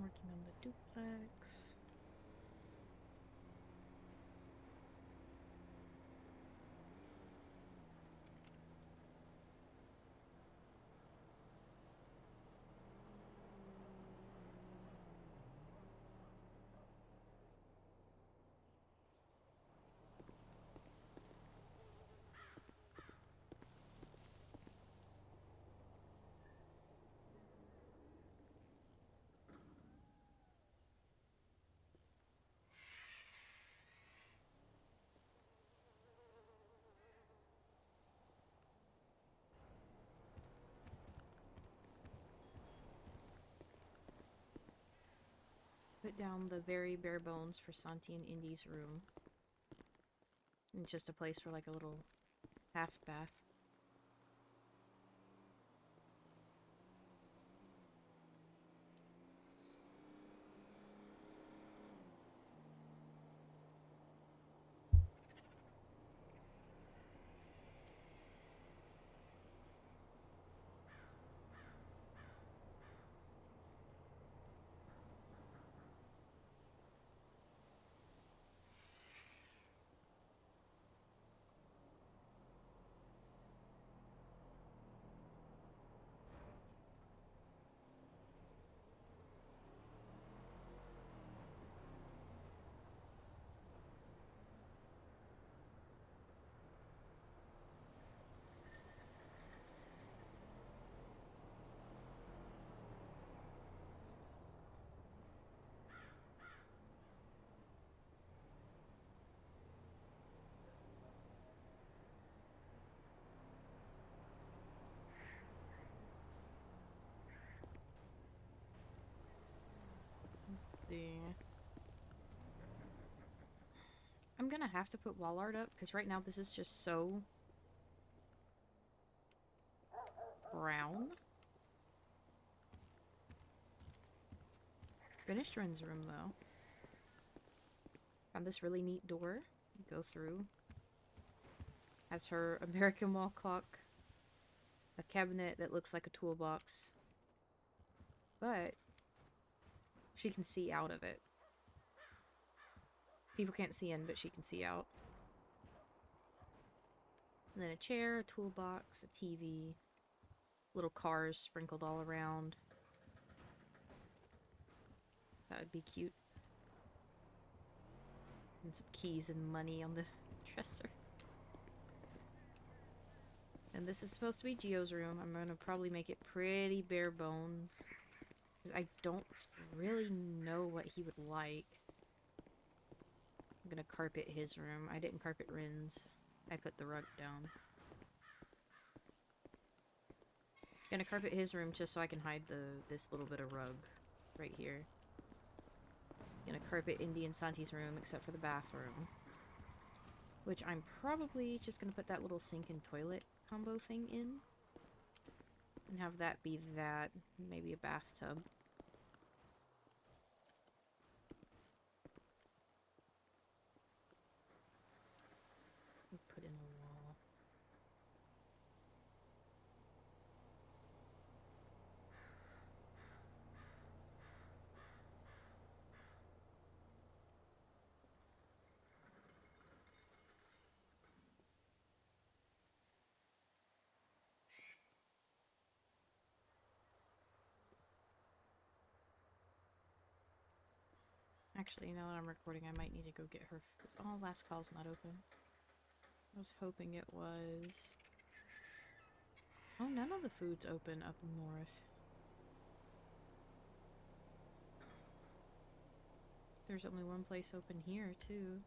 working on the duplex. Put down the very bare bones for Santi and Indy's room. And it's just a place for like a little half bath. Let's see. I'm gonna have to put wall art up because right now this is just so brown. Finished Ren's room though. Found this really neat door. You go through. Has her American wall clock. A cabinet that looks like a toolbox. But she can see out of it. People can't see in, but she can see out. And then a chair, a toolbox, a TV. Little cars sprinkled all around. That would be cute. And some keys and money on the dresser. And this is supposed to be Gio's room. I'm gonna probably make it pretty bare bones. Because I don't really know what he would like. I'm gonna carpet his room. I didn't carpet Rin's. I put the rug down. Gonna carpet his room just so I can hide this little bit of rug right here. Gonna carpet Indy and Santi's room except for the bathroom. Which I'm probably just gonna put that little sink and toilet combo thing in. And have that be that. Maybe a bathtub. Put in a wall. Actually, now that I'm recording, I might need to go get her. Oh, last call's not open. I was hoping it was. Oh, none of the food's open up north. There's only one place open here, too.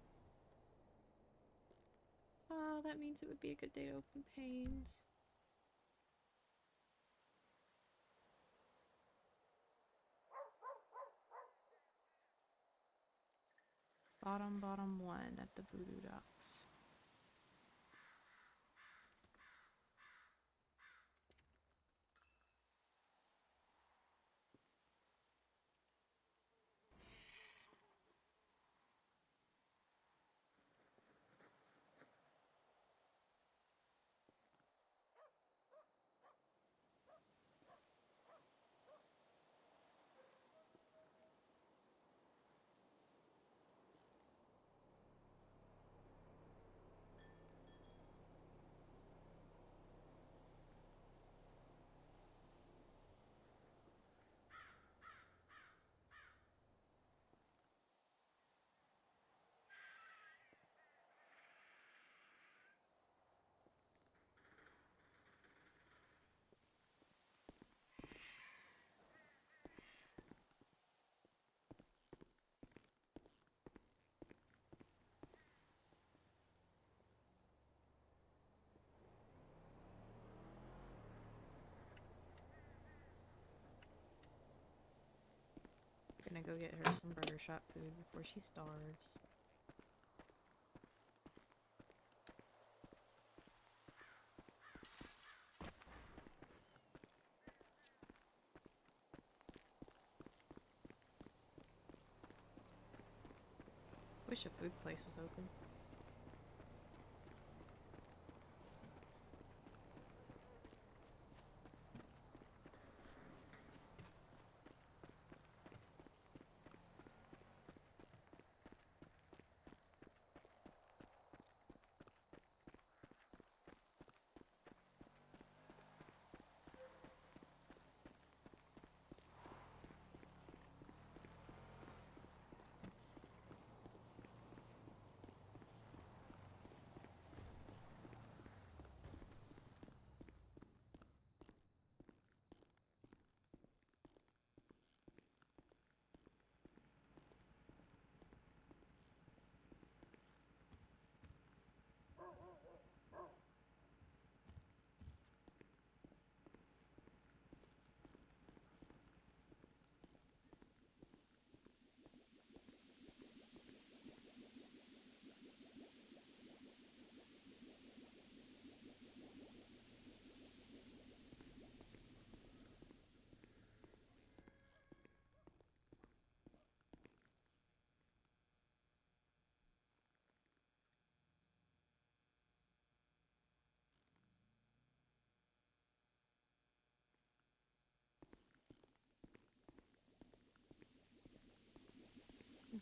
Oh, that means it would be a good day to open Pains. Bottom one at the Voodoo Docks. go get her some burger shop food before she starves. Wish a food place was open.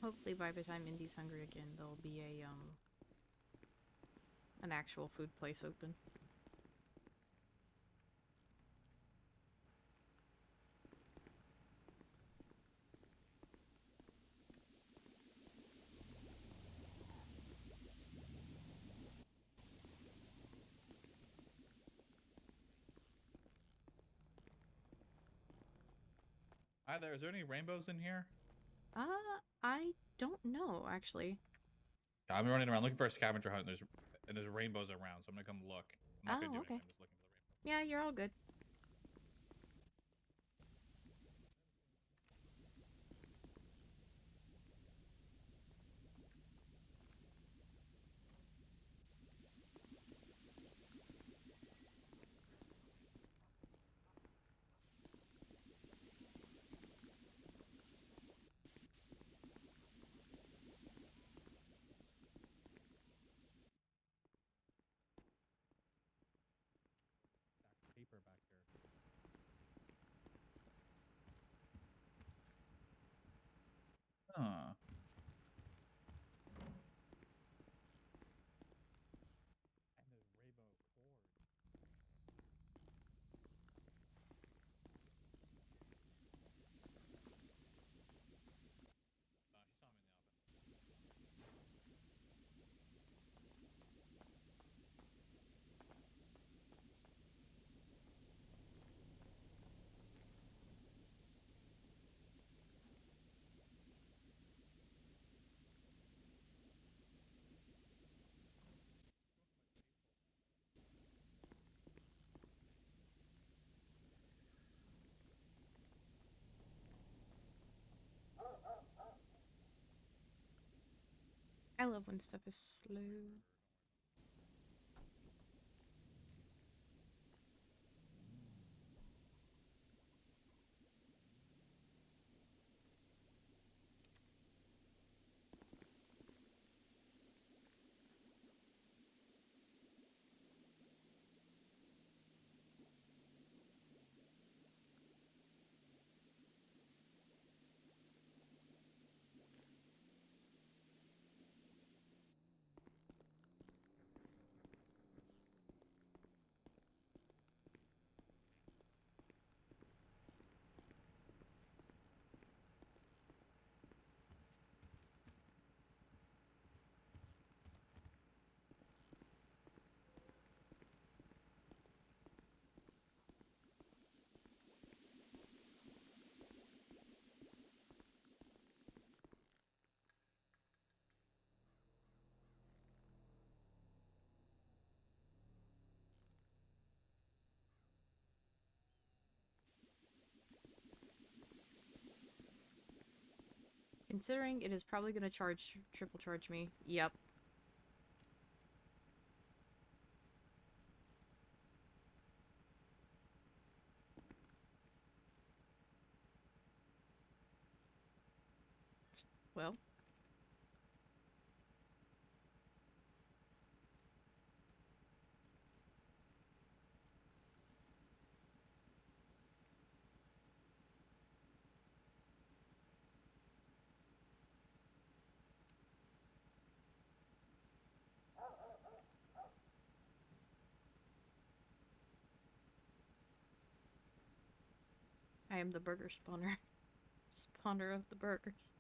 Hopefully by the time Indy's hungry again, there'll be a, an actual food place open. Hi there, is there any rainbows in here? I don't know, actually. I'm running around looking for a scavenger hunt, and there's rainbows around, so I'm gonna come look. I'm not gonna Oh, do okay. anything, I'm just looking for the rainbow. Yeah, you're all good. Stack paper back here. Huh. And there's rainbow cord. She saw him in the office. I love when stuff is slow. considering it is probably gonna triple charge me. Yep. Well. I am the burger spawner. Spawner of the burgers.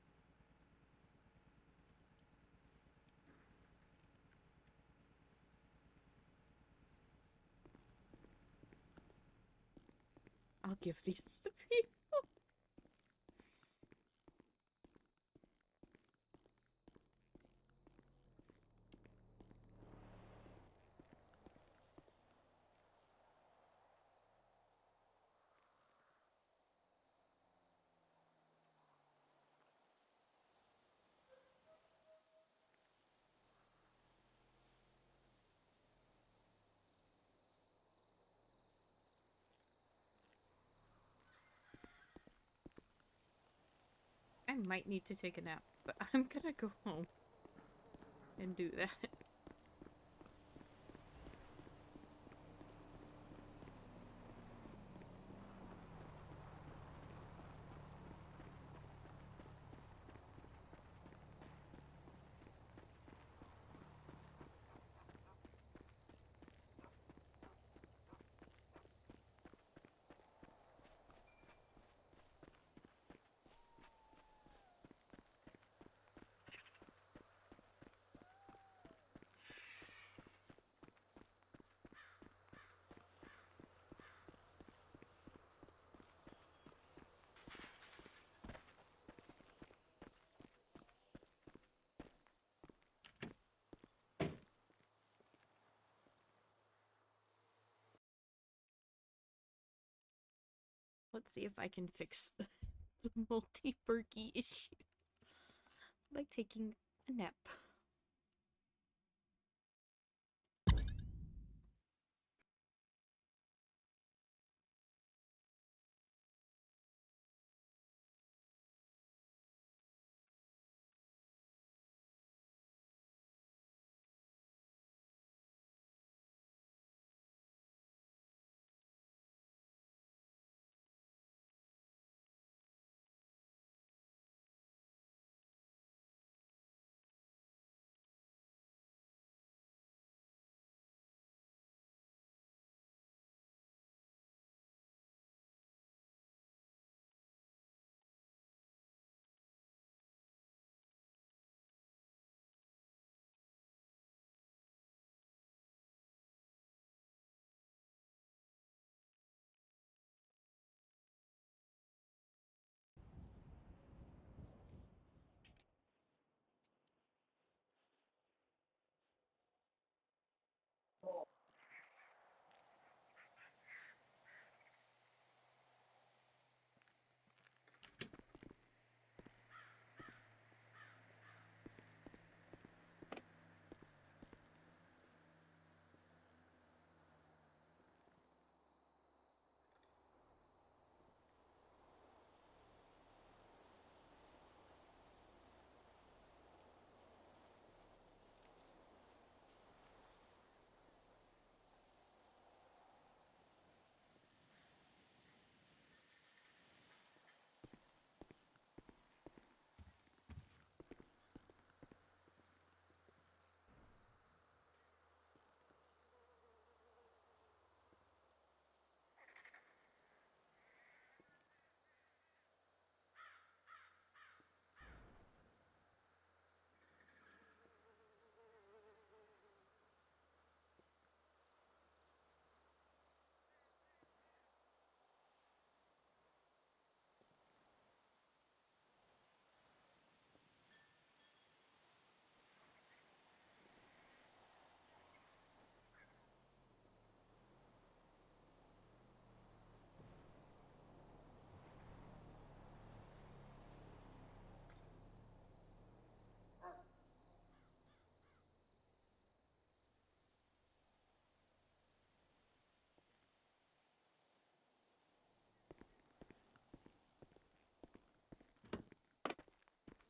I'll give these to people. I might need to take a nap, but I'm gonna go home and do that. Let's see if I can fix the multi-burgy issue by taking a nap.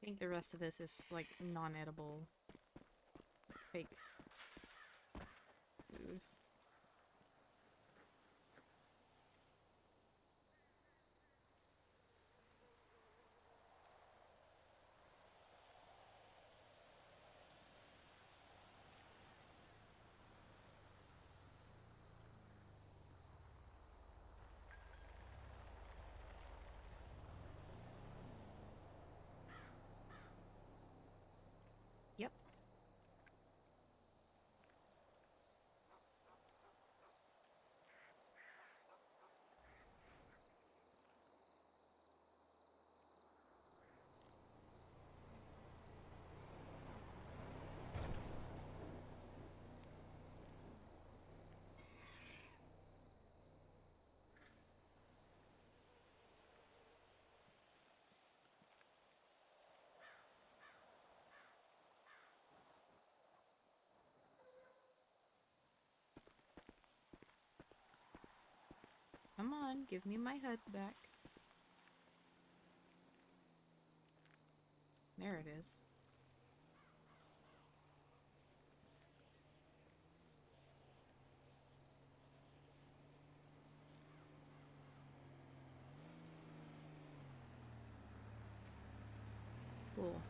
I think the rest of this is like non-edible fake food. Yep. Come on, give me my HUD back. There it is. Cool.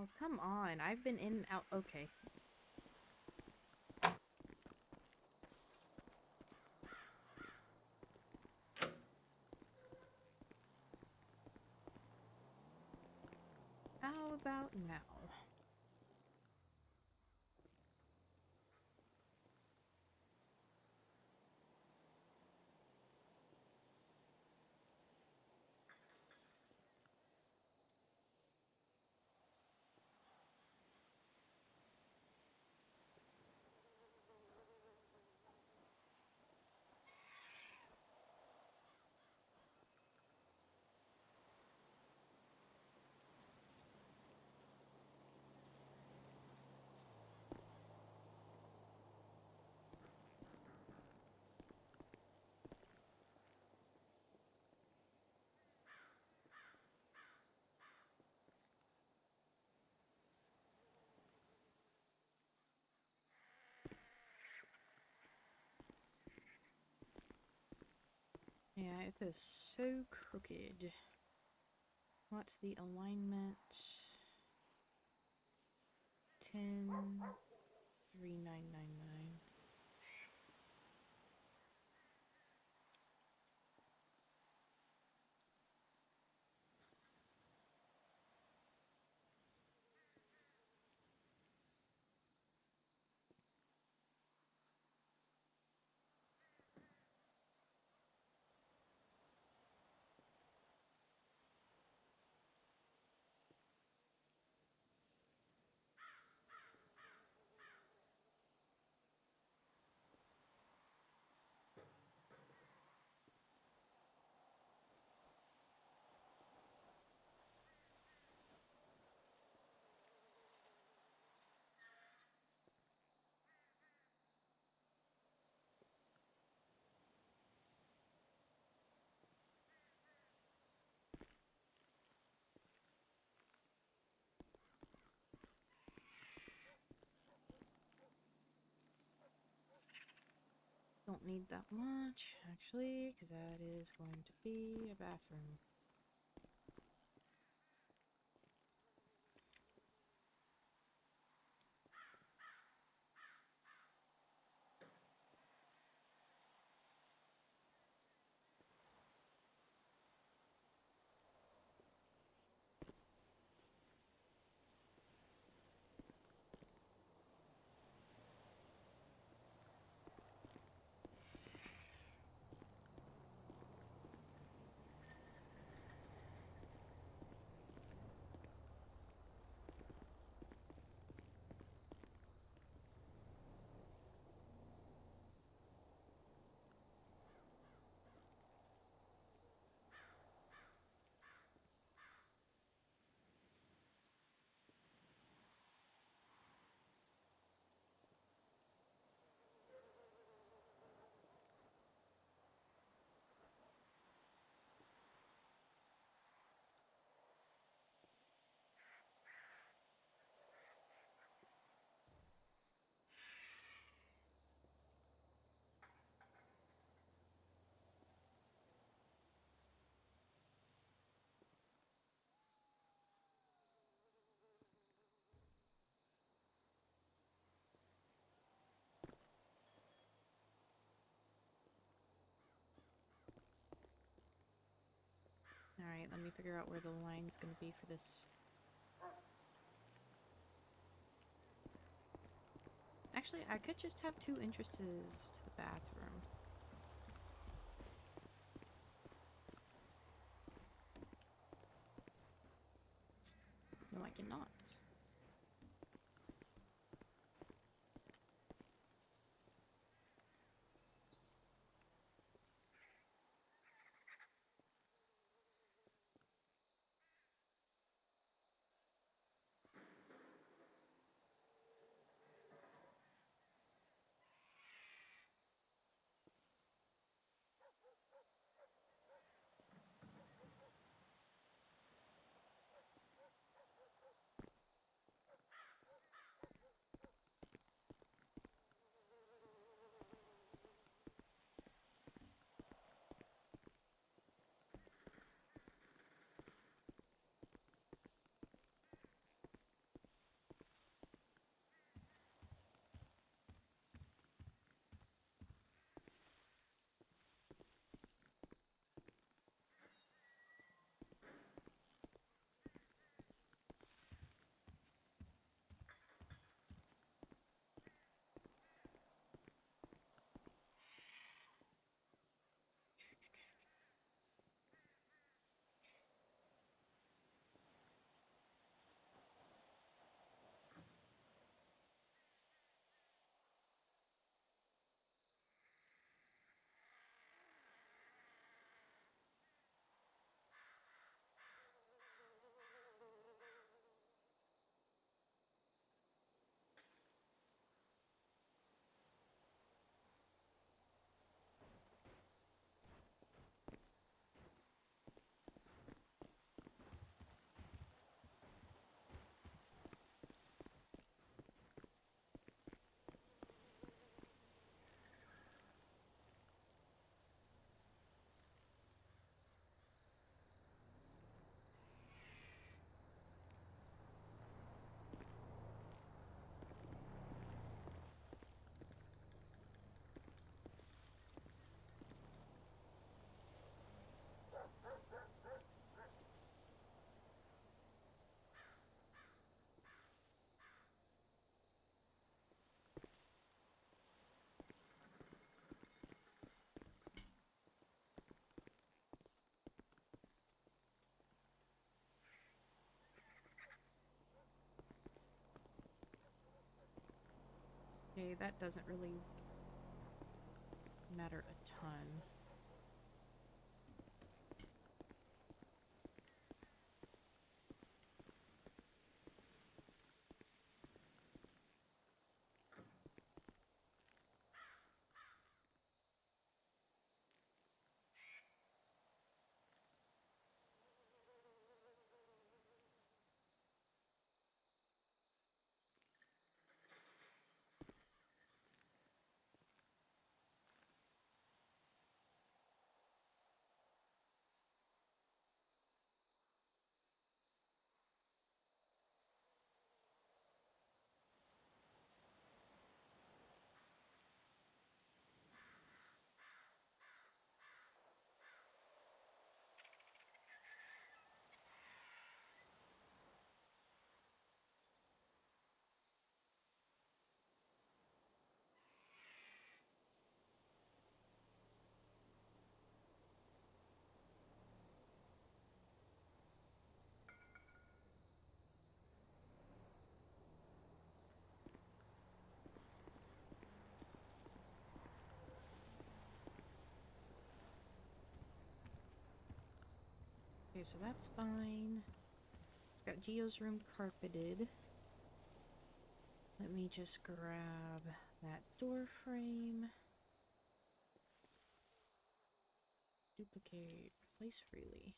Oh, come on. I've been in and out. Okay. How about now? Yeah, it is so crooked. What's the alignment? 103999. Don't need that much, actually, because that is going to be a bathroom. Alright, let me figure out where the line's gonna be for this. Actually, I could just have 2 entrances to the bathroom. No, I cannot. Okay, that doesn't really matter a ton. Okay, so that's fine. It's got Geo's room carpeted. Let me just grab that door frame. Duplicate, replace freely.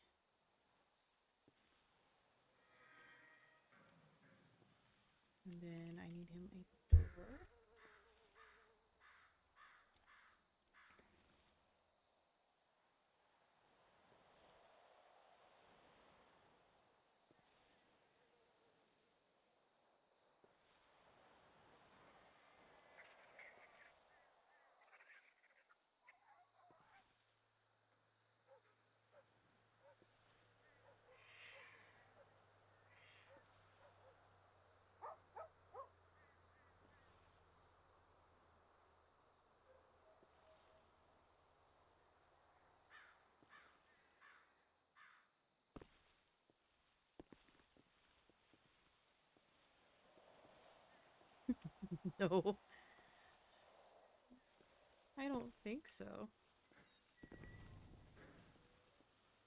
And then I need him a door. No, I don't think so.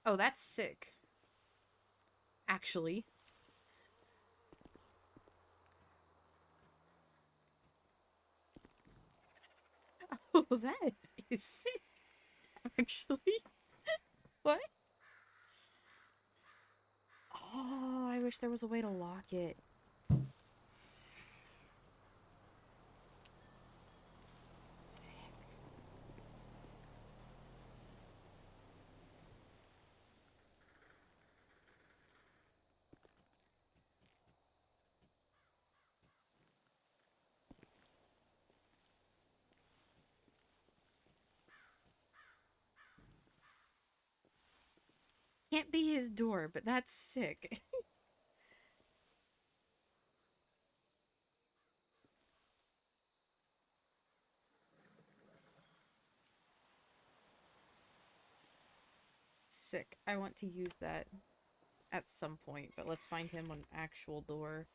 Oh, that's sick. Actually. Oh, that is sick. Actually. What? Oh, I wish there was a way to lock it. Sick. Can't be his door, but that's sick. Sick. I want to use that at some point, but let's find him an actual door.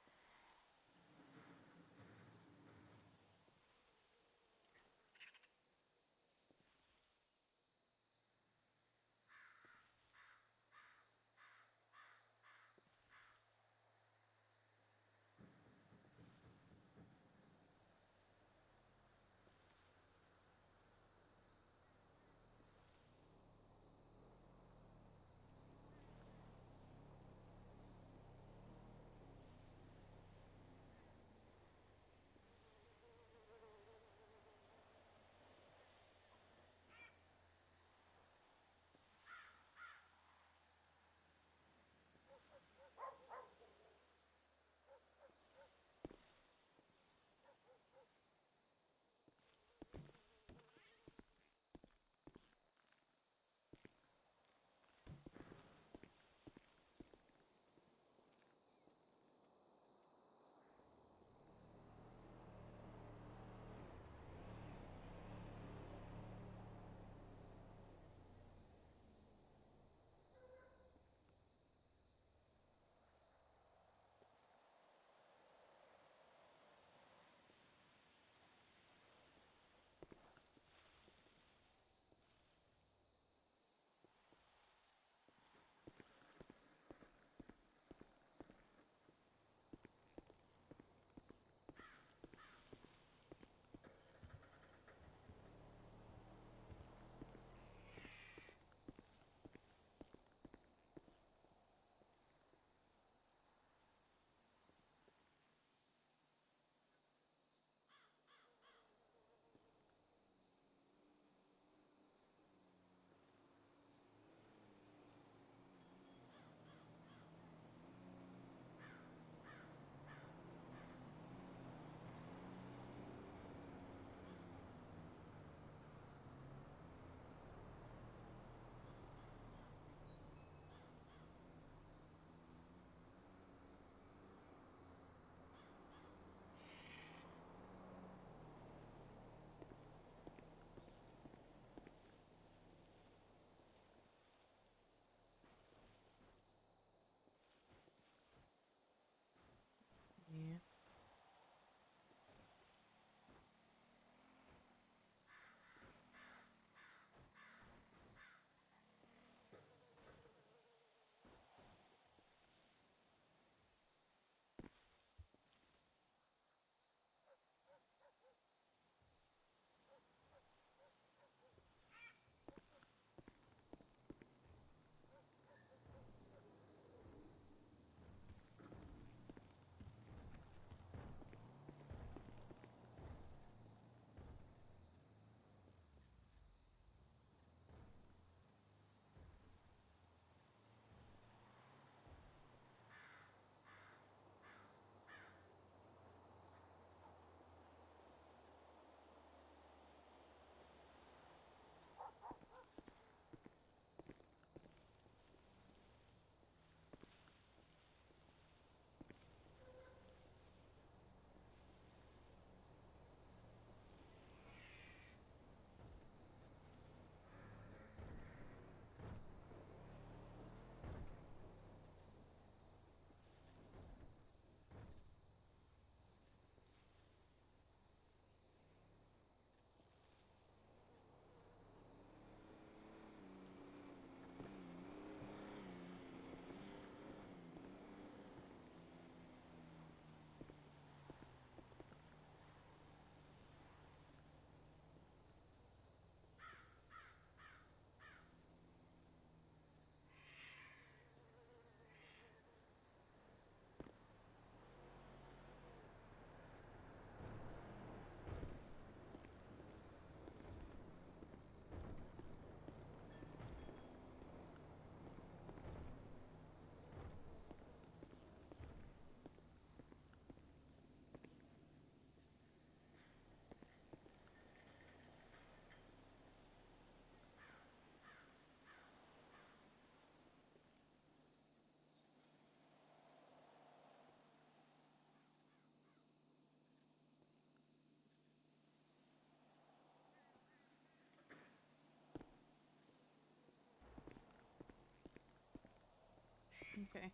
Okay.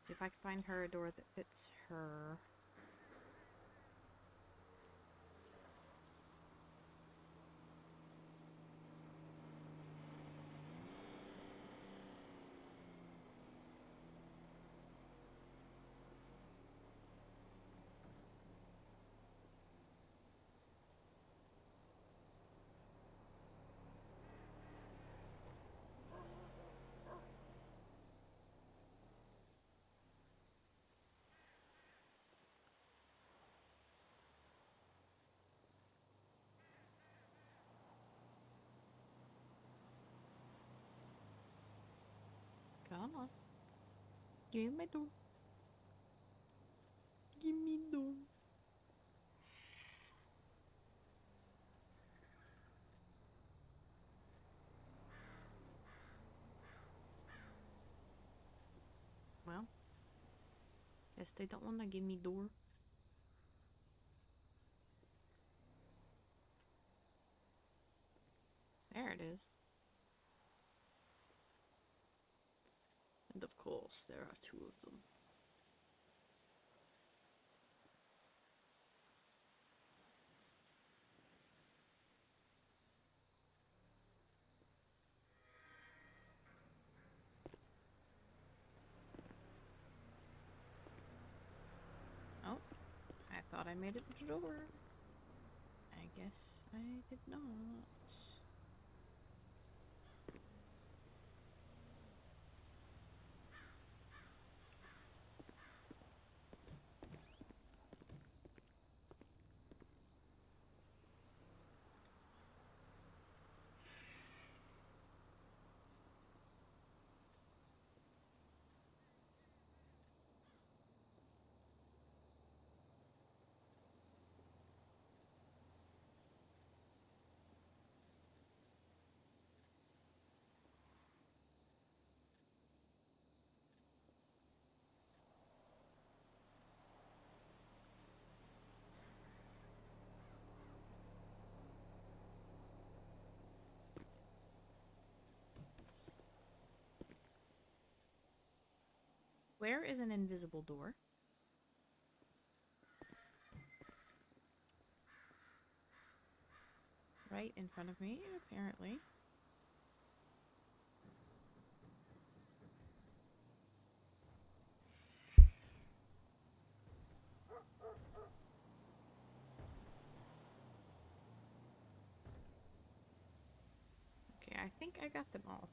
See if I can find her a door that fits her. Come on. Give me door. Give me door. Well, guess they don't want to give me door. There it is. And of course, there are two of them. Oh, I thought I made it to the door. I guess I did not. Where is an invisible door? Right in front of me, apparently. Okay, I think I got them all.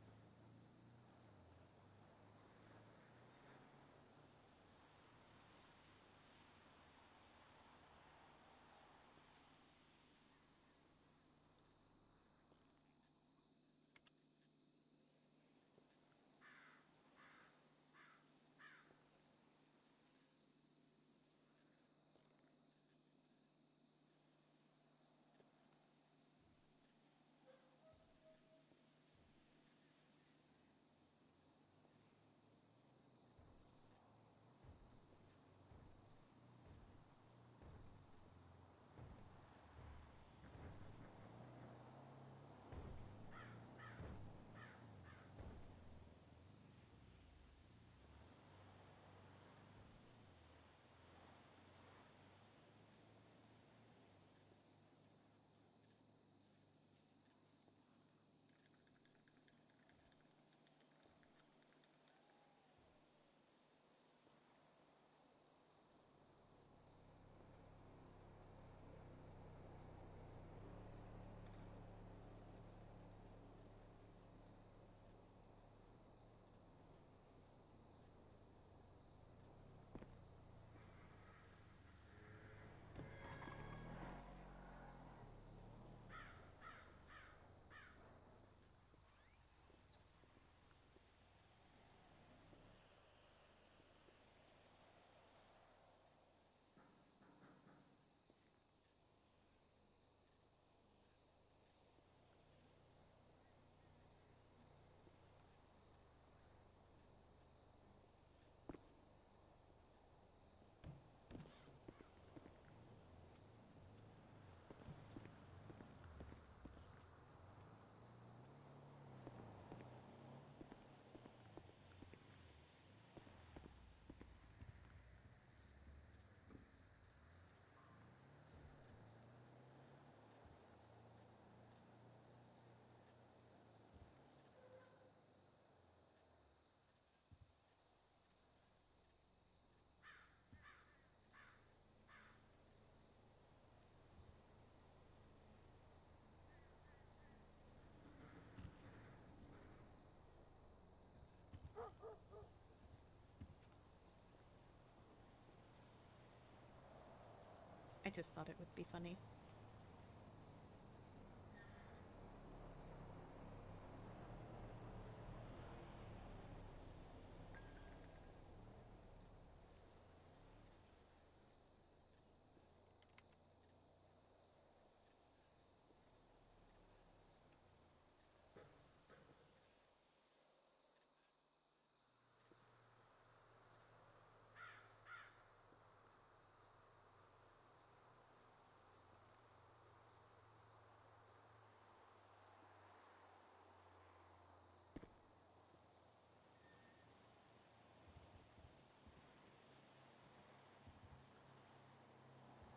just thought it would be funny.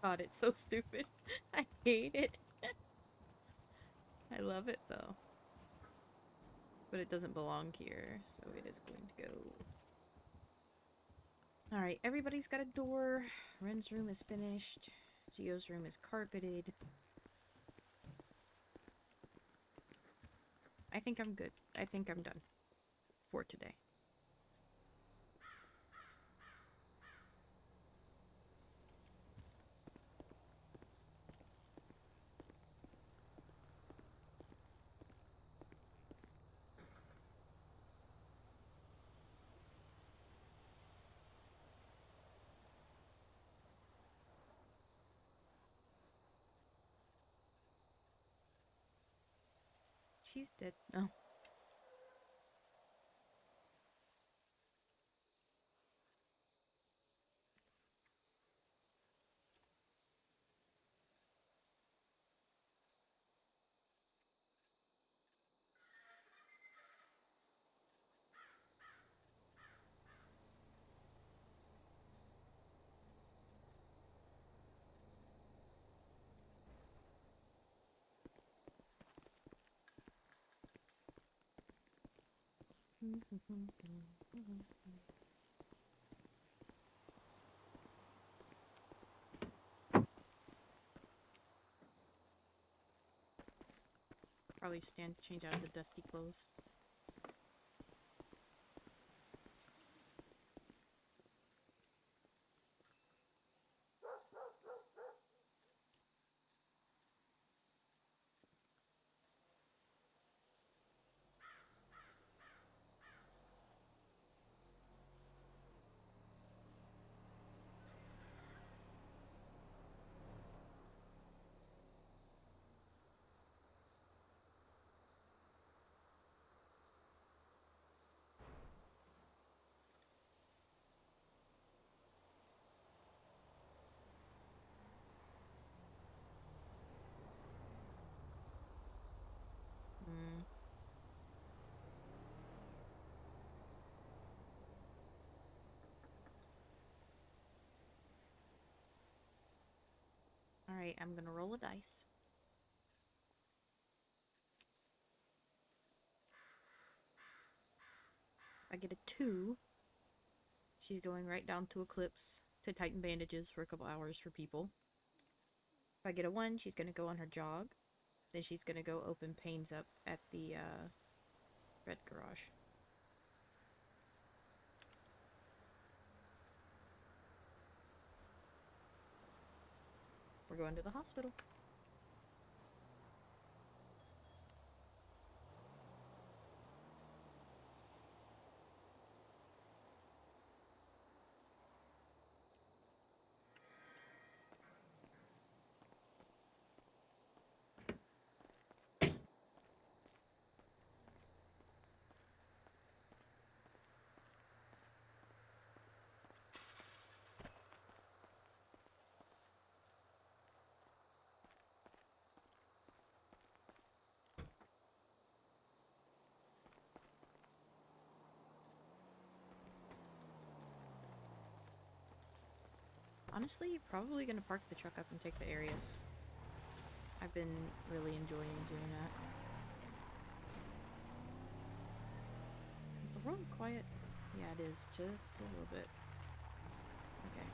God, it's so stupid. I hate it. I love it though. But it doesn't belong here, so it is going to go. Alright, everybody's got a door. Ren's room is finished. Gio's room is carpeted. I think I'm good. I think I'm done for today. She's dead. Oh. Probably change out of the dusty clothes. Mm. Alright, I'm gonna roll a dice. If I get a 2, she's going right down to Eclipse to tighten bandages for a couple hours for people. If I get a 1, she's gonna go on her jog. Then she's gonna go open pains up at the red garage. We're going to the hospital. Honestly, probably gonna park the truck up and take the Arius. I've been really enjoying doing that. Is the world quiet? Yeah, it is. Just a little bit. Okay.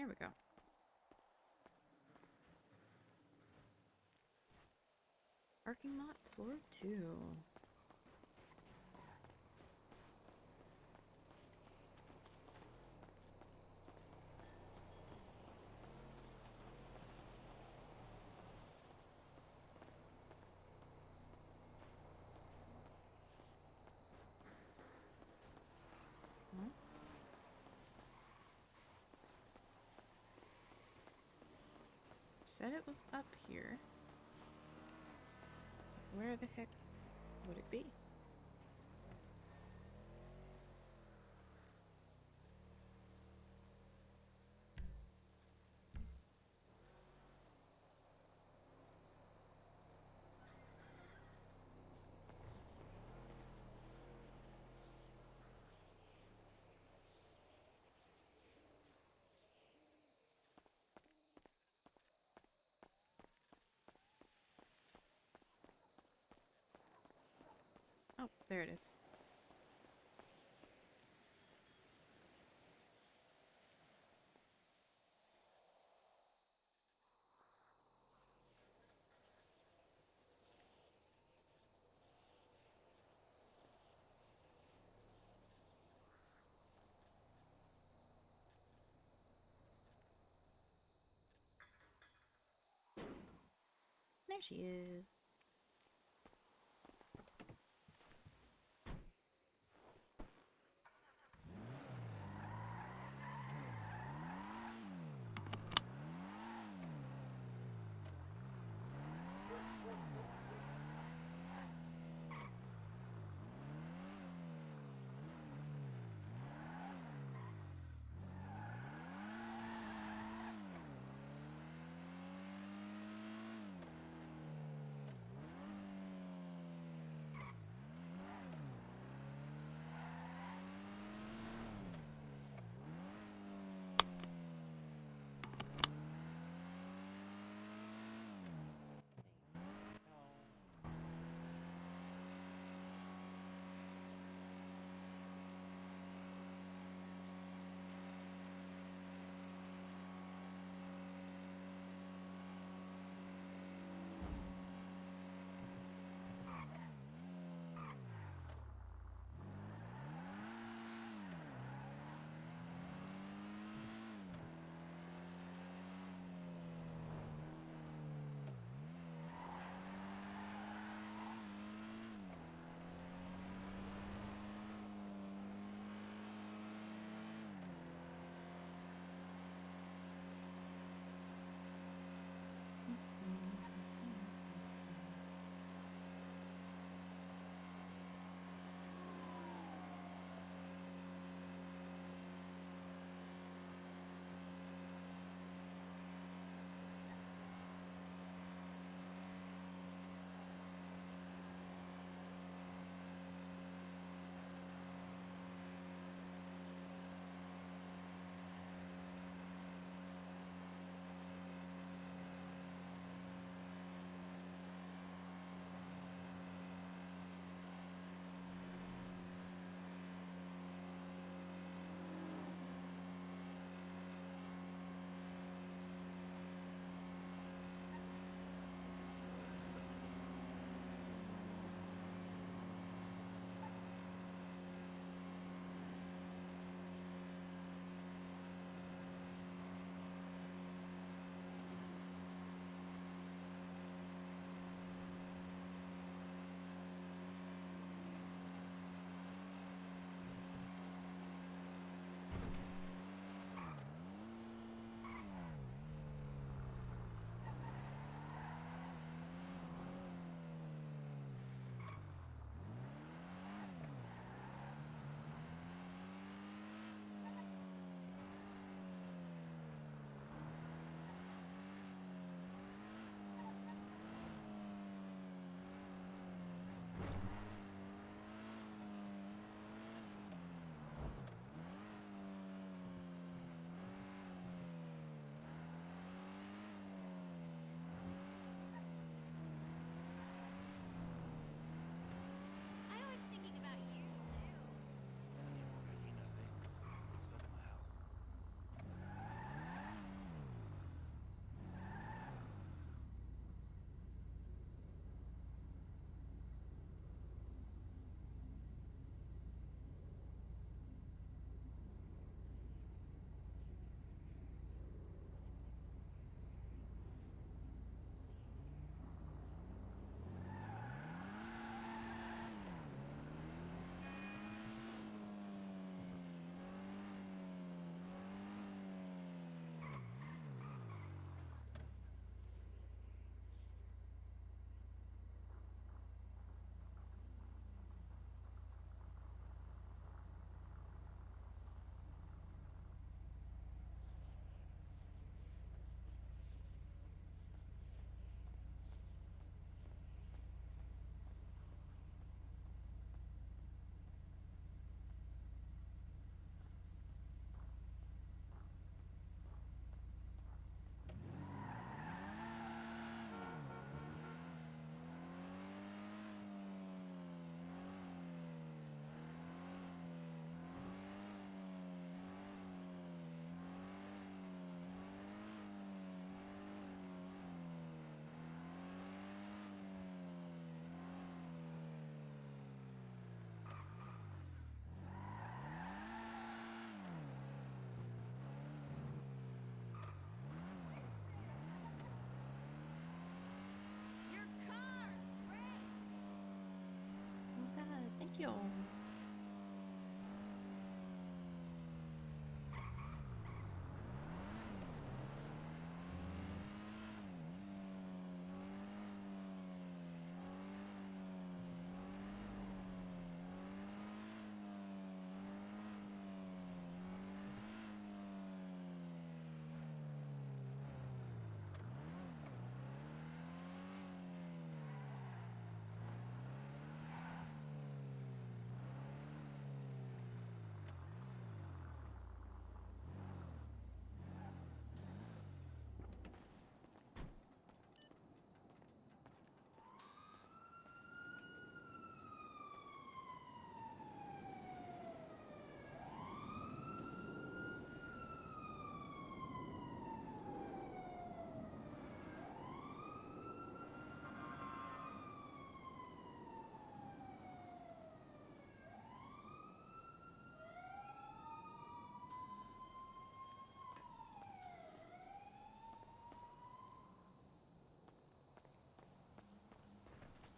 There we go. Parking lot floor 2. Huh? Said it was up here. Where the heck would it be? Oh, there it is. There she is. Thank you.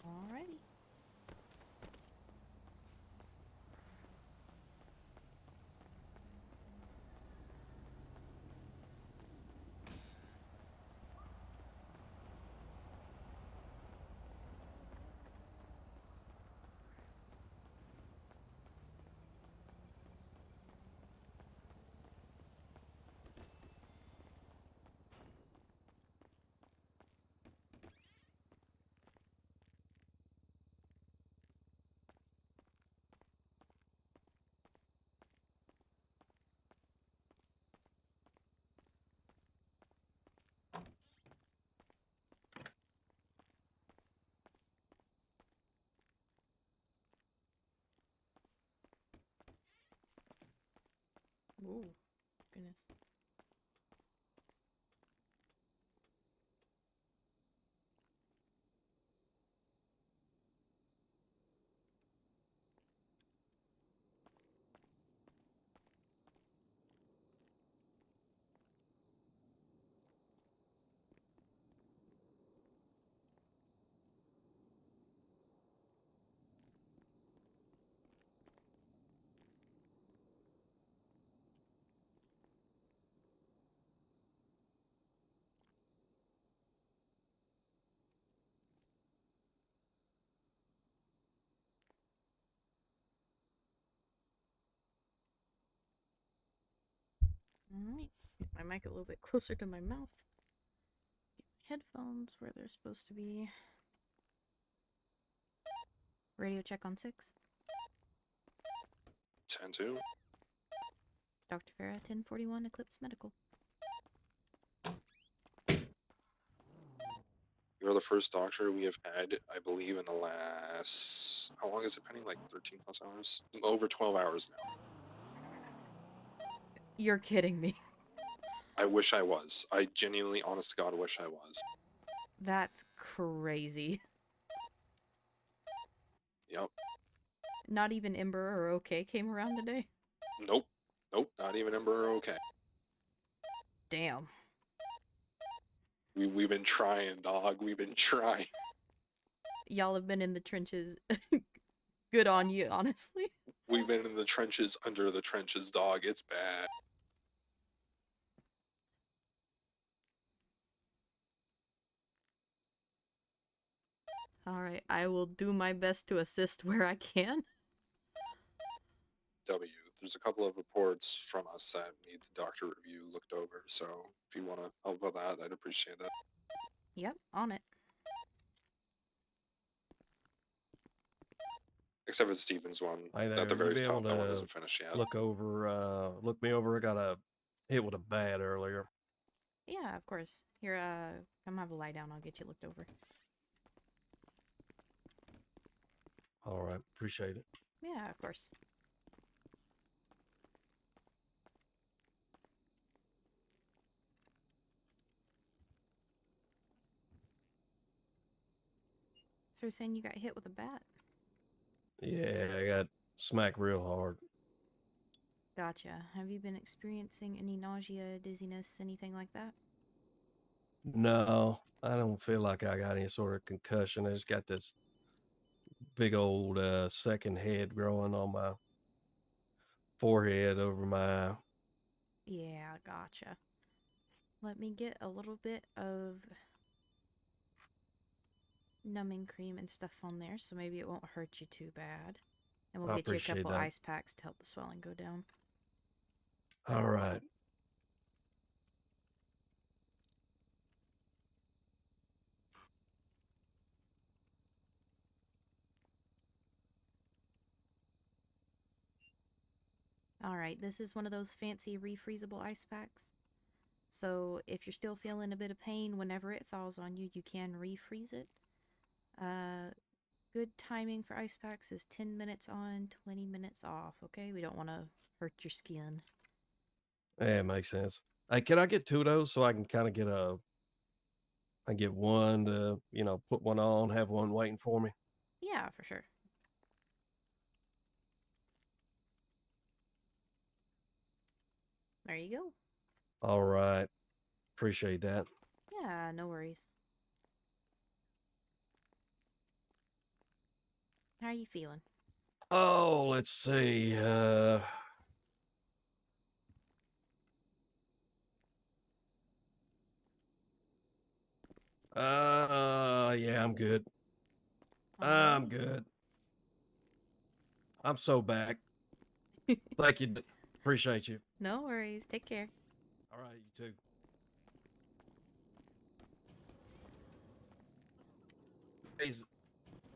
Alrighty. Ooh, goodness. Alright. Get my mic a little bit closer to my mouth. Get my headphones where they're supposed to be. Radio check on 6. 10-2. Dr. Fera, 1041, Eclipse Medical. You're the first doctor we have had, I believe, in the last... How long is it pending? Like 13 plus hours? Over 12 hours now. You're kidding me. I wish I was. I genuinely, honest to God, wish I was. That's crazy. Yep. Not even Ember or OK came around today? Nope. Nope. Not even Ember or okay. Damn. We've been trying, dog. We've been trying. Y'all have been in the trenches. Good on you, honestly. We've been in the trenches, under the trenches, dog. It's bad. Alright, I will do my best to assist where I can. W. There's a couple of reports from us that need the doctor review looked over, so if you want to help with that, I'd appreciate that. Yep, on it. Except for the Stevens one. Hi there. At the You very be able top, that one to isn't finished yet. look me over. I got a hit with a bat earlier. Yeah, of course. Here, come have a lie down. I'll get you looked over. All right, appreciate it. Yeah, of course. So you're saying you got hit with a bat? Yeah, I got smacked real hard. Gotcha. Have you been experiencing any nausea, dizziness, anything like that? No, I don't feel like I got any sort of concussion. I just got this big old second head growing on my forehead over my. Yeah, gotcha. Let me get a little bit of numbing cream and stuff on there, so maybe it won't hurt you too bad. And we'll I get you a appreciate couple that. ice packs to help the swelling go down. All right. Alright, this is one of those fancy refreezable ice packs. So if you're still feeling a bit of pain whenever it thaws on you, you can refreeze it. Good timing for ice packs is 10 minutes on, 20 minutes off, okay? We don't want to hurt your skin. Yeah, it makes sense. Hey, can I get 2 of those so I can kind of get I get one to, put one on, have one waiting for me? Yeah, for sure. There you go. All right. Appreciate that. Yeah, no worries. How are you feeling? Oh, let's see. Yeah, I'm good. I'm Alright. good. I'm so back. Thank you. Appreciate you. No worries. Take care. All right, you too. Hey,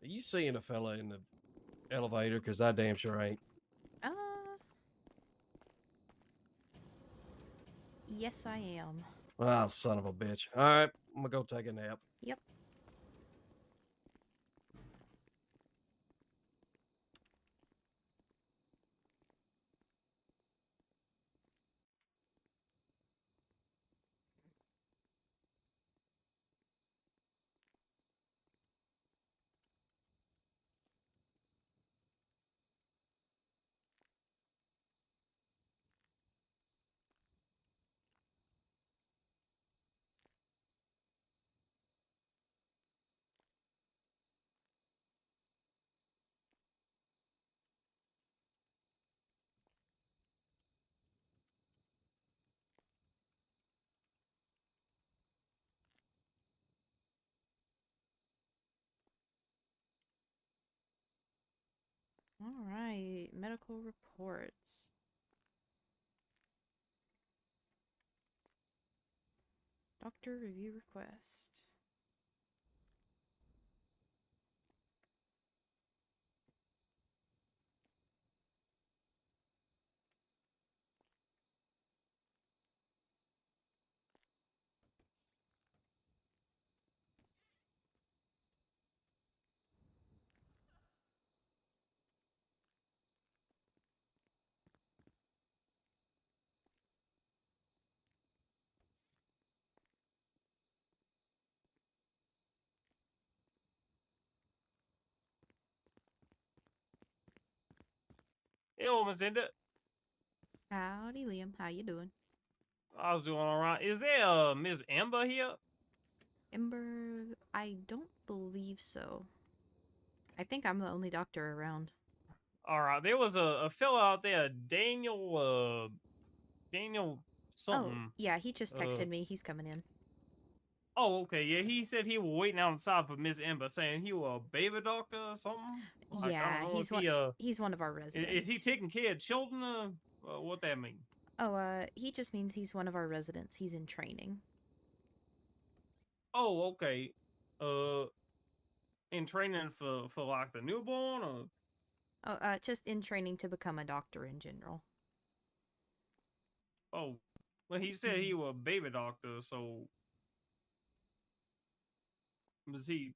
are you seeing a fella in the elevator? Because I damn sure ain't. Uh, yes I am. Oh, son of a bitch. All right, I'm gonna go take a nap. Yep. Alright. Medical reports. Doctor review request. Hello, Miss Indy. Howdy, Liam. How you doing? I was doing all right. Is there Miss Amber here? Ember, I don't believe so. I think I'm the only doctor around. All right. There was a fella out there, Daniel Oh, something. yeah, he just texted me. He's coming in. Oh, okay. Yeah, he said he was waiting outside for Miss Amber, saying he was a baby doctor or something. Like, I don't Yeah, know if he's one of our is he residents. taking care of children? What that mean? Oh, he just means he's one of our residents. He's in training. Oh, okay. Uh, in training for like the newborn or? Oh, just in training to become a doctor in general. Oh, well, he said he was a baby doctor, so is he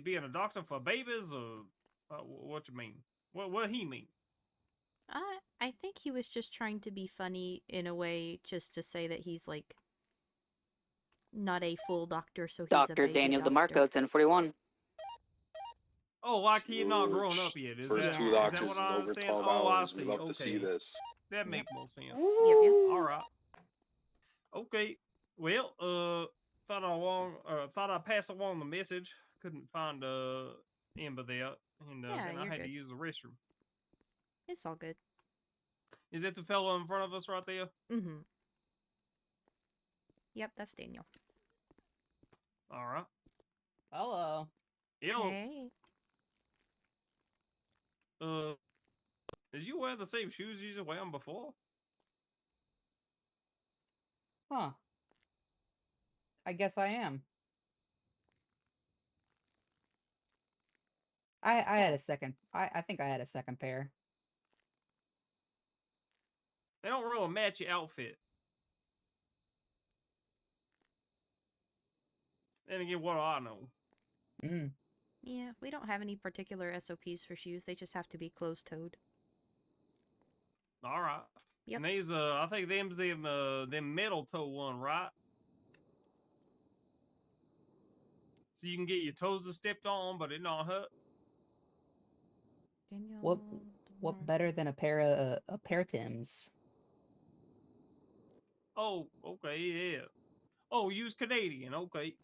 being a doctor for babies or what you mean? What he mean? I think he was just trying to be funny in a way, just to say that he's like not a full doctor, so he's a Dr. baby Daniel doctor. Demarco, 1041. Oh, like he not grown Huge. up yet. First two Yeah. Is that doctors what in I over understand? 12 Oh, I hours. We see. love to see Okay, this. that Yep. make more sense. Yep, yep. All right. Okay. Well, thought I'd pass along the message. Couldn't find Amber there. and Yeah, then I you're had to good. use the restroom. It's all good. Is that the fellow in front of us right there? Mm-hmm. Yep, that's Daniel. All right. Hello. Yo, Hey. did you wear the same shoes you used to wear them before? Huh. I guess I am. I had a second. I think I had a second pair. They don't really match your outfit. Then again, what do I know? Mm. Yeah, we don't have any particular SOPs for shoes. They just have to be closed-toed. All right. Yep. And these, I think them metal toe one, right? So you can get your toes stepped on, but it not hurt. Daniel. What better than a pair of Tims? Oh, okay, yeah. Oh, use Canadian, okay.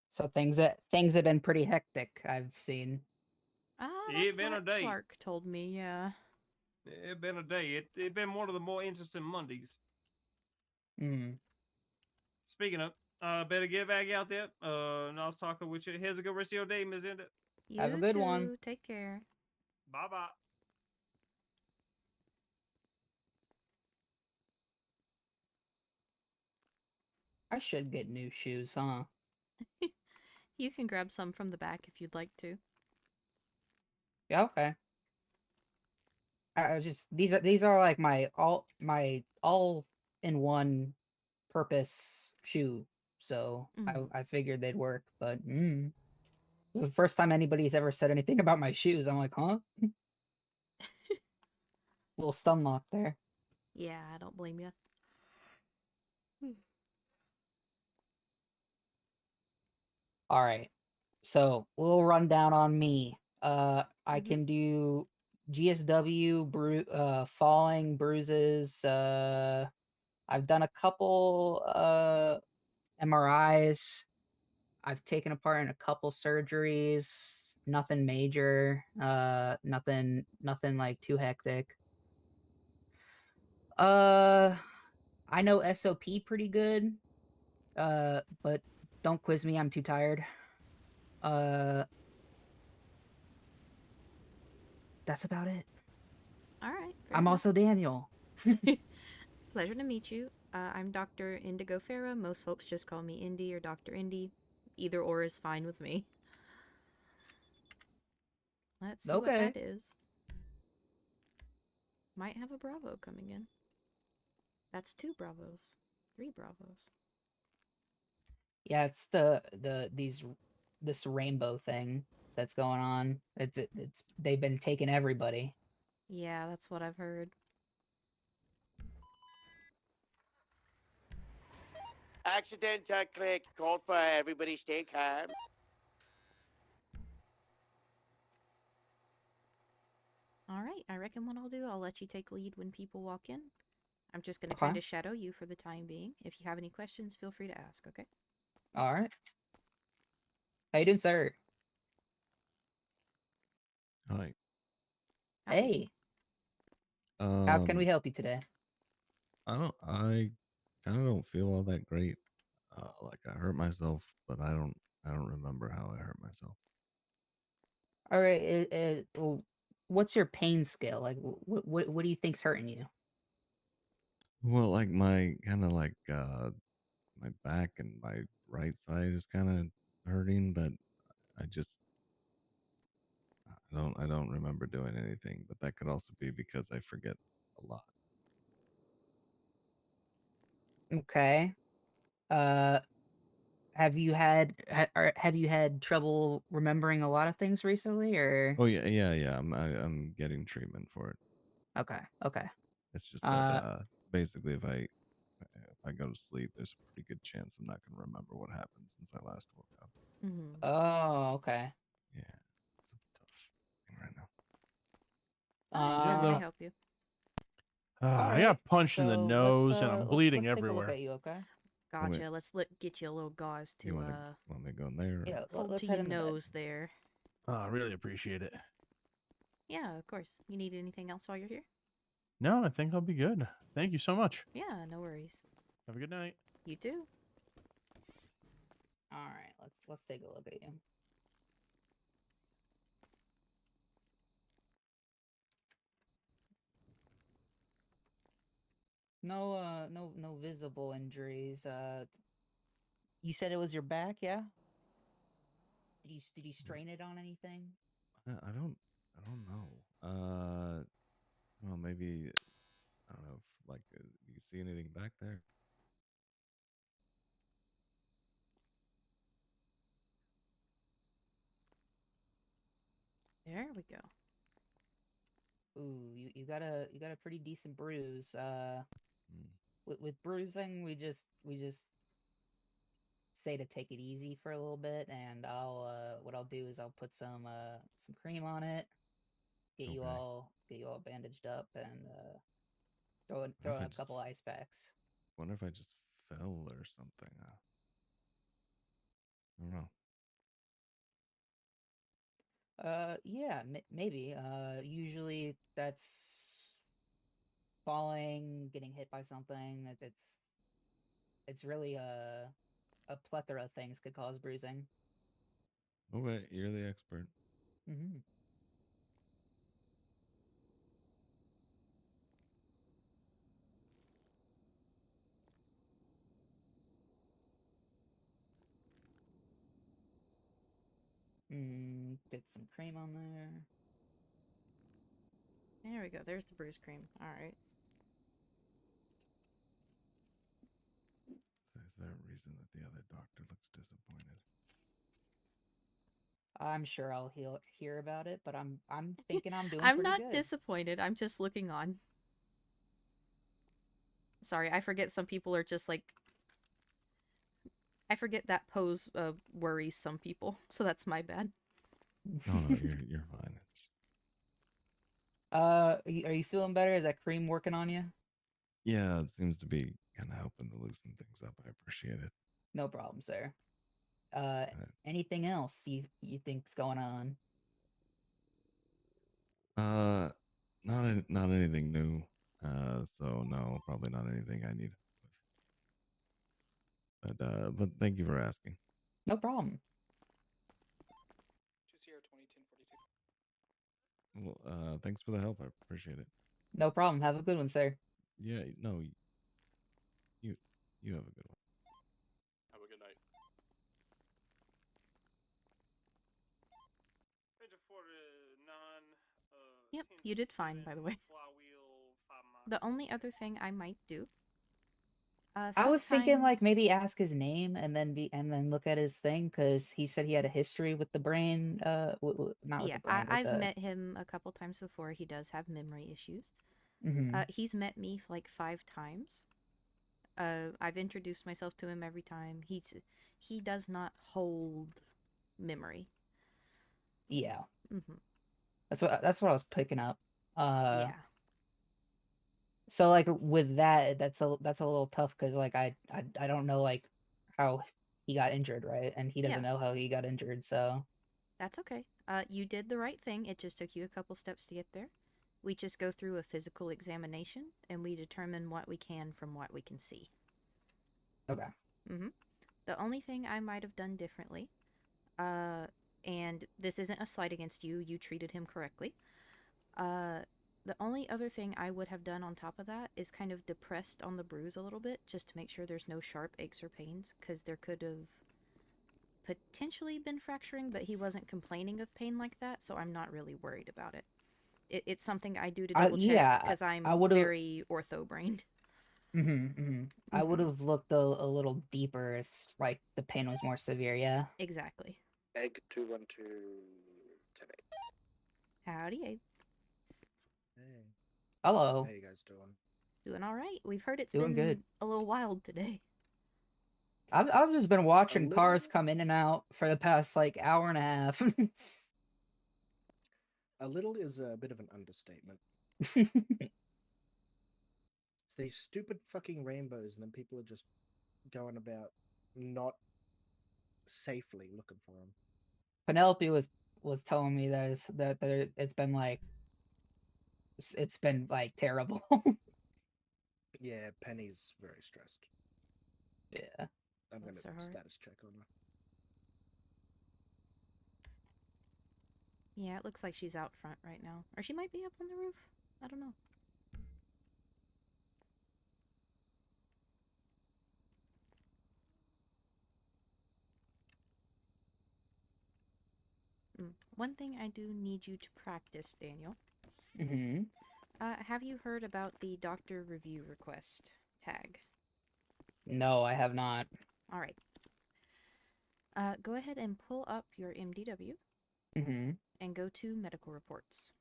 So things have been pretty hectic, I've seen. Ah, It that's been a what day. Clark told me, yeah. It been a day. It been one of the more interesting Mondays. Mm. Speaking of, better get back out there. And I was talking with you. Here's a good rest of your day, Miss Indy. Have a You good too. one. Take care. Bye bye. I should get new shoes, huh? You can grab some from the back if you'd like to. Yeah, okay. I just these are like my all in one purpose shoe. So Mhm. I figured they'd work, but this is the first time anybody's ever said anything about my shoes. I'm like, huh? Little stun lock there. Yeah, I don't blame you. All right. So, a little rundown on me. I Mhm. can do GSW, falling, bruises. I've done a couple MRIs. I've taken a part in a couple surgeries. Nothing major. Nothing like too hectic. I know SOP pretty good. But don't quiz me. I'm too tired. Uh, that's about it. All right. Fair I'm enough. also Daniel. Pleasure to meet you. I'm Dr. Indigo Fera. Most folks just call me Indy or Dr. Indy. Either or is fine with me. Let's see what Okay. that is. Might have a Bravo coming in. That's 2 Bravos. 3 Bravos. Yeah, it's this rainbow thing that's going on. It's they've been taking everybody. Yeah, that's what I've heard. Accidental click. Call for everybody stay calm. Alright, I reckon what I'll do, I'll let you take lead when people walk in. I'm just going to Okay. kind of shadow you for the time being. If you have any questions, feel free to ask, okay? All right. How you doing, sir? Hi. Howdy. Hey, how can we Um, help you today? I kind of don't feel all that great. Like I hurt myself, but I don't remember how I hurt myself. All right. Well, what's your pain scale? Like, what do you think's hurting you? Well, like my kind of like my back and my right side is kind of hurting, but I just I don't remember doing anything. But that could also be because I forget a lot. Okay. Uh, have you had trouble remembering a lot of things recently, or? Oh yeah. I'm getting treatment for it. Okay. Okay. It's just that Uh, basically if I go to sleep, there's a pretty good chance I'm not going to remember what happened since I last woke up. Mm-hmm. oh, okay. Yeah, it's a tough thing right now. Alright, Uh, how can I little- help you? all I right. got punched in the So nose and I'm bleeding let's take a look everywhere. at you, okay? Want me- Gotcha. Let's get you a little gauze you to want me to go in there? or- Yeah, hold let's to head your in the bed. nose there. Oh, I really appreciate it. Yeah, of course. You need anything else while you're here? No, I think I'll be good. Thank you so much. Yeah, no worries. Have a good night. You too. All right, let's take a look at you. No visible injuries. You said it was your back, yeah? Did you strain it on anything? I don't know. Well, maybe I don't know if like you see anything back there. There we go. Ooh, you got a pretty decent bruise. Hmm. With bruising, we just say to take it easy for a little bit, and what I'll do is I'll put some cream on it, get you Okay. all bandaged up, and throw What in if I a just couple ice packs. wonder if I just fell or something. I don't know. Yeah, maybe. Usually that's falling, getting hit by something. It's really a plethora of things could cause bruising. Okay, you're the expert. Mm-hmm. Get some cream on there. There we go. There's the bruise cream. All right. So is there a reason that the other doctor looks disappointed? I'm sure I'll hear about it, but I'm thinking I'm doing I'm pretty not good. disappointed. I'm just looking on. Sorry, I forget some people are just like. I forget that pose worries some people, so that's my bad. No, no, you're fine. It's, Are you feeling better? Is that cream working on you? yeah, it seems to be kind of helping to loosen things up. I appreciate it. No problem, sir. Uh, Anything else you think's going on? Uh, not anything new. So no, probably not anything I need with. But thank you for asking. No problem. Well, thanks for the help. I appreciate it. No problem. Have a good one, sir. Yeah, no, you you have a good one. Have a good night. Yep, you did fine, by the way. The only other thing I might do. I was thinking like sometimes- maybe ask his name and then look at his thing because he said he had a history with the brain. Not with Yeah, the brain. With I've the... met him a couple times before. He does have memory issues. Mhm. He's met me like 5 times. I've introduced myself to him every time. He does not hold memory. Yeah, Mm-hmm. that's what I was picking up. Yeah. So like with that, that's a little tough because like I don't know like how he got injured, right? And he doesn't Yeah. know how he got injured, so That's okay. You did the right thing. It just took you a couple steps to get there. We just go through a physical examination and we determine what we can from what we can see. okay. Mm-hmm. The only thing I might have done differently, and this isn't a slight against you, you treated him correctly. The only other thing I would have done on top of that is kind of depressed on the bruise a little bit, just to make sure there's no sharp aches or pains, because there could have potentially been fracturing, but he wasn't complaining of pain like that, so I'm not really worried about it. It's something I do to double check, Yeah, because I I'm would've- very ortho-brained. I would have looked a little deeper if like the pain was more severe. Yeah. Exactly. Egg 212 today. Howdy, Abe. Hey, Hello. how you guys doing? Doing all right. We've heard it's Doing been good. a little wild today. I've just been watching cars little- come in and out for the past like hour and a half. A little is a bit of an understatement. It's these stupid fucking rainbows, and then people are just going about not safely looking for him. Penelope was telling me it's been like terrible. Yeah, Penny's very stressed. Yeah. I'm Bless gonna her heart. status check on her. Yeah, it looks like she's out front right now. Or she might be up on the roof. I don't know. One thing I do need you to practice, Daniel. Mm-hmm. Have you heard about the doctor review request tag? No, I have not. All right. Go ahead and pull up your MDW Mm-hmm. and go to medical reports.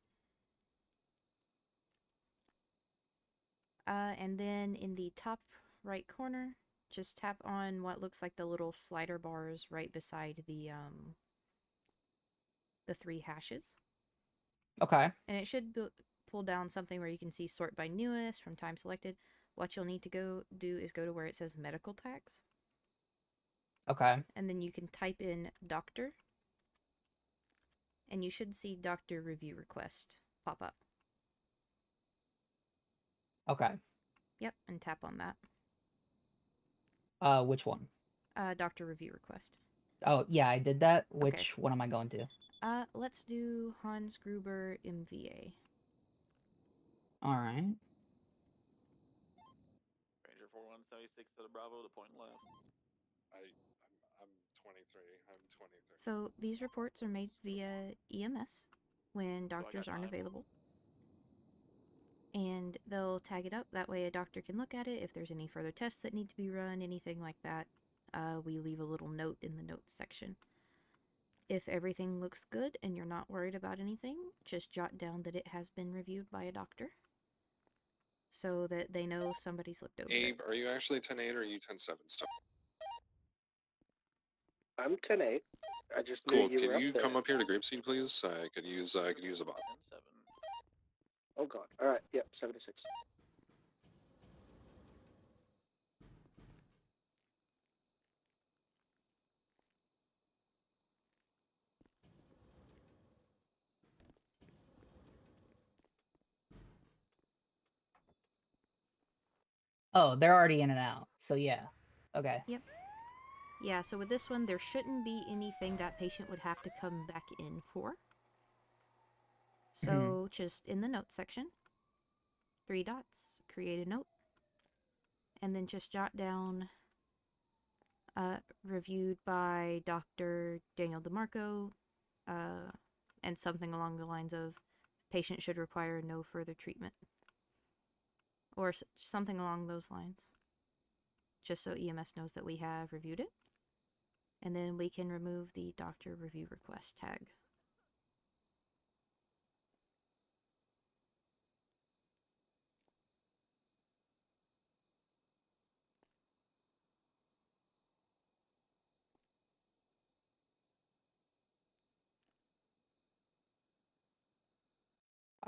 And then in the top right corner, just tap on what looks like the little slider bars right beside the 3 hashes. Okay. And it should pull down something where you can see sort by newest from time selected. What you'll need to go do is go to where it says medical tags. Okay. And then you can type in doctor. And you should see doctor review request pop up. Okay. Yep, and tap on that. Which one? Doctor review request. Oh, yeah, I did that. Okay. Which one am I going to? Let's do Hans Gruber MVA. All right. Ranger 4176 to the Bravo, the point left. I'm 23. I'm 23. So these reports are made via EMS when doctors aren't available. And they'll tag it up. That way a doctor can look at it. If there's any further tests that need to be run, anything like that, we leave a little note in the notes section. If everything looks good and you're not worried about anything, just jot down that it has been reviewed by a doctor so that they know somebody's looked over Abe, it. are you actually 10-8 or are you 10-7 stuff? I'm 10-8. I just knew Cool. you Can were you up there. come up here to Grapeseed, please? I could use a bot. 10-7. Oh god. All right. Yep. 76. Oh, they're already in and out. So yeah. Okay. Yep. Yeah, so with this one, there shouldn't be anything that patient would have to come back in for. So just in the notes section, 3 dots, create a note, and then just jot down reviewed by Dr. Daniel Demarco, and something along the lines of patient should require no further treatment. Or something along those lines. Just so EMS knows that we have reviewed it. And then we can remove the doctor review request tag.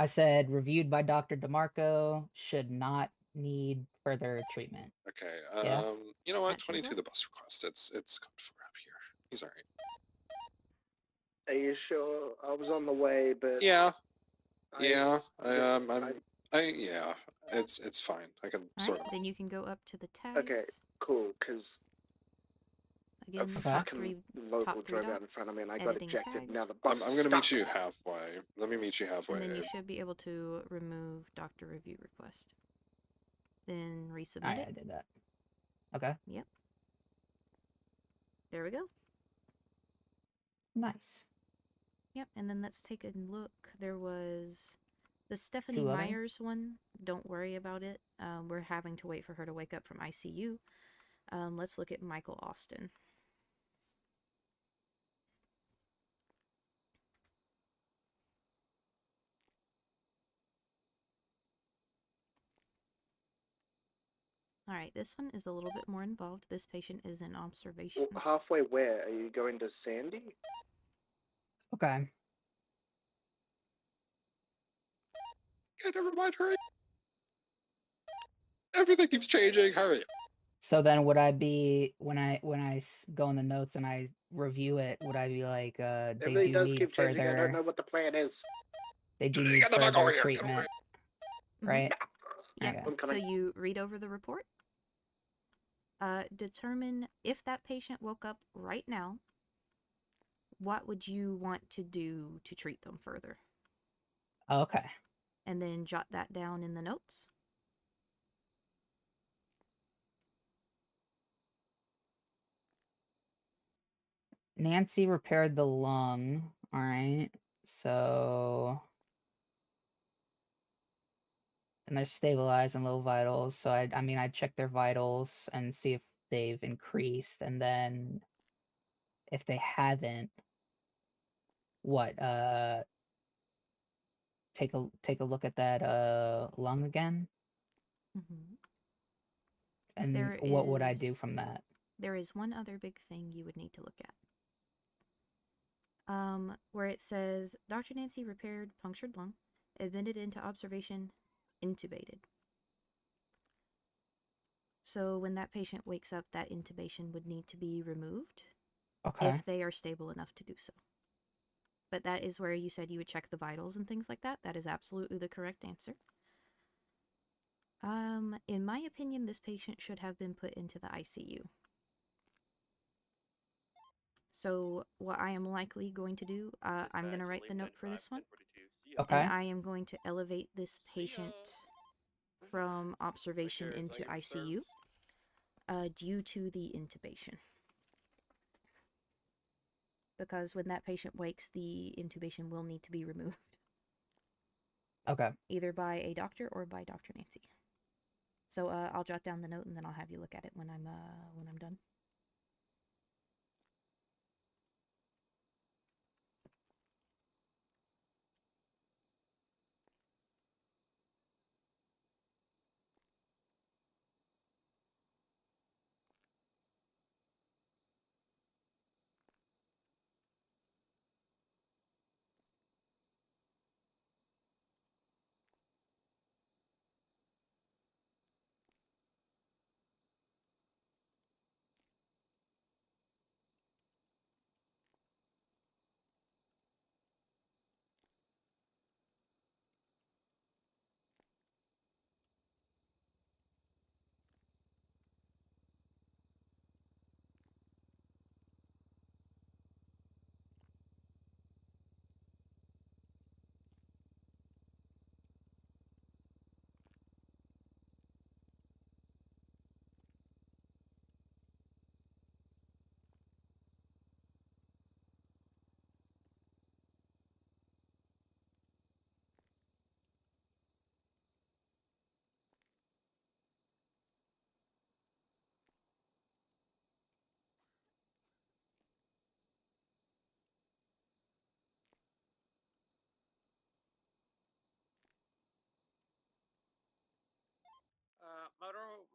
I said reviewed by Dr. Demarco, should not need further treatment. Okay. Yeah. You know what? That should 22 the work. bus request. It's code for up here. He's all right. Are you sure? I was on the way, but Yeah. I- Yeah. I- Yeah. It's fine. I can sort Alright, of. then you can go up to the tags. Okay, cool. Because Again, a top fucking three local three drove out in dots, front of me, and I got editing ejected. Now tags. the bus. I'm gonna meet stuck. you halfway. Let me meet you halfway. And then you Abe. should be able to remove doctor review request. Then resubmit Alright, it. I did that. Okay. Yep. There we go. Nice. Yep, and then let's take a look. There was the Stephanie 2 other? Myers one. Don't worry about it. We're having to wait for her to wake up from ICU. Let's look at Michael Austin. Alright, this one is a little bit more involved. This patient is in observation. Well, halfway where? Are you going to Sandy? Okay. Okay, never mind. Hurry. Everything keeps changing. Hurry. So then, would I be when I go in the notes and I review it? Would I be like, they Everything do does need keep changing. I don't further? know what the plan is. They do Get need the fuck further over here, get over treatment, Mhm. right? Yeah, Okay. I'm So coming. you read over the report. Determine if that patient woke up right now. What would you want to do to treat them further? Okay. And then jot that down in the notes. Nancy repaired the lung. All right. So, and they're stabilized and low vitals. So I mean, I'd check their vitals and see if they've increased, and then if they haven't, what? Take a look at that lung again, Mm-hmm. and There what would I do is- from that? There is one other big thing you would need to look at. Where it says Dr. Nancy repaired punctured lung, admitted into observation, intubated. So when that patient wakes up, that intubation would need to be removed Okay. if they are stable enough to do so. But that is where you said you would check the vitals and things like that. That is absolutely the correct answer. In my opinion, this patient should have been put into the ICU. So what I am likely going to do, I'm going to write the note for this one. Okay. And I am going to elevate this patient from observation into ICU due to the intubation. Because when that patient wakes, the intubation will need to be removed. Okay. Either by a doctor or by Dr. Nancy. So I'll jot down the note and then I'll have you look at it when I'm done.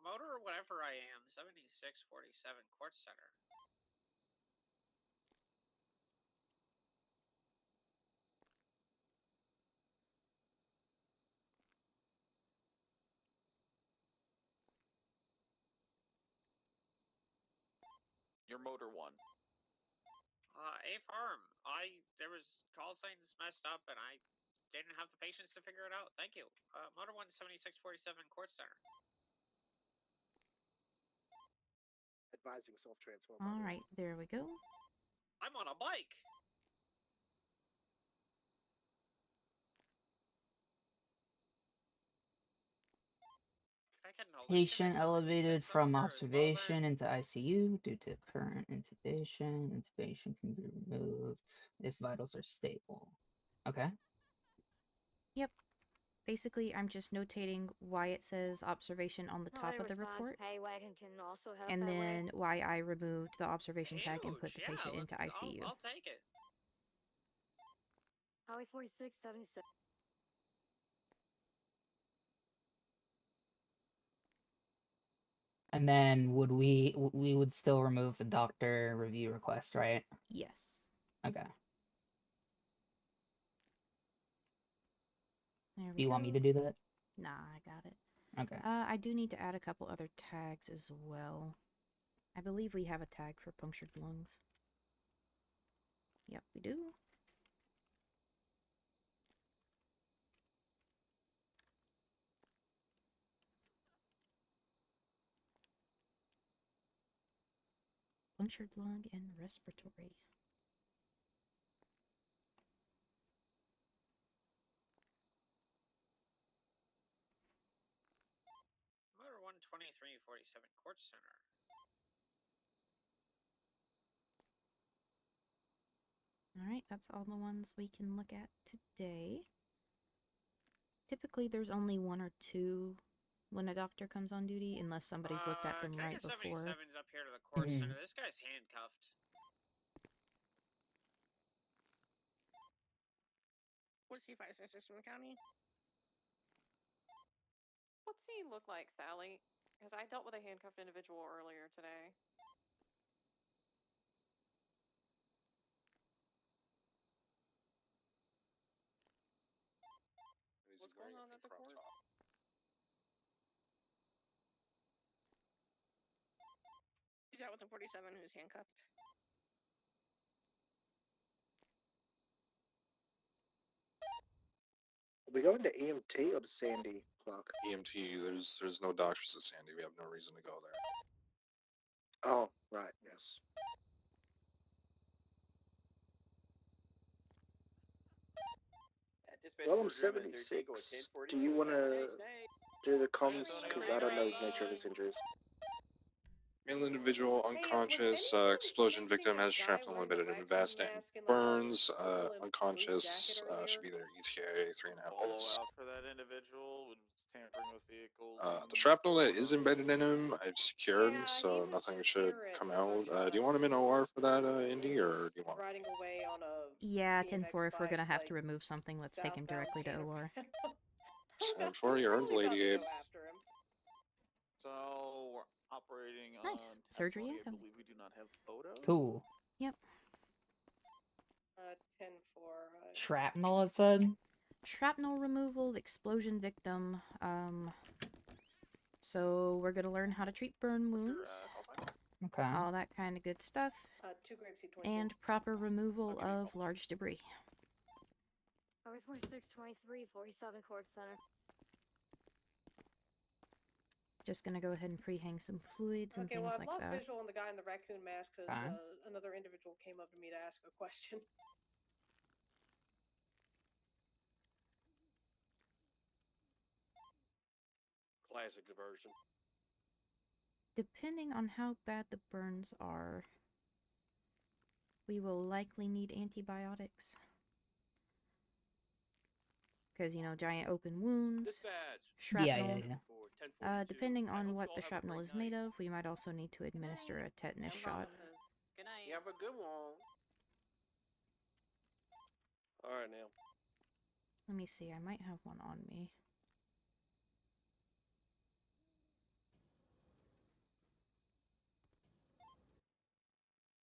Motor, whatever I am, 7647 Court Center. Your motor one. A farm. There was call signs messed up, and I didn't have the patience to figure it out. Thank you. Motor 17647 Court Center. Advising self-transfer. All right, there we go. I'm on a bike. Patient elevated from observation into ICU due to current intubation. Intubation can be removed if vitals are stable. Okay. Yep. Basically, I'm just notating why it says observation on the top of the report. And then why I removed the observation tag and put the patient into ICU. I'll take it. Highway 46, 76. And then would we would still remove the doctor review request, right? Yes. Okay. There we Do you go. want me to do that? Nah, I got it. Okay. I do need to add a couple other tags as well. I believe we have a tag for punctured lungs. Yep, we do. Punctured lung and respiratory. Motor 12347 Court Center. Alright, that's all the ones we can look at today. Typically there's only one or two when a doctor comes on duty, unless somebody's looked at them right before. 77's up here to the court center. This guy's handcuffed. What's he vice assistant from the county? What's he look like, Sally? Because I dealt with a handcuffed individual earlier today. What's going on at the court? He's out with the 47 who's handcuffed. Are we going to EMT or to Sandy, Clark? EMT. There's no doctors at Sandy. We have no reason to go there. Oh, right, yes. Well, I'm 76. Do you want to do the comms? Because I don't know the nature of his injuries. Male individual, unconscious, explosion victim has shrapnel embedded in vest and burns. Unconscious, should be there ETA 3.5 minutes. Out for that individual was tampering with vehicles. The shrapnel that is embedded in him, I've secured, so nothing should come out. Do you want him in OR for that, Indy, or do you want? Riding away on a Yeah, 10-4, if we're gonna have to remove something, let's take him directly to OR. 10-4, you earned, Lady Gabe. So we're operating Nice. on Surgery 10-20. I incoming. believe we do not have photos. Cool. Yep. 10-4. Shrapnel, it said? Shrapnel removal, explosion victim. So we're gonna learn how to treat burn wounds. Okay. All that kind of good stuff. 2 grapes, 22. And proper removal of large debris. 4623, 47 Court Center. Just gonna go ahead and pre-hang some fluids and Okay, things well, I've like lost that. visual on the guy in the raccoon mask because Okay. another individual came up to me to ask a question. Classic diversion. Depending on how bad the burns are, we will likely need antibiotics. Because, you know, giant open wounds, shrapnel. Depending on what the shrapnel is made of, we might also need to administer a tetanus shot. Good night. You have a good one. All right, now. Let me see, I might have one on me.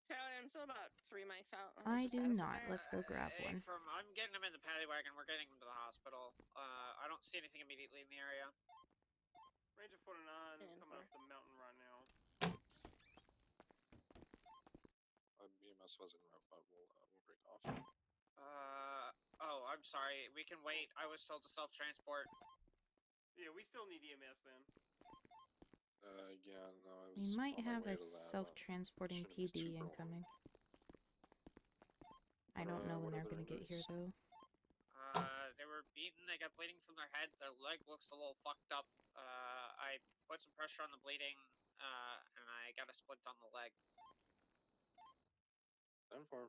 Sally, I'm still about 3 mics out. I do not. Let's go grab one. I'm getting him in the paddy wagon. We're getting him to the hospital. I don't see anything immediately in the area. Ranger 49 coming up the mountain right now. BMS wasn't route, but we'll break off. Oh, I'm sorry. We can wait. I was told to self-transport. Yeah, we still need EMS then. Yeah, no, I was We might on my have way a to that, self-transporting shouldn't be PD super long. incoming. I don't know when they're gonna get here though. They were beaten. They got bleeding from their head. Their leg looks a little fucked up. I put some pressure on the bleeding, and I got a splint on the leg. 10-4.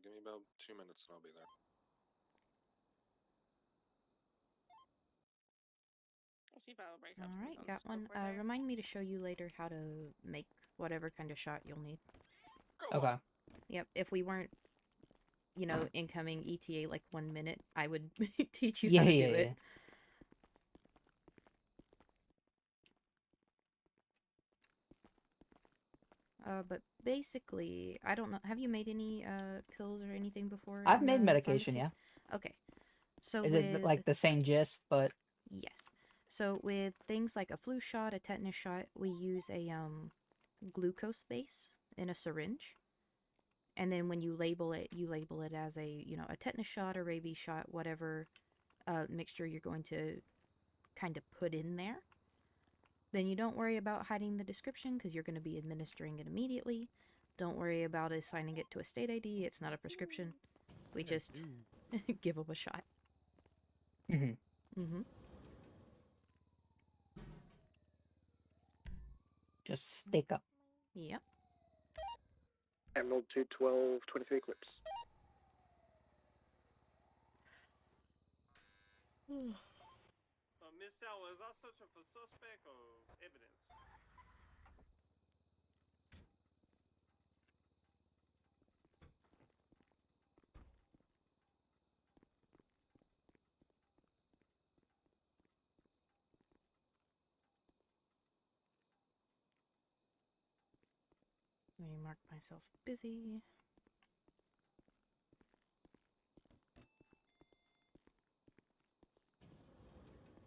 Give me about 2 minutes and I'll be there. Alright, got one. Remind me to show you later how to make whatever kind of shot you'll need. Okay. Yep, if we weren't, you know, incoming ETA like 1 minute, I would teach you Yeah, how to yeah, do it. But basically, I don't know. Have you made any pills or anything before? I've in made the medication, pharmacy? yeah. Okay. So Is with... it like the same gist, but... Yes. So with things like a flu shot, a tetanus shot, we use a glucose base in a syringe. And then when you label it as a, a tetanus shot or rabies shot, whatever mixture you're going to kind of put in there. Then you don't worry about hiding the description because you're going to be administering it immediately. Don't worry about assigning it to a state ID. It's not a prescription. We just give them a shot. Just stick up. Yep. Emerald 212, 23 clips. Miss Sal, is that searching for suspect or evidence? Let me mark myself busy.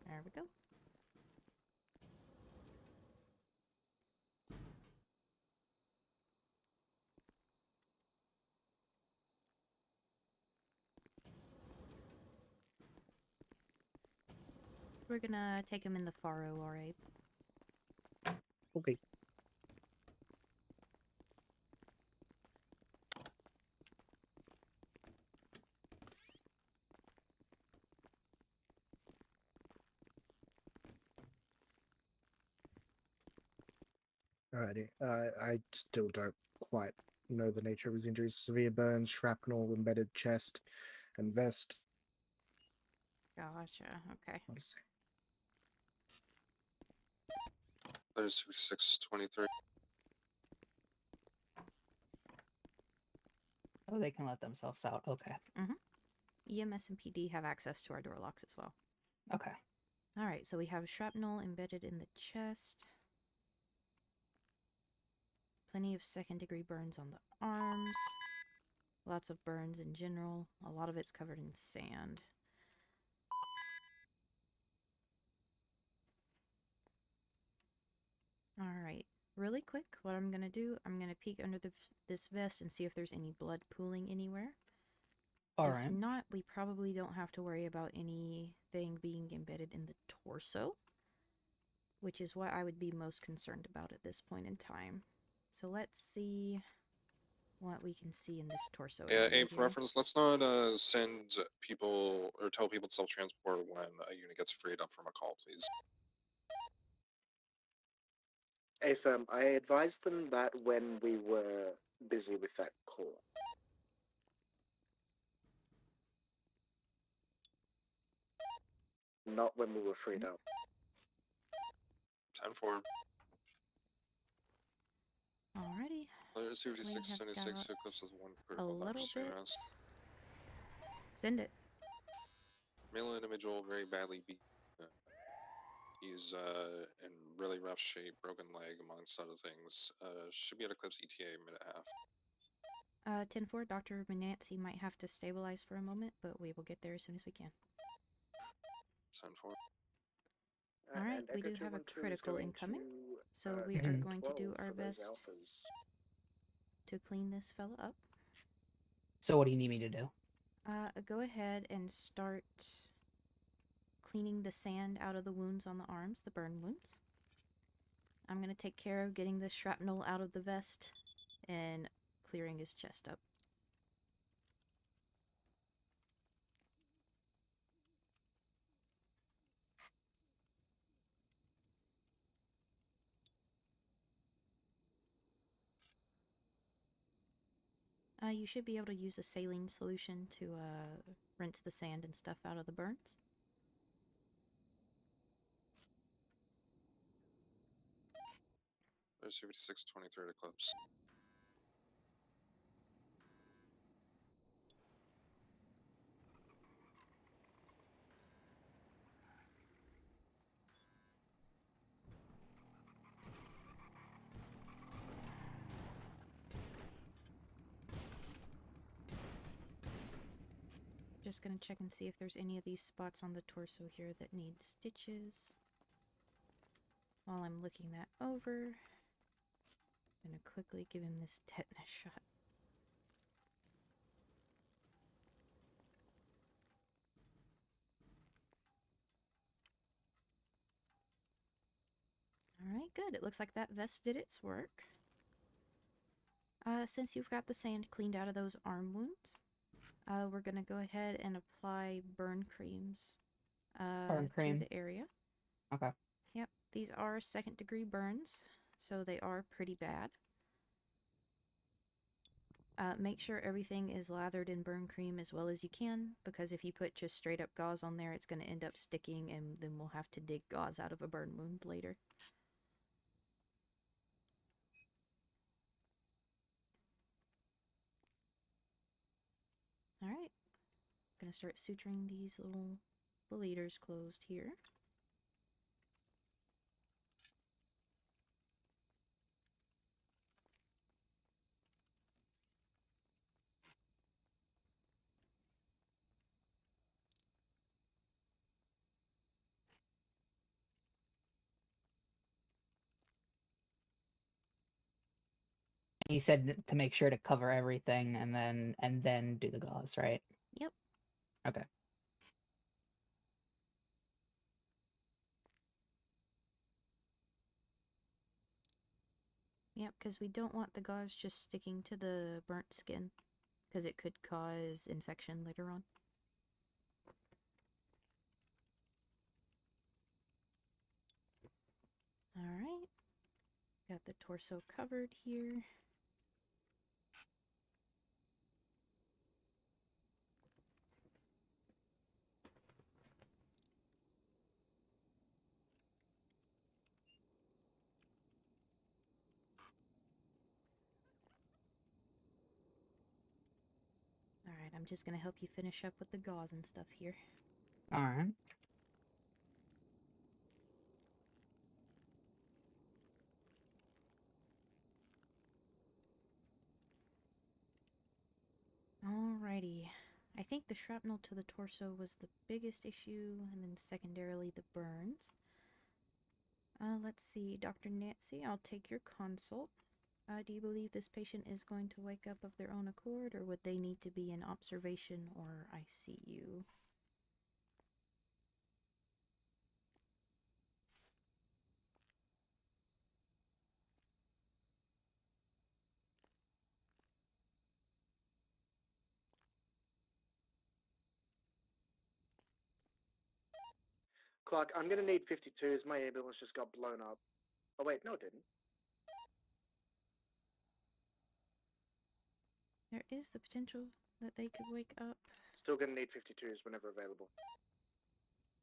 There we go. We're gonna take him in the Faro, alright? Okay. Alrighty. I still don't quite know the nature of his injuries. Severe burns, shrapnel, embedded chest, and vest. Gotcha, okay. What is it? 3623. Oh, they can let themselves out. Okay. EMS and PD have access to our door locks as well. Okay. Alright, so we have shrapnel embedded in the chest. Plenty of second-degree burns on the arms. Lots of burns in general. A lot of it's covered in sand. Alright, really quick, what I'm gonna do, I'm gonna peek under this vest and see if there's any blood pooling anywhere. Alright. If not, we probably don't have to worry about anything being embedded in the torso, which is what I would be most concerned about at this point in time. So let's see what we can see in this torso Yeah, area aim for here. reference. Let's not send people or tell people to self-transport when a unit gets freed up from a call, please. AFM, I advised them that when we were busy with that call. Not when we were freed up. 10-4. Alrighty. Player We 76, have 76, got Eclipse has one a critical little emergency bit. arrest. Send it. Male individual very badly beat. He's in really rough shape, broken leg, amongst other things. Should be at Eclipse ETA minute half. 10-4, Dr. Manancy might have to stabilize for a moment, but we will get there as soon as we can. 10-4. Alright, And we Echo do have a 212 is critical going incoming, to, so we are going to 12 do our for those best alphas. to clean this fella up. So what do you need me to do? Go ahead and start cleaning the sand out of the wounds on the arms, the burn wounds. I'm gonna take care of getting the shrapnel out of the vest and clearing his chest up. You should be able to use a saline solution to rinse the sand and stuff out of the burns. There's 76, 23 Eclipse. Just gonna check and see if there's any of these spots on the torso here that need stitches. while I'm looking that over, I'm gonna quickly give him this tetanus shot. Alright, good. It looks like that vest did its work. Since you've got the sand cleaned out of those arm wounds, we're gonna go ahead and apply burn creams Burn to cream. the area. Okay. Yep, these are second-degree burns, so they are pretty bad. Make sure everything is lathered in burn cream as well as you can, because if you put just straight up gauze on there, it's going to end up sticking, and then we'll have to dig gauze out of a burn wound later. Alright, gonna start suturing these little bleeders closed here. You said to make sure to cover everything and then do the gauze, right? Yep. Okay. Yep, because we don't want the gauze just sticking to the burnt skin, because it could cause infection later on. Alright, got the torso covered here. Alright, I'm just gonna help you finish up with the gauze and stuff here. Alright. Alrighty. I think the shrapnel to the torso was the biggest issue, and then secondarily the burns. Let's see, Dr. Nancy, I'll take your consult. Do you believe this patient is going to wake up of their own accord, or would they need to be in observation or ICU? Clark, I'm gonna need 52s. My ambulance just got blown up. Oh wait, no, it didn't. There is the potential that they could wake up. Still gonna need 52s whenever available.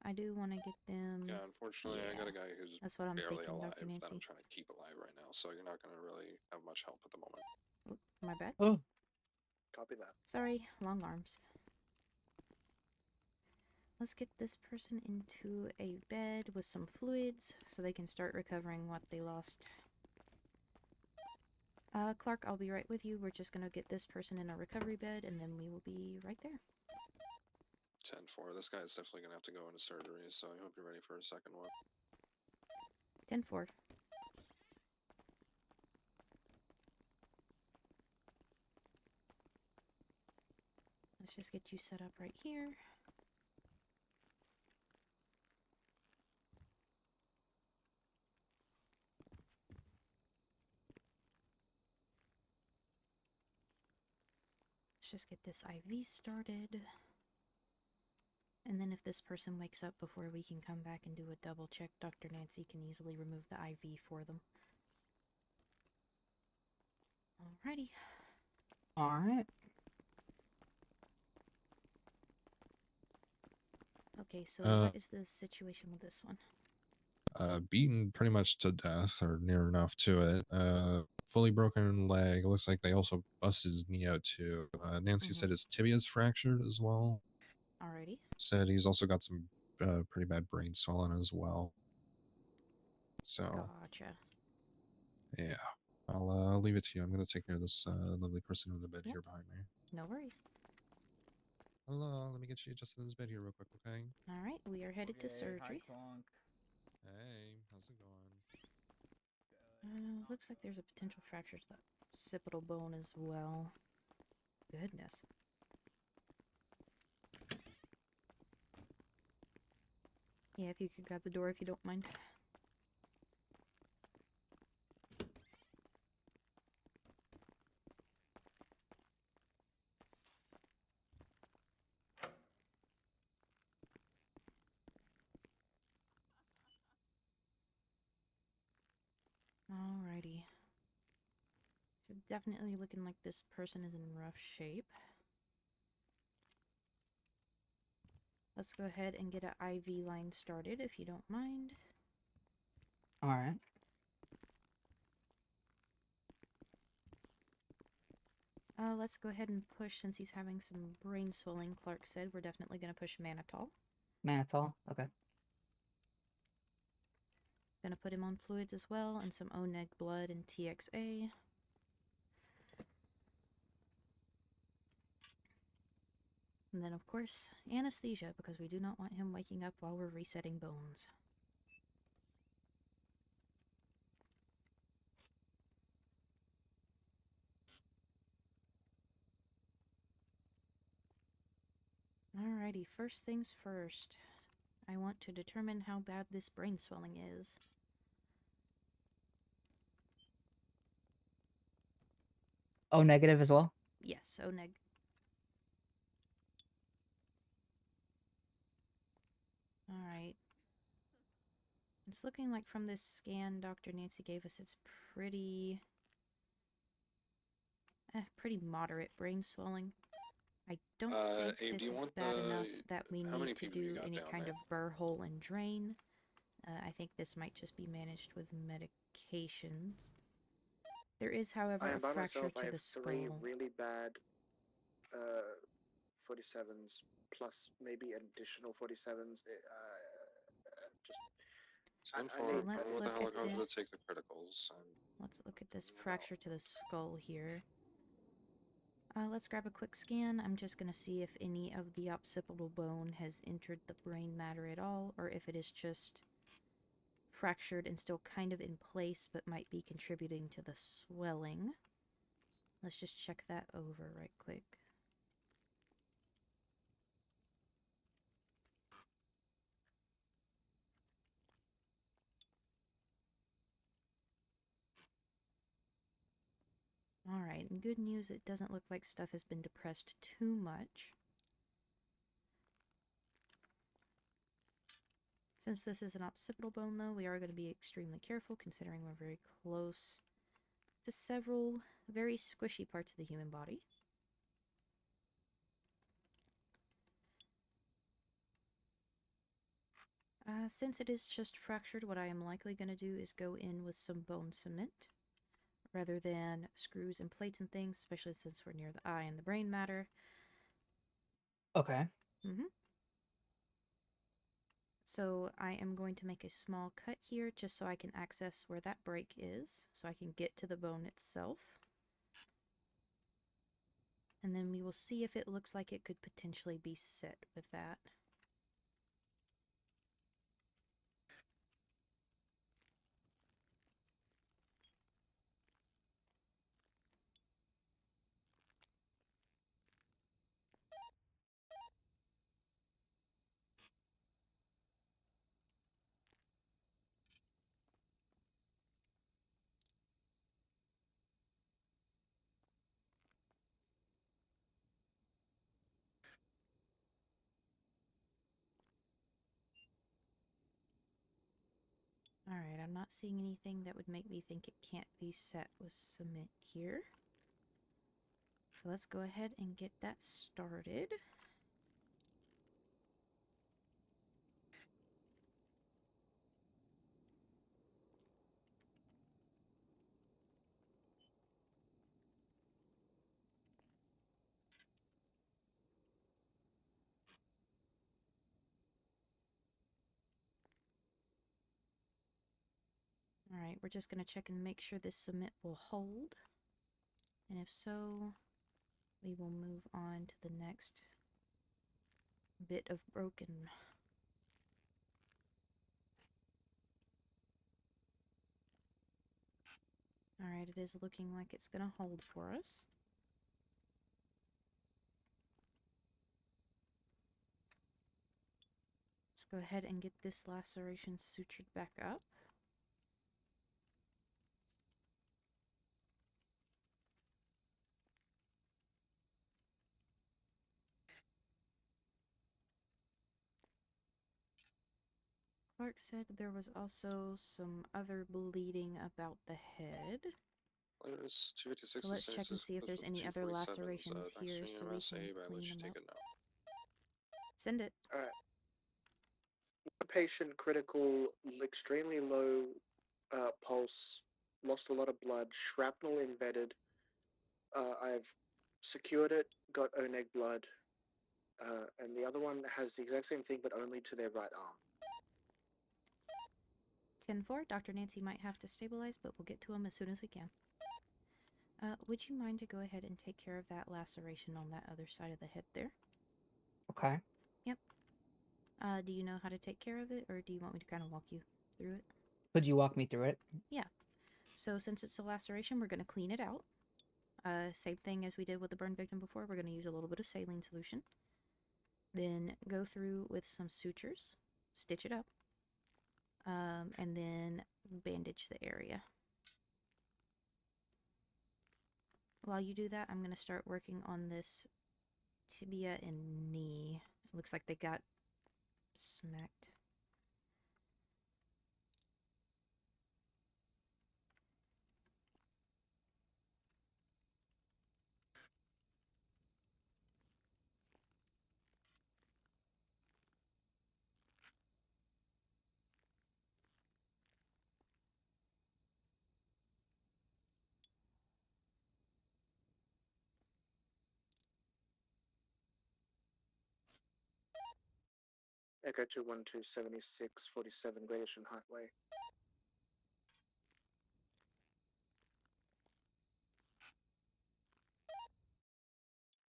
I do want to get them. Yeah, unfortunately, I got a Yeah, guy who's that's what I'm barely thinking, alive Dr. that Nancy. I'm trying to keep alive right now, so you're not going to really have much help at the moment. Oh, my bad. Oh. Copy that. Sorry, long arms. Let's get this person into a bed with some fluids so they can start recovering what they lost. Clark, I'll be right with you. We're just gonna get this person in a recovery bed, and then we will be right there. 10-4. This guy's definitely going to have to go into surgery, so I hope you're ready for a second one. 10-4. Let's just get you set up right here. Let's just get this IV started. And then if this person wakes up before we can come back and do a double check, Dr. Nancy can easily remove the IV for them. Alrighty. Alright. Okay, so what is the situation with this one? Beaten pretty much to death or near enough to it. Fully broken leg. Looks like they also busted his knee out too. Nancy said his tibia's fractured as well. Alrighty. Said he's also got some pretty bad brain swelling as well. So Gotcha. yeah, I'll leave it to you. I'm gonna take care of this lovely person in the bed here behind me. No worries. Hello, let me get you adjusted in this bed here real quick, okay? Alright, we are headed to surgery. Hey, how's it going? Looks like there's a potential fracture to the occipital bone as well. Goodness. Yeah, if you could grab the door if you don't mind. Alrighty. So definitely looking like this person is in rough shape. Let's go ahead and get an IV line started if you don't mind. Alright. Let's go ahead and push, since he's having some brain swelling, Clark said, we're definitely going to push mannitol. Mannitol? Okay. Gonna put him on fluids as well, and some O-neg blood and TXA. And then, of course, anesthesia, because we do not want him waking up while we're resetting bones. Alrighty, first things first. I want to determine how bad this brain swelling is. O negative as well? Yes, O-neg. Alright. It's looking like from this scan Dr. Nancy gave us, it's pretty moderate brain swelling. I don't think Abe, this do you is want bad enough the... that we How many need to people you do got any down kind there? of burr hole and drain. I think this might just be managed with medications. There is, however, I a am by fracture myself. I to have the 3 skull. really bad 47s plus maybe additional 47s. Just Send I So forward, need. let's someone with the look at helicopter to this. take the criticals. And Let's look at this fracture to the skull here. Let's grab a quick scan. I'm just going to see if any of the occipital bone has entered the brain matter at all, or if it is just fractured and still kind of in place, but might be contributing to the swelling. Let's just check that over right quick. Alright, and good news, it doesn't look like stuff has been depressed too much. Since this is an occipital bone, though, we are going to be extremely careful, considering we're very close to several very squishy parts of the human body. Since it is just fractured, what I am likely going to do is go in with some bone cement, rather than screws and plates and things, especially since we're near the eye and the brain matter. Okay. So I am going to make a small cut here, just so I can access where that break is, so I can get to the bone itself. And then we will see if it looks like it could potentially be set with that. Alright, I'm not seeing anything that would make me think it can't be set with cement here. So let's go ahead and get that started. Alright, we're just going to check and make sure this cement will hold. And if so, we will move on to the next bit of broken. Alright, it is looking like it's gonna hold for us. Let's go ahead and get this laceration sutured back up. Clark said there was also some other bleeding about the head. It's 256 So let's check and see if there's any other 247s. lacerations Thanks here to so we UMSA, can but I'll let clean you them take up. it now. Send it. Alright. Patient critical, extremely low pulse, lost a lot of blood, shrapnel embedded. I've secured it, got ONEG blood, and the other one has the exact same thing but only to their right arm. 10-4, Dr. Nancy might have to stabilize, but we'll get to him as soon as we can. Would you mind to go ahead and take care of that laceration on that other side of the head there? Okay. Yep. Do you know how to take care of it, or do you want me to kind of walk you through it? Could you walk me through it? Yeah. So since it's a laceration, we're going to clean it out. Same thing as we did with the burn victim before. We're going to use a little bit of saline solution. Then go through with some sutures, stitch it up, and then bandage the area. While you do that, I'm going to start working on this tibia and knee. It looks like they got smacked. Echo 2127647 Great Ocean Highway.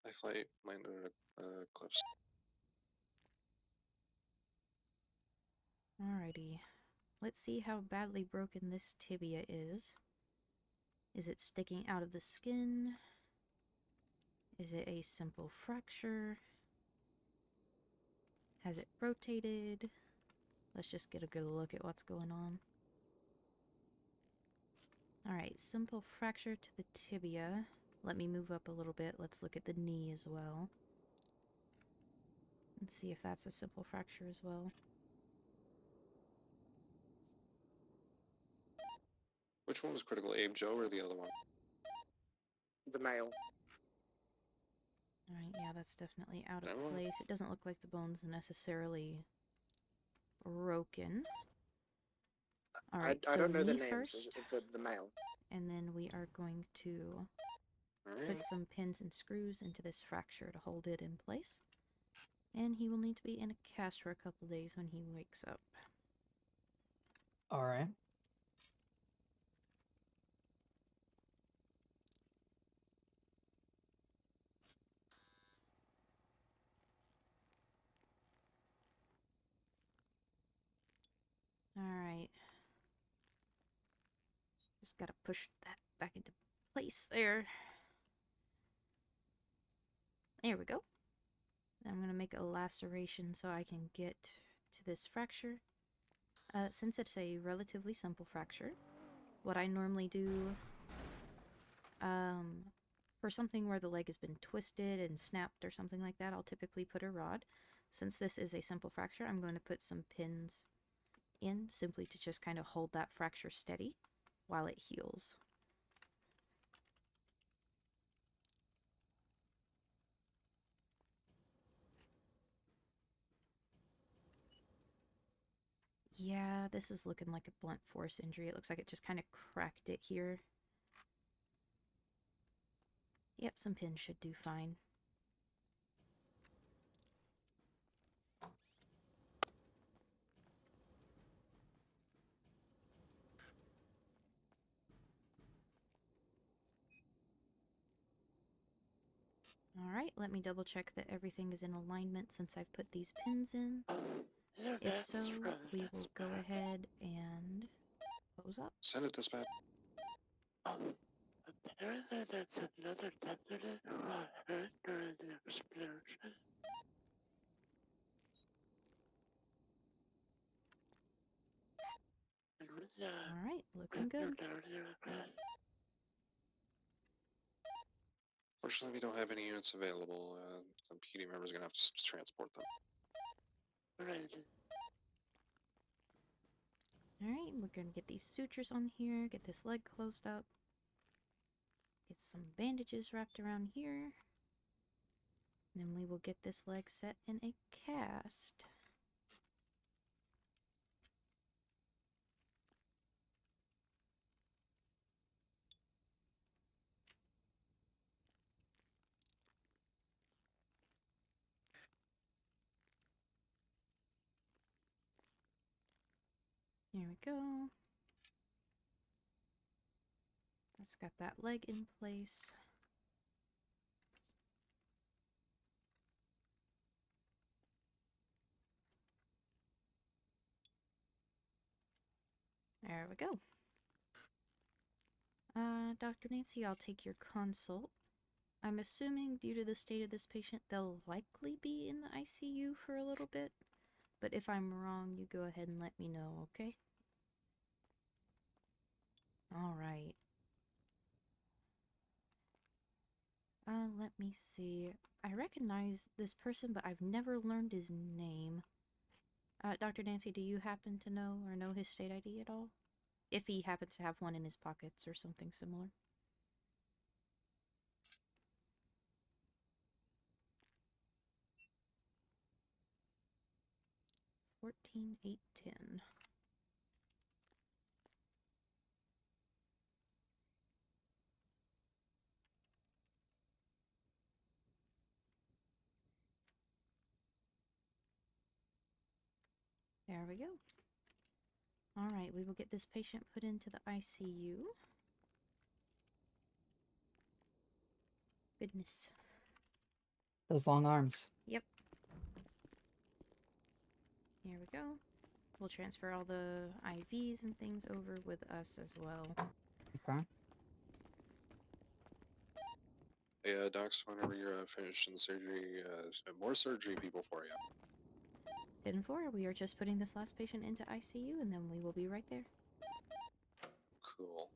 My flight landed at cliffs. Alrighty. Let's see how badly broken this tibia is. Is it sticking out of the skin? Is it a simple fracture? Has it rotated? Let's just get a good look at what's going on. Alright, simple fracture to the tibia. Let me move up a little bit. Let's look at the knee as well. And see if that's a simple fracture as well. Which one was critical, Abe Joe or the other one? The male. Alright, yeah, that's definitely out of That one? place. It doesn't look like the bone's necessarily broken. Alright, I so don't know the knee names first, of the male. and then we are going to Alright. put some pins and screws into this fracture to hold it in place. And he will need to be in a cast for a couple days when he wakes up. Alright. Alright. Just gotta push that back into place there. There we go. I'm gonna make a laceration so I can get to this fracture. Since it's a relatively simple fracture, what I normally do, for something where the leg has been twisted and snapped or something like that, I'll typically put a rod. Since this is a simple fracture, I'm going to put some pins in, simply to just kind of hold that fracture steady while it heals. Yeah, this is looking like a blunt force injury. It looks like it just kind of cracked it here. Yep, some pins should do fine. Alright, let me double check that everything is in alignment since I've put these pins in. If so, we will go ahead and close up. Send it, dispatch. Apparently there's another definite hurt during the explosion. Alright, looking good. Fortunately, we don't have any units available. Some PD members are gonna have to transport them. Alright, we're gonna get these sutures on here, get this leg closed up, get some bandages wrapped around here. Then we will get this leg set in a cast. Here we go. That's got that leg in place. There we go. Dr. Nancy, I'll take your consult. I'm assuming due to the state of this patient, they'll likely be in the ICU for a little bit. But if I'm wrong, you go ahead and let me know, okay? Alright. Let me see. I recognize this person, but I've never learned his name. Dr. Nancy, do you happen to know or know his state ID at all? If he happens to have one in his pockets or something similar. 14-8-10. There we go. Alright, we will get this patient put into the ICU. Goodness. Those long arms. Yep. Here we go. We'll transfer all the IVs and things over with us as well. Okay. Yeah, docs, whenever you're finished in surgery, more surgery people for you. 10-4, we are just putting this last patient into ICU and then we will be right there. Cool.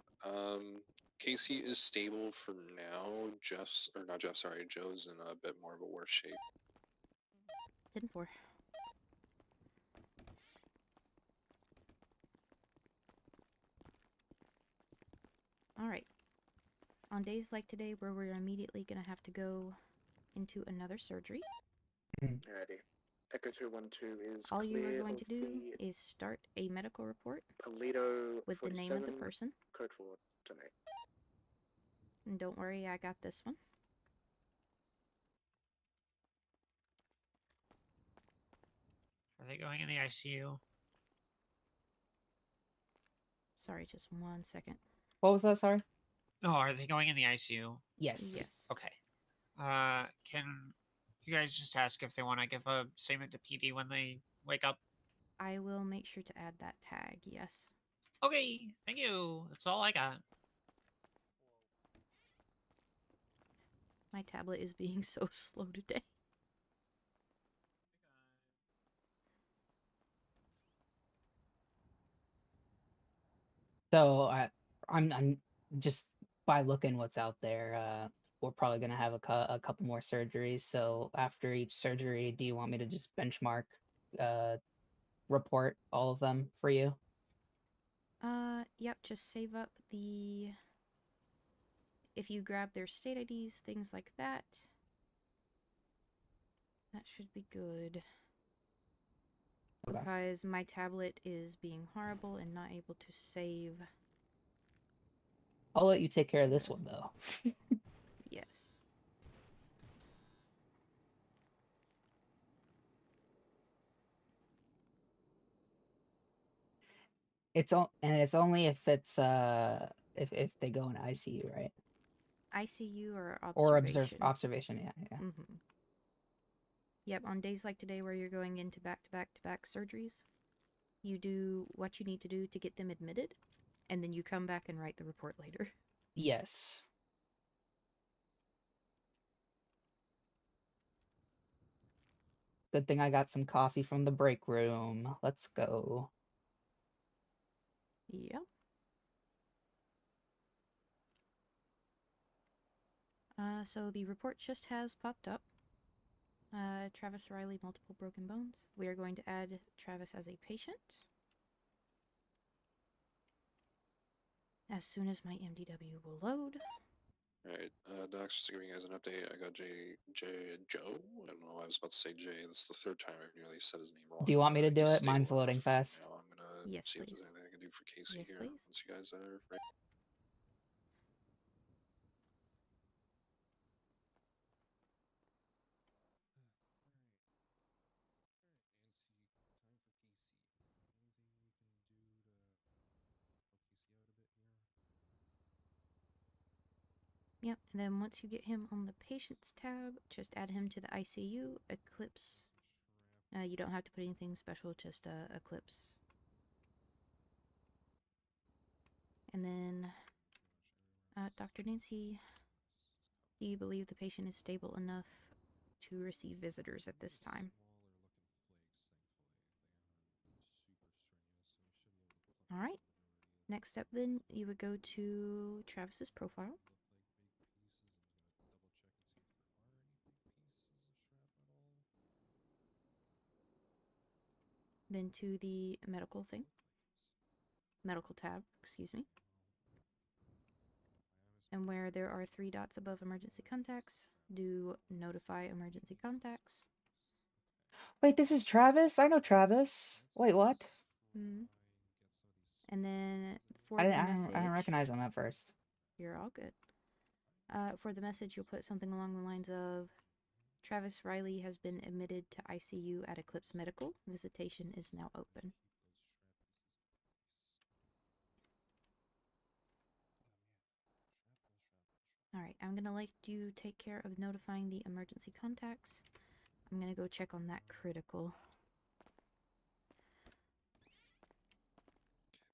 Casey is stable for now. Joe's in a bit more of a worse shape. 10-4. Alright. On days like today where we're immediately going to have to go into another surgery. Alrighty. Echo 212 is All you are clear going of to do the is start a medical report Polito with the name of the 47, person. Code 4 tonight. And don't worry, I got this one. Are they going in the ICU? Sorry, just 1 second. What was that? Sorry. No, are they going in the ICU? Yes. Yes. Okay. Can you guys just ask if they want to give a statement to PD when they wake up? I will make sure to add that tag, yes. Okay, thank you. That's all I got. My tablet is being so slow today. So I'm just by looking what's out there. We're probably gonna have a couple more surgeries. So after each surgery, do you want me to just benchmark, report all of them for you? Yep, just save up the... If you grab their state IDs, things like that. That should be good. Okay. Because my tablet is being horrible and not able to save. I'll let you take care of this one though. Yes. It's only if it's if they go in ICU, right? ICU or Or observation. observation, yeah. Mm-hmm. Yep, on days like today where you're going into back-to-back-to-back surgeries, you do what you need to do to get them admitted, and then you come back and write the report later. Yes. Good thing I got some coffee from the break room. Let's go. Yep. So the report just has popped up. Travis Riley, multiple broken bones. We are going to add Travis as a patient. As soon as my MDW will load. Alright, Docs, just to give you guys an update, I got Joe. I don't know why I was about to say Jay. That's the third time I've nearly said his name wrong. Do you want me to do He's it? Mine's stable loading enough. fast. Now I'm gonna Yes, see if please. there's anything I can do for Casey Yes, here. please. Once you guys are ready. Yep, and then once you get him on the patients tab, just add him to the ICU, Eclipse. You don't have to put anything special, just Eclipse. And then, Dr. Nancy, do you believe the patient is stable enough to receive visitors at this time? Alright. Next step then, you would go to Travis's profile. Then to the medical thing. Medical tab, excuse me. And where there are 3 dots above emergency contacts, do notify emergency contacts. Wait, this is Travis? I know Travis. Wait, what? And then for I the didn't, message, I don't recognize him at first. you're all good. For the message, you'll put something along the lines of, Travis Riley has been admitted to ICU at Eclipse Medical. Visitation is now open. Alright, I'm gonna let you take care of notifying the emergency contacts. I'm gonna go check on that critical.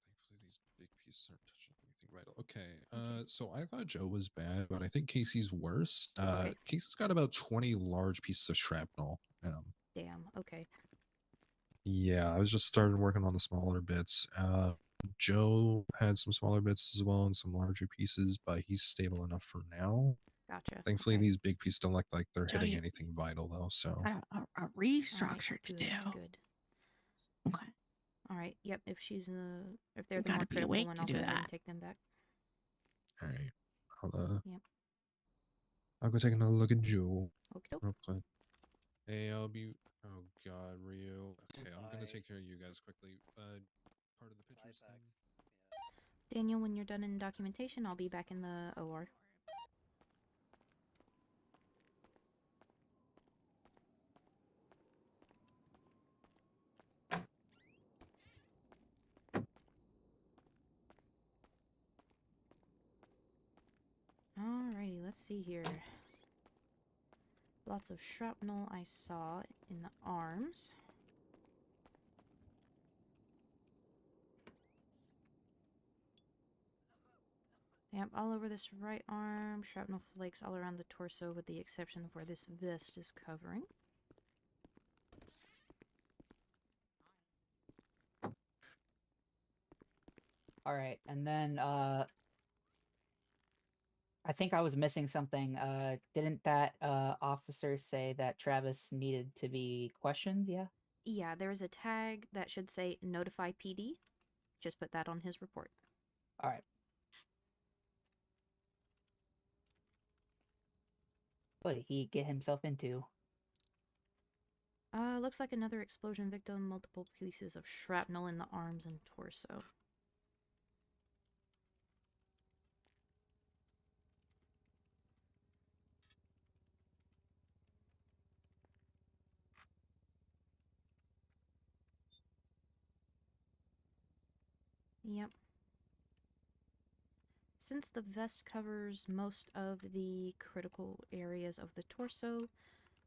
Thankfully, these big pieces aren't touching anything vital. Okay, so I thought Joe was bad, but I think Casey's worse. Okay. Casey's got about 20 large pieces of shrapnel in him. Damn, okay. Yeah, I was just started working on the smaller bits. Joe had some smaller bits as well and some larger pieces, but he's stable enough for now. Gotcha. Thankfully, Okay. these big pieces don't look like they're Joe, hitting you- anything vital though. So A restructure to good, do. Good. Okay. Alright, yep, if they're the Gotta more be critical awake one, to I'll do go ahead and that. take them back. all right, Yep. I'll go take another look at Joe Okie real quick. Hey, I'll be. Oh God, Rio. Okay, I'm gonna take care of you guys quickly. Part of the pictures thing. Daniel, when you're done in documentation, I'll be back in the OR. Alrighty, let's see here. Lots of shrapnel I saw in the arms. Yep, all over this right arm. Shrapnel flakes all around the torso with the exception of where this vest is covering. Alright, and then, I think I was missing something. Didn't that, officer say that Travis needed to be questioned? Yeah? Yeah, there is a tag that should say notify PD. Just put that on his report. Alright. What did he get himself into? Looks like another explosion victim, multiple pieces of shrapnel in the arms and torso. Yep. Since the vest covers most of the critical areas of the torso,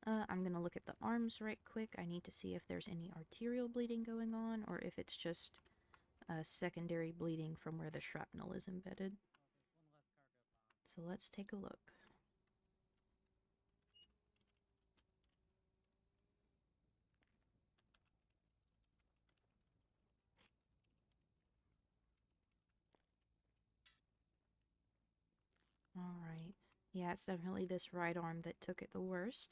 I'm gonna look at the arms right quick. I need to see if there's any arterial bleeding going on, or if it's just secondary bleeding from where the shrapnel is embedded. So let's take a look. Alright. Yeah, it's definitely this right arm that took it the worst.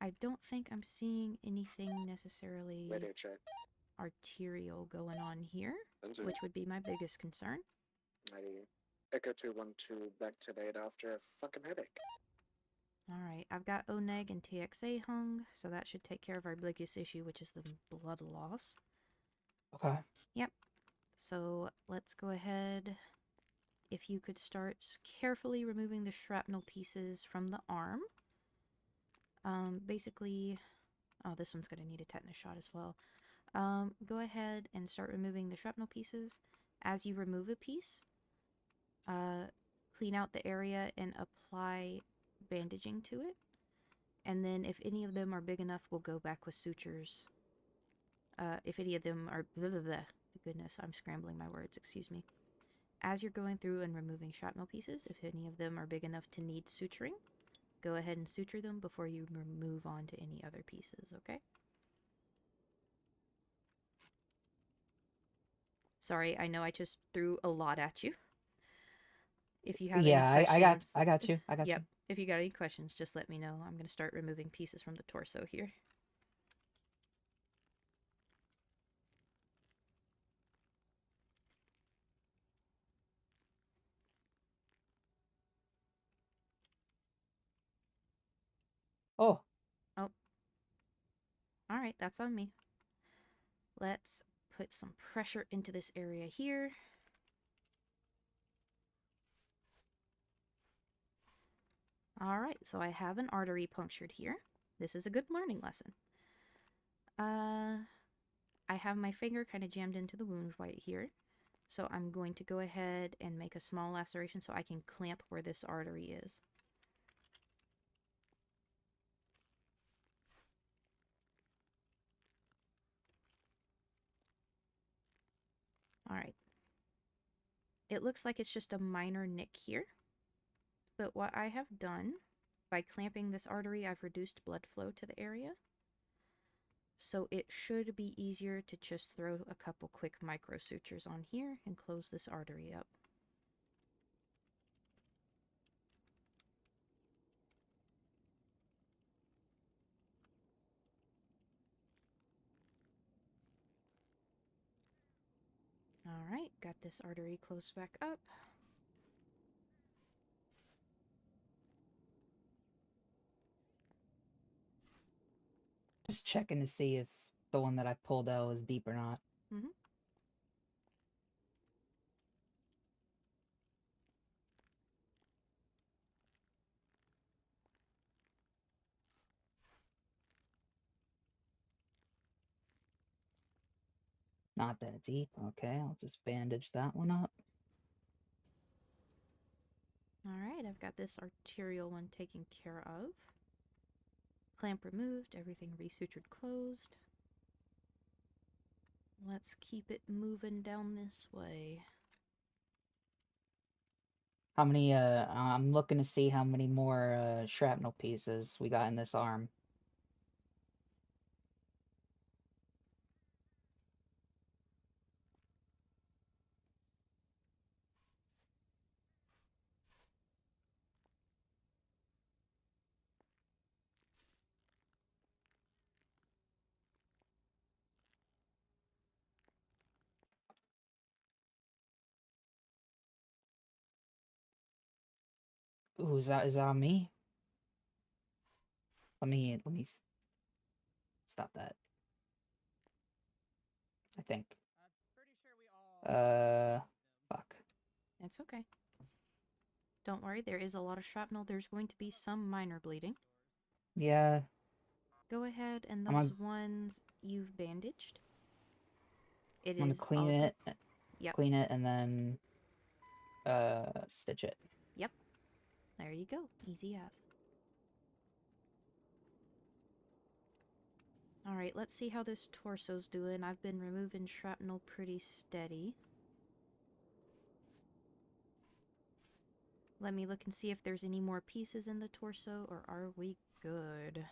I don't think I'm seeing anything necessarily Ready to check. arterial going on here, Santi. which would be my biggest concern. I Echo 212 back to date after a fucking headache. Alright, I've got ONEG and TXA hung, so that should take care of our biggest issue, which is the blood loss. Okay. Yep. So let's go ahead. If you could start carefully removing the shrapnel pieces from the arm. Basically, oh, this one's going to need a tetanus shot as well. Go ahead and start removing the shrapnel pieces. As you remove a piece, clean out the area and apply bandaging to it. And then if any of them are big enough, we'll go back with sutures. If any of them are... Blah, blah, blah. Goodness, I'm scrambling my words, excuse me. As you're going through and removing shrapnel pieces, if any of them are big enough to need suturing, go ahead and suture them before you move on to any other pieces, okay? Sorry, I know I just threw a lot at you. If you have any questions... I got you. Yep. If you got any questions, just let me know. I'm going to start removing pieces from the torso here. Oh. Oh. Alright, that's on me. Let's put some pressure into this area here. Alright, so I have an artery punctured here. This is a good learning lesson. I have my finger kind of jammed into the wound right here. So I'm going to go ahead and make a small laceration so I can clamp where this artery is. Alright. It looks like it's just a minor nick here. But what I have done, by clamping this artery, I've reduced blood flow to the area. So it should be easier to just throw a couple quick micro sutures on here and close this artery up. Alright, got this artery closed back up. Just checking to see if the one that I pulled out is deep or not. Mm-hmm. Not that deep. Okay, I'll just bandage that one up. Alright, I've got this arterial one taken care of. Clamp removed, everything resutured closed. Let's keep it moving down this way. How many, I'm looking to see how many more, shrapnel pieces we got in this arm. Ooh, is that on me? Let me stop that. I think. Fuck. It's okay. Don't worry, there is a lot of shrapnel. There's going to be some minor bleeding. Yeah. Go ahead and I'm those gonna- ones you've bandaged. It I'm gonna is clean all it. Yep. Clean it and then, stitch it. Yep. There you go. Easy as. Alright, let's see how this torso's doing. I've been removing shrapnel pretty steady. Let me look and see if there's any more pieces in the torso, or are we good?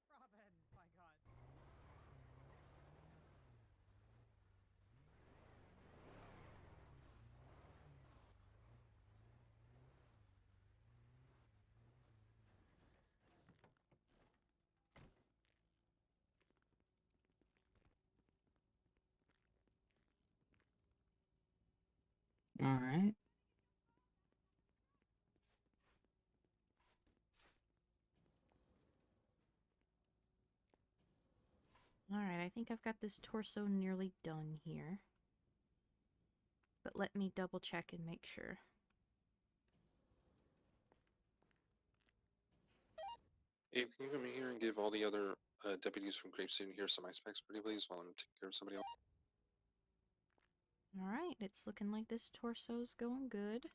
That one might be more than a nice guy. Robin, my God. All right. Alright, I think I've got this torso nearly done here. But let me double check and make sure. Abe, can you come in here and give all the other deputies from Grape City here some ice packs, pretty please, while I'm taking care of somebody else? Alright, it's looking like this torso's going good.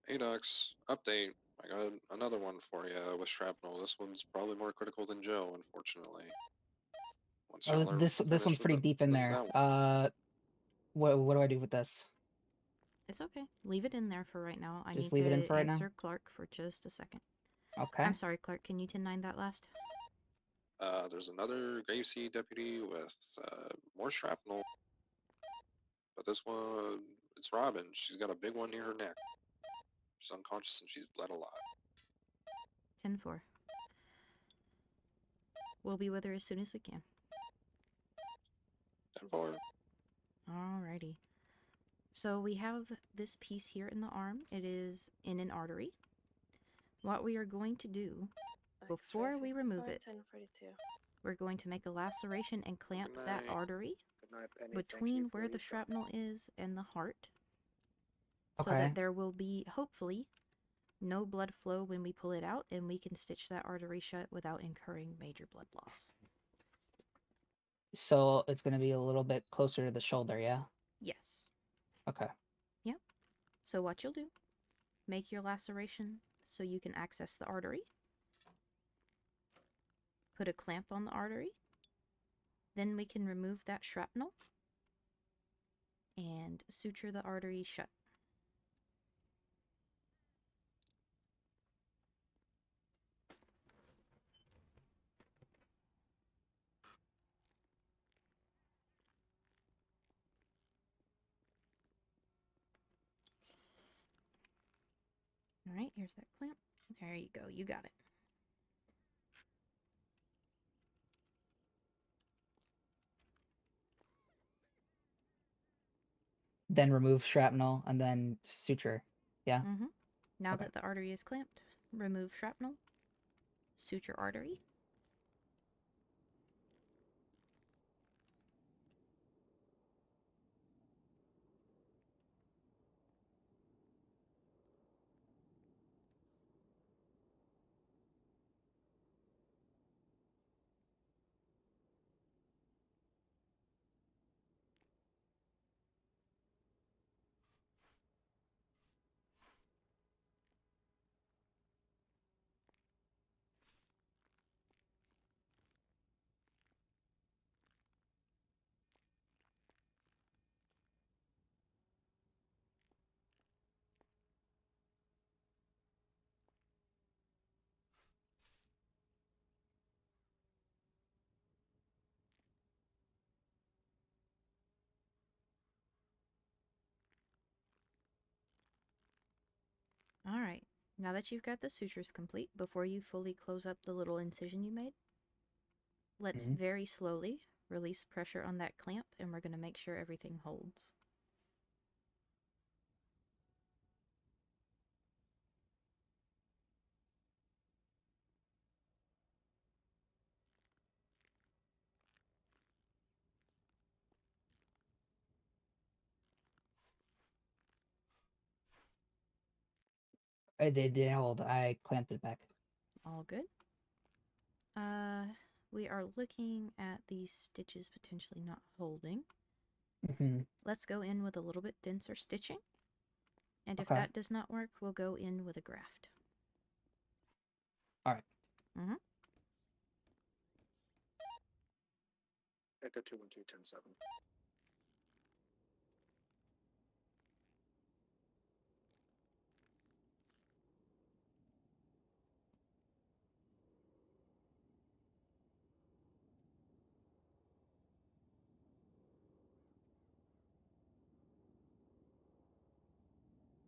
Hey, Docs, update. I got another one for you with shrapnel. This one's probably more critical than Joe, unfortunately. Once Oh, y'all are this one's finished with pretty deep in that there. one. What do I do with this? It's okay. Leave it in there for right now. I Just need leave it in to for right now? answer Clark for just a second. Okay. I'm sorry, Clark. Can you 10-9 that last? There's another Grave City deputy with more shrapnel. But this one, it's Robin. She's got a big one near her neck. She's unconscious and she's bled a lot. 10-4. We'll be with her as soon as we can. 10-4. Alrighty. So we have this piece here in the arm. It is in an artery. What we are going to do, before we remove it, 1042. we're going to make a laceration and clamp Good that night. artery Good night, Penny. Thank you between for where the your time. shrapnel is and the heart. So Okay. that there will be, hopefully, no blood flow when we pull it out, and we can stitch that artery shut without incurring major blood loss. So it's gonna be a little bit closer to the shoulder, yeah? Yes. Okay. Yep. So what you'll do, make your laceration so you can access the artery. Put a clamp on the artery. Then we can remove that shrapnel and suture the artery shut. Alright, here's that clamp. There you go, you got it. Then remove shrapnel and then suture. Yeah? Mm-hmm. Now Okay. that the artery is clamped, remove shrapnel, suture artery. Alright, now that you've got the sutures complete, before you fully close up the little incision you made, Let's Mhm. very slowly release pressure on that clamp, and we're going to make sure everything holds. It did hold. I clamped it back. All good. We are looking at these stitches potentially not holding. Mhm. Let's go in with a little bit denser stitching. And if Okay. that does not work, we'll go in with a graft. All right. Mm-hmm. Echo 212-10-7.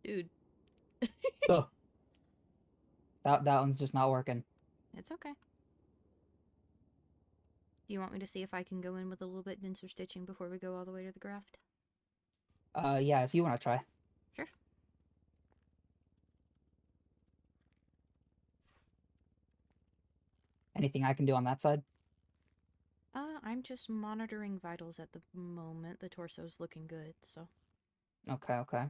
Dude. Oh. That one's just not working. It's okay. Do you want me to see if I can go in with a little bit denser stitching before we go all the way to the graft? Yeah, if you want to try. Sure. Anything I can do on that side? I'm just monitoring vitals at the moment. The torso's looking good, so. Okay, okay.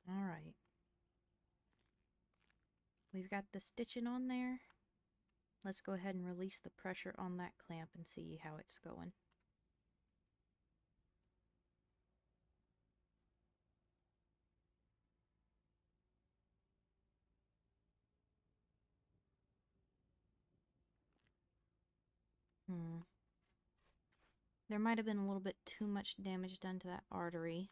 All right. We've got the stitching on there. Let's go ahead and release the pressure on that clamp and see how it's going. There might have been a little bit too much damage done to that artery.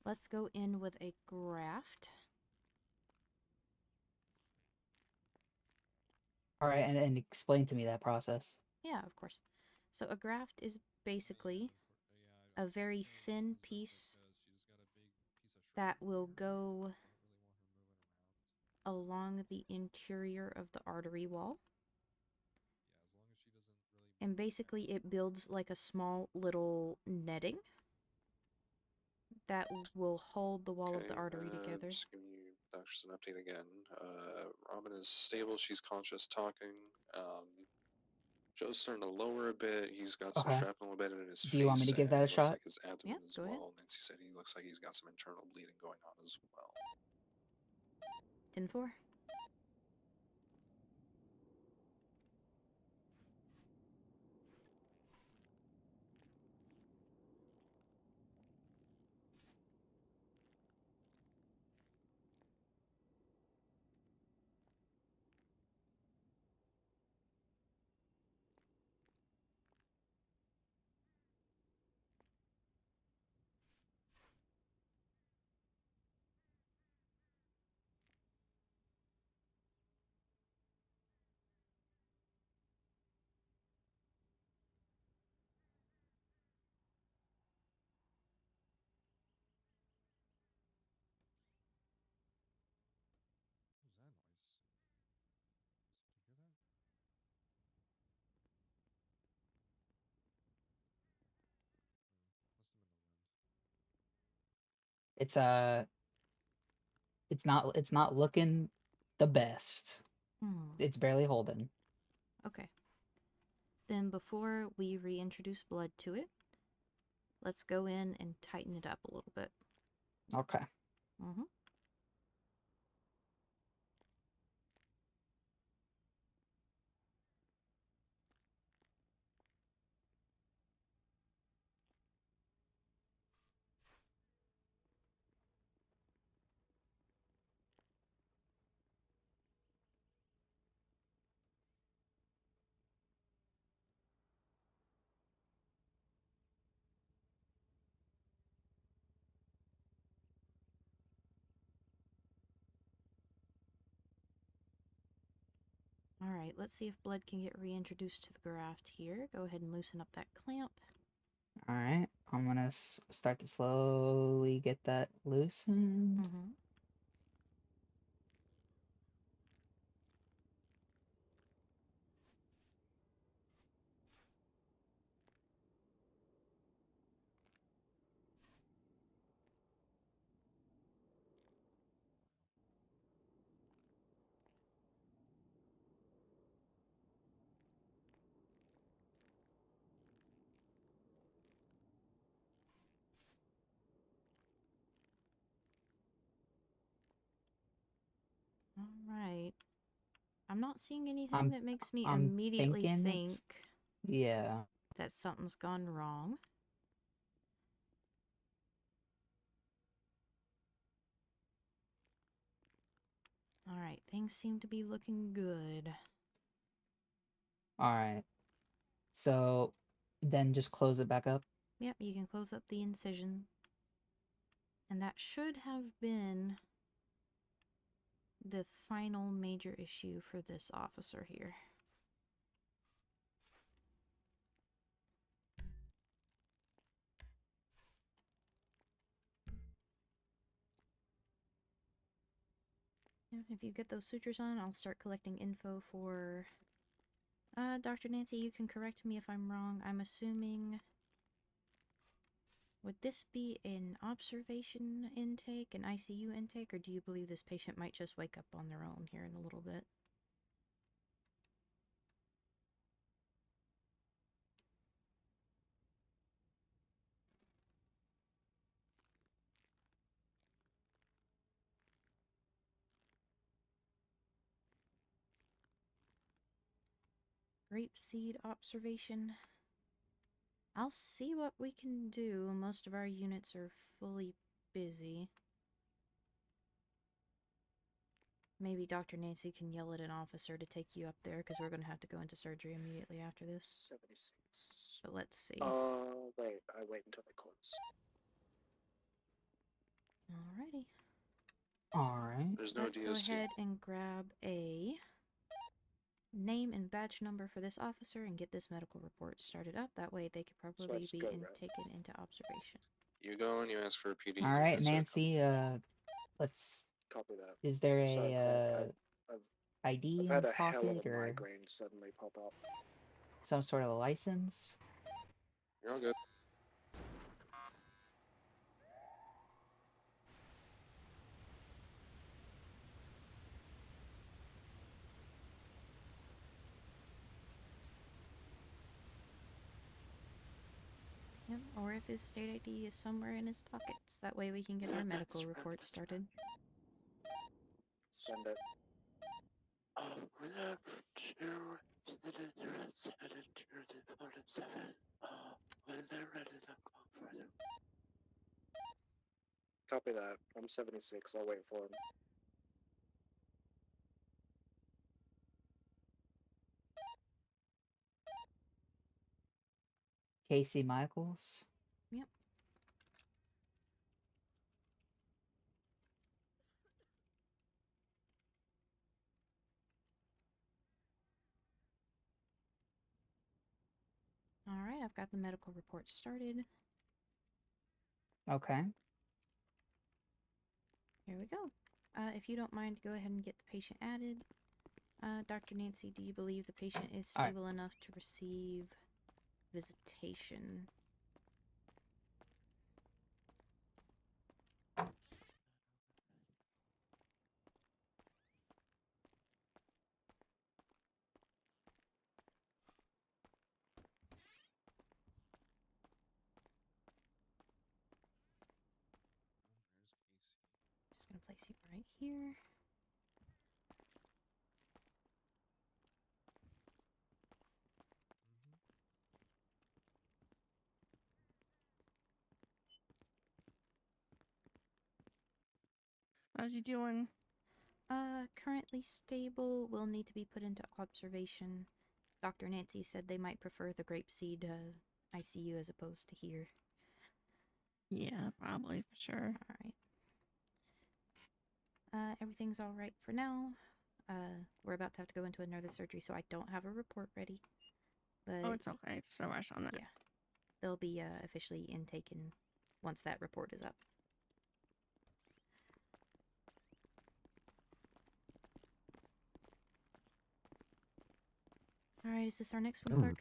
Let's go in with a graft. All right, and explain to me that process. Yeah, of course. So a graft is basically a very thin piece that will go along the interior of the artery wall. And basically it builds like a small little netting that will hold the wall of the artery together. Just giving you doctors an update again. Robin is stable. She's conscious, talking. Joe's starting to lower a bit. He's got some Okay. shrapnel embedded in his Do face. you want me to give that a looks shot? like his abdomen Yeah, as go ahead. well. Nancy said he looks like he's got some internal bleeding going on as well. 10-4. It's not looking the best. It's barely holding. Okay. Then before we reintroduce blood to it, let's go in and tighten it up a little bit. Okay. Mm-hmm. Alright, let's see if blood can get reintroduced to the graft here. Go ahead and loosen up that clamp. All right, I'm gonna start to slowly get that loosened. Mm-hmm. Alright. I'm not seeing anything that makes me I'm immediately thinking think yeah. that something's gone wrong. Alright, things seem to be looking good. All right. So then just close it back up. Yep, you can close up the incision. And that should have been the final major issue for this officer here. Yeah, if you get those sutures on, I'll start collecting info for... Dr. Nancy, you can correct me if I'm wrong. I'm assuming... Would this be an observation intake, an ICU intake, or do you believe this patient might just wake up on their own here in a little bit? Grapeseed observation. I'll see what we can do. Most of our units are fully busy. Maybe Dr. Nancy can yell at an officer to take you up there, because we're going to have to go into surgery immediately after this. 76. But let's see. Wait, I wait until they close. Alrighty. Alright. There's no Let's go DST. ahead and grab a name and badge number for this officer and get this medical report started up. That way they could probably just be go grab. taken into observation. You go and you ask for a PD. All you right, guys are- Nancy. Let's. Copy that. Is there Sorry, a I've ID in had his a hell pocket of a or migraine suddenly pop up. some sort of license? You're all good. Yep, or if his state ID is somewhere in his pockets. That way we can get our medical report started. Send it. When they're ready, they'll go further. Copy that. I'm 76. I'll wait for him. Casey Michaels? Yep. Alright, I've got the medical report started. Okay. Here we go. If you don't mind, go ahead and get the patient added. Dr. Nancy, do you believe the patient is All right. stable enough to receive visitation? Just gonna place you right here. How's he doing? Currently stable. Will need to be put into observation. Dr. Nancy said they might prefer the grapeseed ICU as opposed to here. Yeah, probably for sure. Alright. Everything's alright for now. we're about to have to go into another surgery, so I don't have a report ready. But Oh, it's okay. It's no rush on that. yeah, they'll be officially intaken once that report is up. All right, is this our next one, Clark?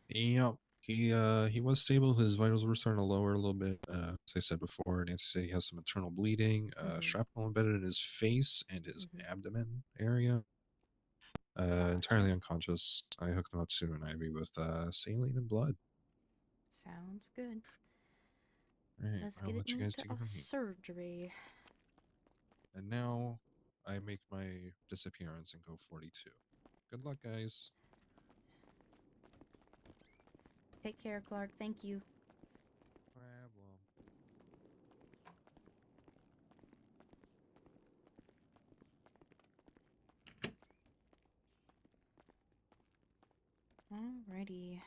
Yep. He was stable. His vitals were starting to lower a little bit. As I said before, Nancy said he has some internal bleeding, shrapnel embedded in his face and his abdomen area. Entirely unconscious. I hooked him up to an IV with saline and blood. Sounds good. Alright, Let's I'll get it let you moved guys to take it a from here. surgery. And now I make my disappearance and go 42. Good luck, guys. Take care, Clark. Thank you. Problem. Alrighty.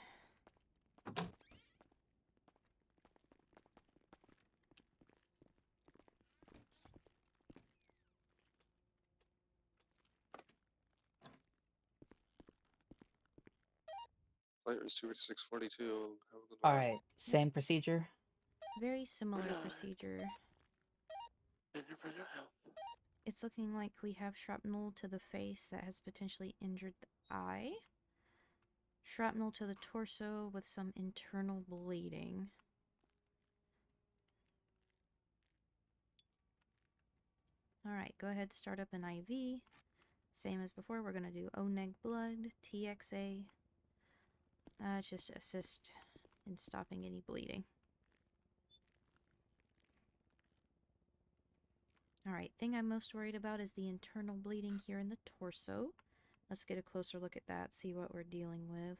Flight is 24642. Have a good All one. right, same procedure. Very similar procedure. It's looking like we have shrapnel to the face that has potentially injured the eye. Shrapnel to the torso with some internal bleeding. Alright, go ahead, start up an IV. Same as before, we're going to do O-neg blood, TXA. Just assist in stopping any bleeding. Alright, thing I'm most worried about is the internal bleeding here in the torso. Let's get a closer look at that, see what we're dealing with.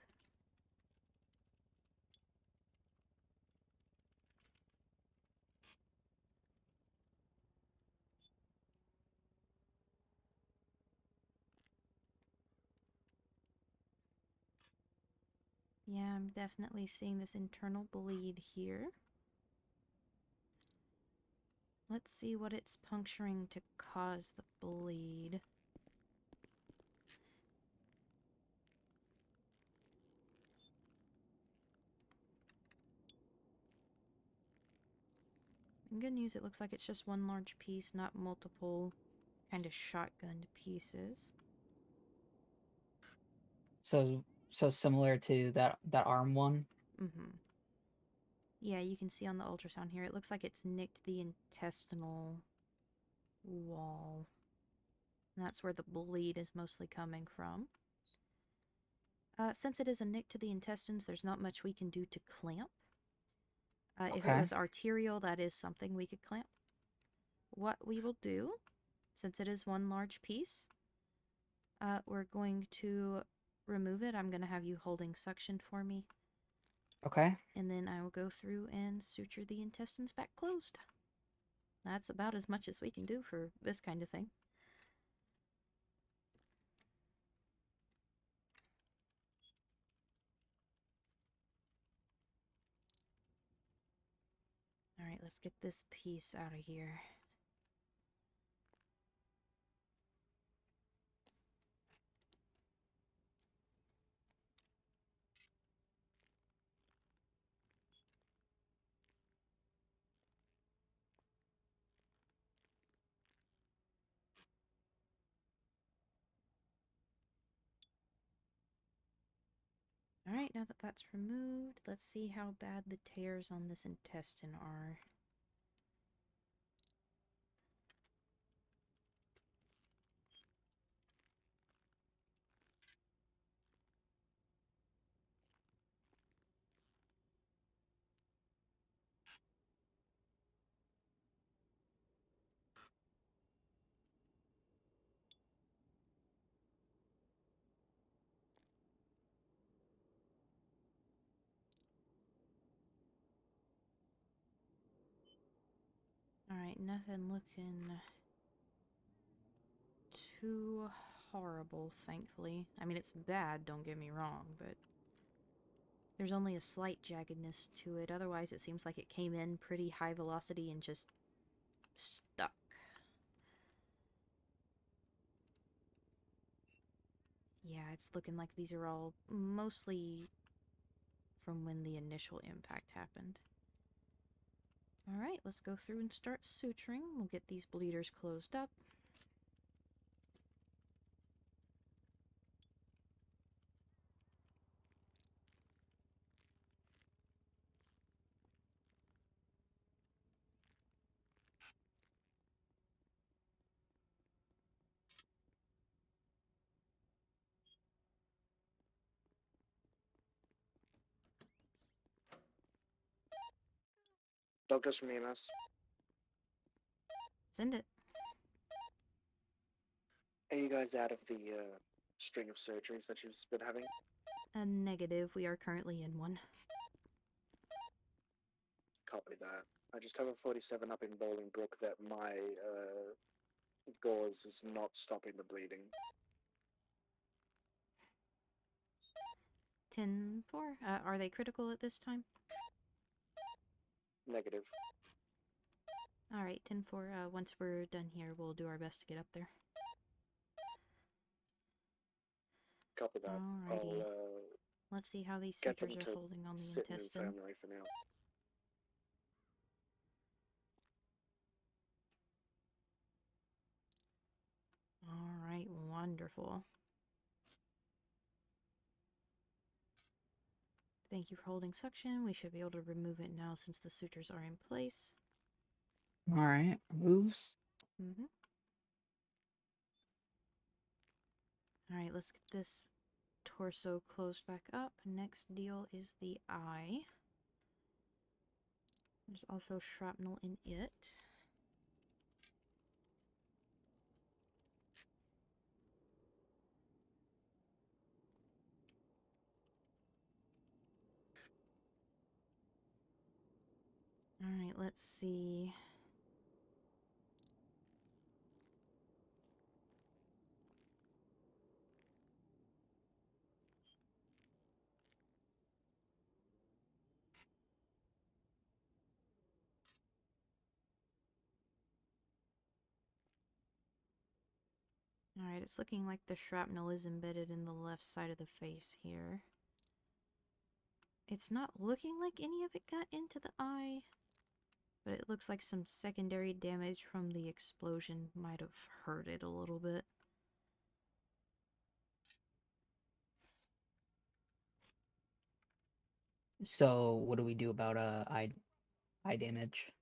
Yeah, I'm definitely seeing this internal bleed here. Let's see what it's puncturing to cause the bleed. And good news, it looks like it's just one large piece, not multiple kind of shotgunned pieces. So similar to that arm one. Mm-hmm. Yeah, you can see on the ultrasound here, it looks like it's nicked the intestinal wall. And that's where the bleed is mostly coming from. Since it is a nick to the intestines, there's not much we can do to clamp. If it Okay. was arterial, that is something we could clamp. What we will do, since it is one large piece, we're going to remove it. I'm going to have you holding suction for me. Okay. And then I will go through and suture the intestines back closed. That's about as much as we can do for this kind of thing. Alright, let's get this piece out of here. Alright, now that that's removed, let's see how bad the tears on this intestine are. Alright, nothing looking too horrible, thankfully. I mean, it's bad, don't get me wrong, but there's only a slight jaggedness to it. Otherwise, it seems like it came in pretty high velocity and just stuck. Yeah, it's looking like these are all mostly from when the initial impact happened. Alright, let's go through and start suturing. We'll get these bleeders closed up. Doctors from EMS. Send it. Are you guys out of the string of surgeries that you've been having? A negative. We are currently in one. Copy that. I just have a 47 up in Bolingbrook that my gauze is not stopping the bleeding. 10-4. Are they critical at this time? Negative. Alright, 10-4. Once we're done here, we'll do our best to get up there. Copy that. Alrighty. I'll Let's see how these get them sutures are to holding on the sit in intestine. infirmary for now. Alright, wonderful. Thank you for holding suction. We should be able to remove it now since the sutures are in place. Alright, moves. Alright, let's get this torso closed back up. Next deal is the eye. There's also shrapnel in it. Alright, let's see. Alright, it's looking like the shrapnel is embedded in the left side of the face here. It's not looking like any of it got into the eye, but it looks like some secondary damage from the explosion might have hurt it a little bit. So what do we do about eye damage?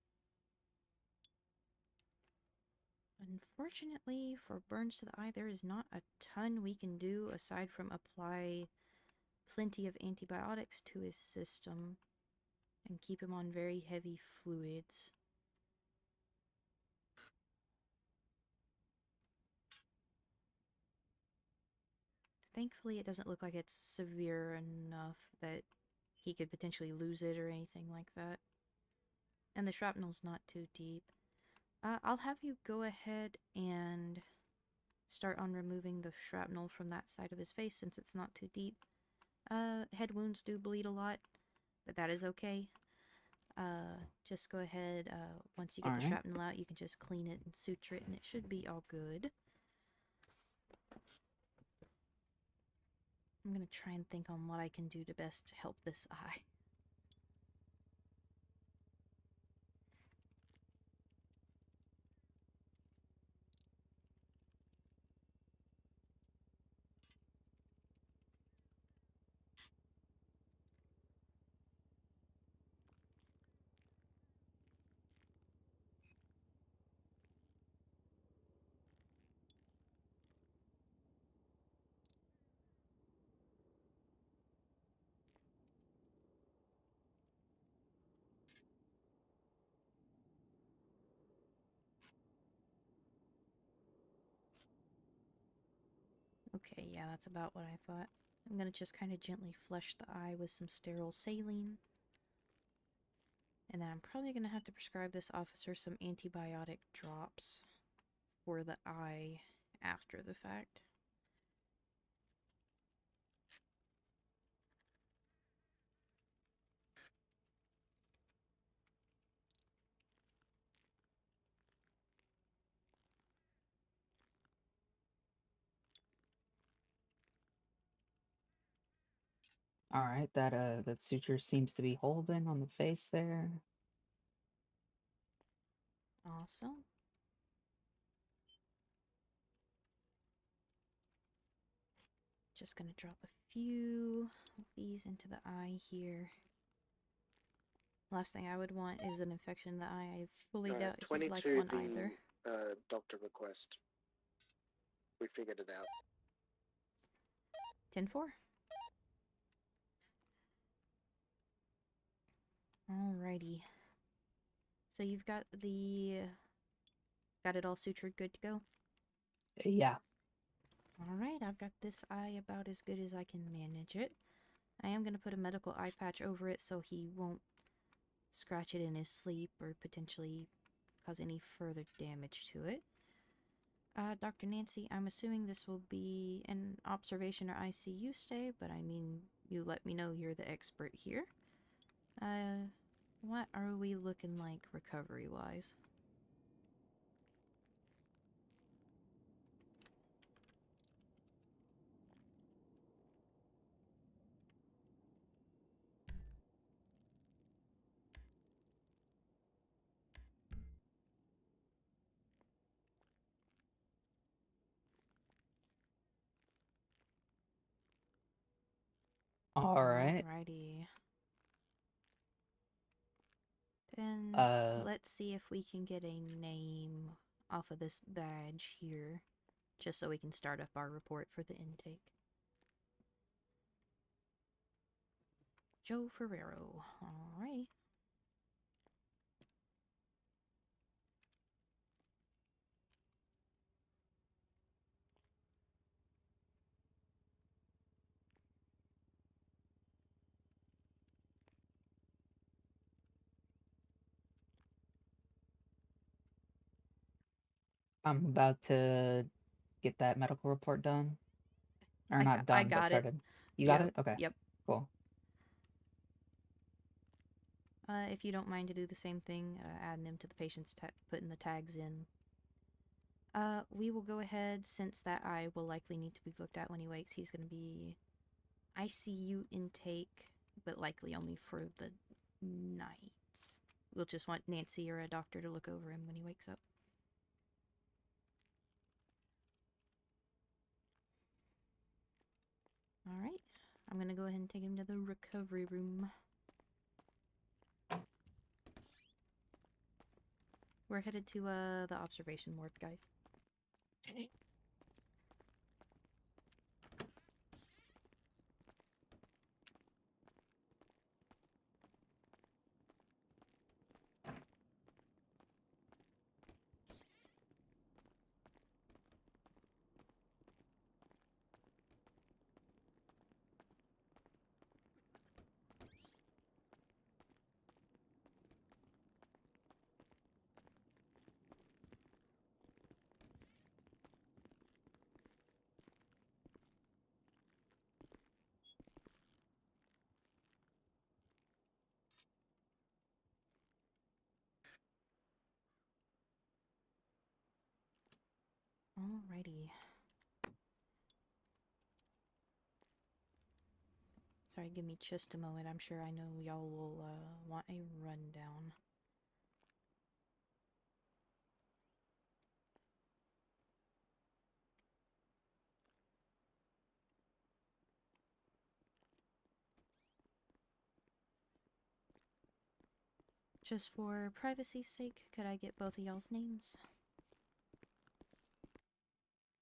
Unfortunately, for burns to the eye, there is not a ton we can do aside from apply plenty of antibiotics to his system and keep him on very heavy fluids. Thankfully, it doesn't look like it's severe enough that he could potentially lose it or anything like that. And the shrapnel's not too deep. I'll have you go ahead and start on removing the shrapnel from that side of his face since it's not too deep. Head wounds do bleed a lot, but that is okay. Just go ahead, once you get the Alright. shrapnel out, you can just clean it and suture it and it should be all good. I'm gonna try and think on what I can do to best help this eye. Okay, yeah, that's about what I thought. I'm gonna just kind of gently flush the eye with some sterile saline. And then I'm probably gonna have to prescribe this officer some antibiotic drops for the eye after the fact. All right, that suture seems to be holding on the face there. Awesome. Just gonna drop a few of these into the eye here. Last thing I would want is an infection in the eye. I fully doubt he'd like 22 one the either. doctor request. We figured it out. 10-4. Alrighty. So you've got got it all sutured, good to go? Yeah. Alright, I've got this eye about as good as I can manage it. I am going to put a medical eye patch over it so he won't scratch it in his sleep or potentially cause any further damage to it. Dr. Nancy, I'm assuming this will be an observation or ICU stay, but I mean, you let me know you're the expert here. What are we looking like recovery-wise? All right. Alrighty. Then let's see if we can get a name off of this badge here, just so we can start up our report for the intake. Joe Ferrero. Alrighty. I'm about to get that medical report done. Or not done, but got it. started. You got it? Okay. Yep. Cool. If you don't mind to do the same thing, adding him to the patient's putting the tags in. We will go ahead, since that eye will likely need to be looked at when he wakes. He's going to be ICU intake, but likely only for the night. We'll just want Nancy or a doctor to look over him when he wakes up. Alright, I'm going to go ahead and take him to the recovery room. We're headed to the observation ward, guys. Alrighty. Sorry, give me just a moment. I'm sure I know y'all will want a rundown. Just for privacy's sake, could I get both of y'all's names?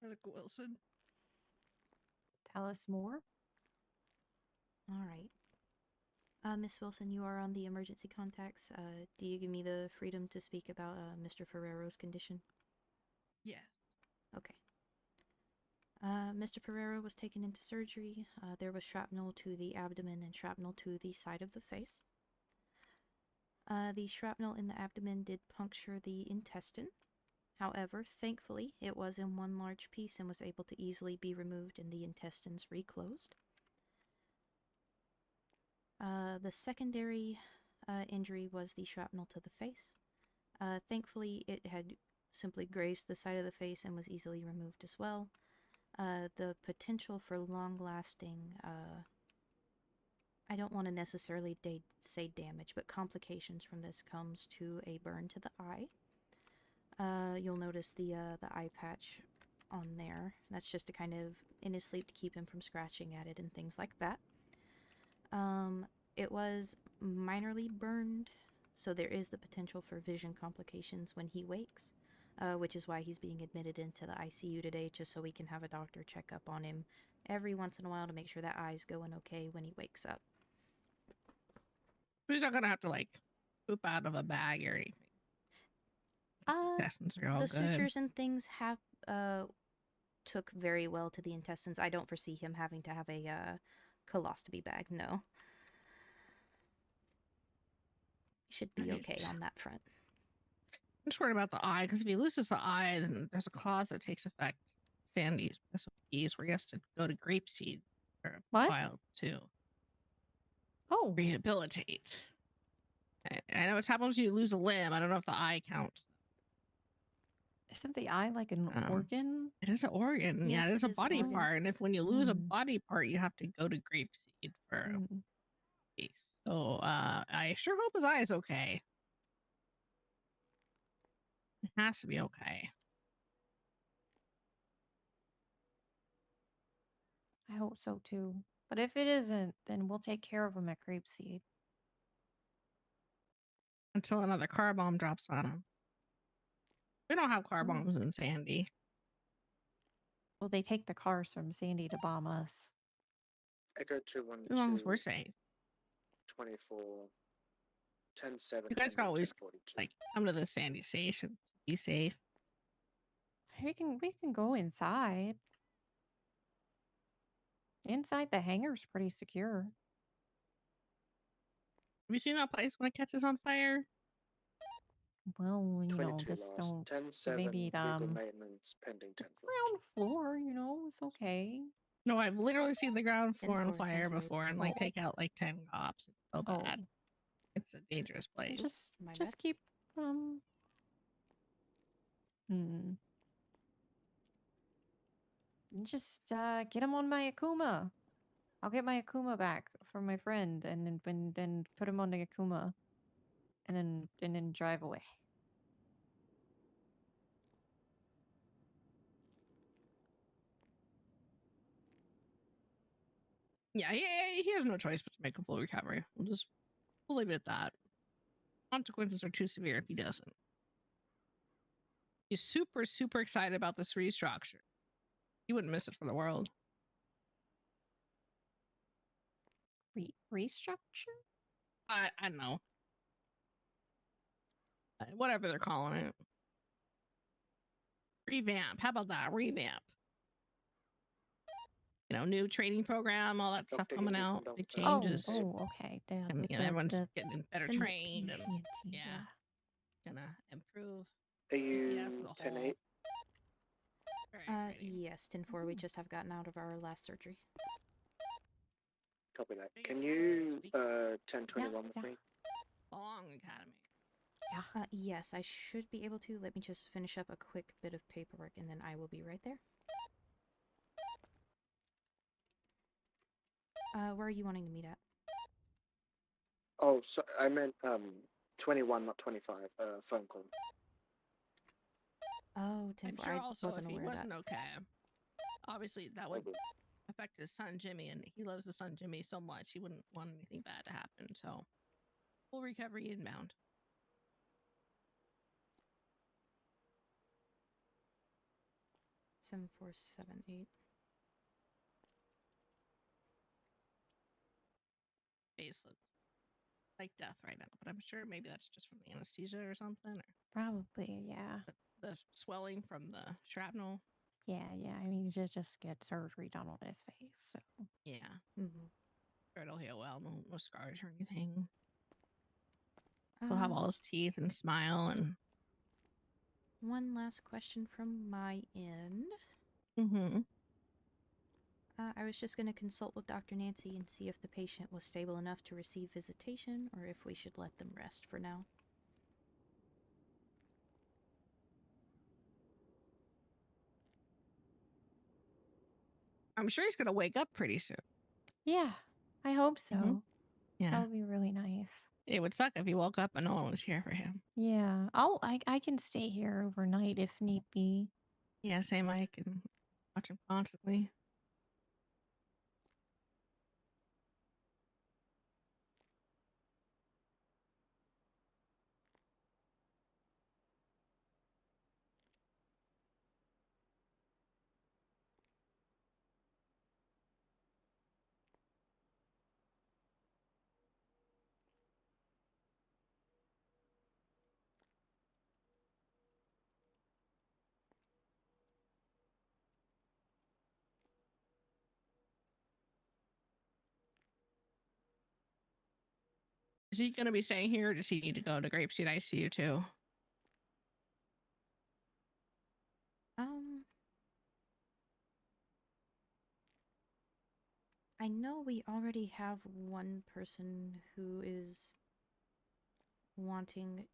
Rick Wilson. Alice Moore. Alright. Miss Wilson, you are on the emergency contacts. Do you give me the freedom to speak about Mr. Ferrero's condition? Yeah. Okay. Mr. Ferrero was taken into surgery. There was shrapnel to the abdomen and shrapnel to the side of the face. The shrapnel in the abdomen did puncture the intestine. However, thankfully, it was in one large piece and was able to easily be removed and the intestines reclosed. The secondary injury was the shrapnel to the face. Thankfully, it had simply grazed the side of the face and was easily removed as well. The potential for long-lasting I don't want to necessarily say damage, but complications from this comes to a burn to the eye. You'll notice the eye patch on there. That's just to kind of, in his sleep, to keep him from scratching at it and things like that. It was minorly burned, so there is the potential for vision complications when he wakes, which is why he's being admitted into the ICU today, just so we can have a doctor check up on him every once in a while to make sure that eye's going okay when he wakes up. He's not gonna have to like poop out of a bag or anything. Intestines are all The good. sutures and things have took very well to the intestines. I don't foresee him having to have a colostomy bag, no. Should be okay on that front. I'm just worried about the eye, because if he loses the eye, then there's a clause that takes effect. Sandy's SOPs where he has to go to grapeseed for a while to rehabilitate. I know what's happens when you lose a limb. I don't know if the eye counts. Isn't the eye like an organ? It is an organ. Yes, yeah, it is it a is an body organ. part. And if when you lose a body part, you have to go to grapeseed for a piece. So I sure hope his eye is okay. It has to be okay. I hope so too. But if it isn't, then we'll take care of him at Grapeseed. Until another car bomb drops on him. We don't have car bombs in Sandy. Well, they take the cars from Sandy to bomb us. Echo 212. As long as we're safe. 24. 10-7. You guys can always 10-42. like come to the Sandy station. Be safe. We can go inside. Inside the hangar's pretty secure. Have you seen that place when it catches on fire? Well, you know, 22 just last. don't 10-7. maybe Vehicle maintenance pending 10 ground floor, you know, it's okay. No, I've literally seen the ground floor on 10-4, fire thank you. before and like take out like 10 cops. It's so bad. It's a dangerous place. Just keep just get him on my Akuma. I'll get my Akuma back from my friend and then put him on the Akuma and then drive away. Yeah, he has no choice but to make a full recovery. We'll leave it at that. Consequences are too severe if he doesn't. He's super, super excited about this restructure. He wouldn't miss it for the world. Restructure? I don't know. Whatever they're calling it. Revamp. How about that? Revamp. You know, new training program, all that stuff coming out. Big changes. Oh, okay. And, you know, everyone's getting better trained and yeah. Gonna improve. Are you EPS as a 10-8? whole. Yes, 10-4. We just have gotten out of our last surgery. Copy that. Can you 10-21 with me? Long academy. Yes, I should be able to. Let me just finish up a quick bit of paperwork and then I will be right there. Where are you wanting to meet at? Oh, so I meant 21, not 25. Phone call. Oh, 10-4. I'm sure I also wasn't if he aware of that. wasn't okay, obviously that would affect his son Jimmy, and he loves his son Jimmy so much he wouldn't want anything bad to happen. So, full recovery inbound. Seven, 4, 7, 8. Face looks like death right now, but I'm sure maybe that's just from the anesthesia or something, or Probably, yeah. the swelling from the shrapnel. Yeah. I mean, you just get surgery done on his face, so. Yeah. Sure it'll heal well. No scars or anything. He'll have all his teeth and smile and. One last question from my end. I was just going to consult with Dr. Nancy and see if the patient was stable enough to receive visitation or if we should let them rest for now. I'm sure he's going to wake up pretty soon. Yeah, I hope so. Yeah. That would be really nice. It would suck if he woke up and no one was here for him. Yeah. I can stay here overnight if need be. Yeah, same. I can watch him constantly. Is he going to be staying here, or does he need to go to Grapeseed ICU too? I know we already have one person who is wanting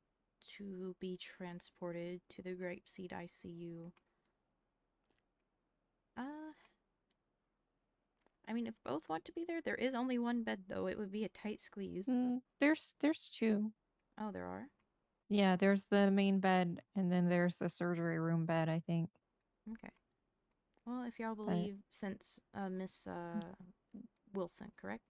to be transported to the Grapeseed ICU. I mean, if both want to be there, there is only one bed though. It would be a tight squeeze. There's two. Oh, there are? Yeah, there's the main bed, and then there's the surgery room bed, I think. Okay. Well, if y'all But- believe, since Miss Wilson, correct?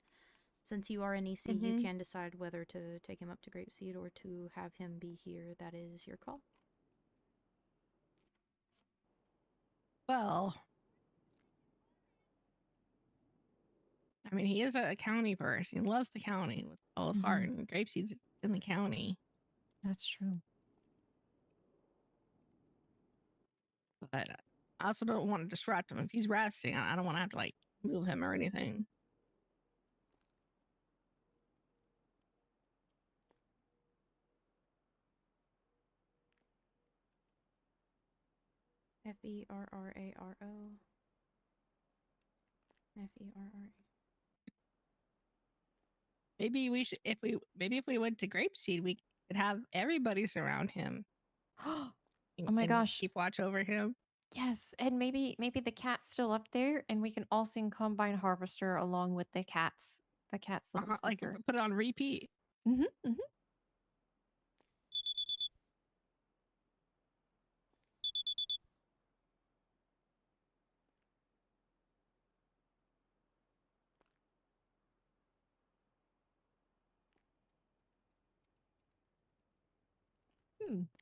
Since you are an EC, you Mhm. can decide whether to take him up to Grapeseed or to have him be here. That is your call. Well, I mean, he is a county person. He loves the county with all his heart, and Grapeseed's in the county. That's true. But I also don't want to disrupt him. If he's resting, I don't want to have to like move him or anything. Ferraro. Ferra. Maybe we should, if we went to Grapeseed, we could have everybody surround him. Oh my and gosh. keep watch over him. Yes, and maybe the cat's still up there, and we can all sing Combine Harvester along with the cat's little Like speaker. put it on repeat. Mm-hmm.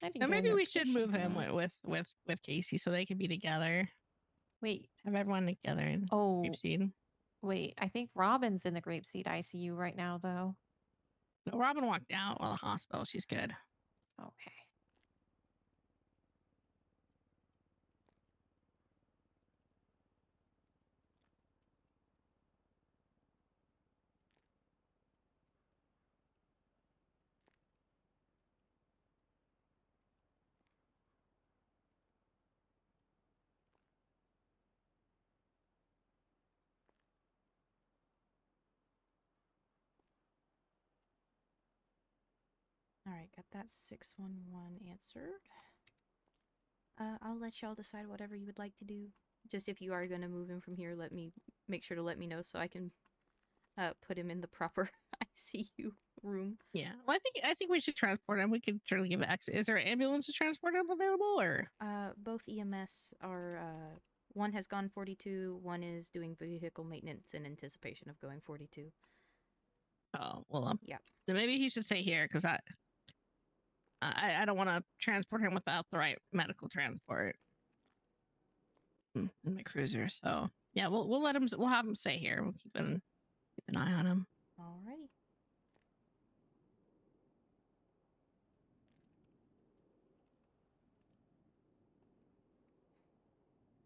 I think Now I maybe have we should permission move for him that. with Casey so they can be together. Wait. Have everyone together in Oh. Grapeseed. Wait, I think Robin's in the Grapeseed ICU right now, though. No, Robin walked out while the hospital. She's good. Okay. Alright, got that 611 answered. I'll let y'all decide whatever you would like to do. Just if you are going to move him from here, make sure to let me know so I can put him in the proper ICU room. Yeah. Well, I think we should transport him. We could certainly give access. Is there an ambulance to transport him available, or? Both EMS are, one has gone 42, one is doing vehicle maintenance in anticipation of going 42. Oh, well, yeah. Then maybe he should stay here because I don't want to transport him without the right medical transport in my cruiser. So yeah, we'll let him. We'll have him stay here. We'll keep an eye on him. Alrighty.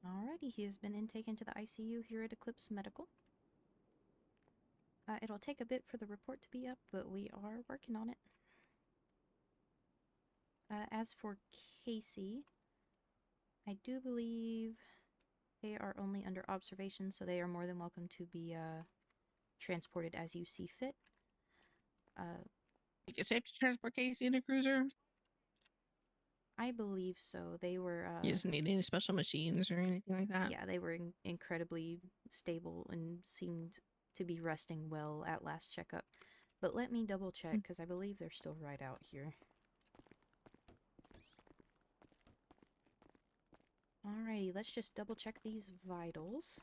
Alrighty, he has been intaken to the ICU here at Eclipse Medical. It'll take a bit for the report to be up, but we are working on it. As for Casey, I do believe they are only under observation, so they are more than welcome to be transported as you see fit. Think it's safe to transport Casey in a cruiser? I believe so. They were... you just need any special machines or anything like that? Yeah, they were incredibly stable and seemed to be resting well at last checkup. But let me double check, because I believe they're still right out here. Alrighty, let's just double check these vitals.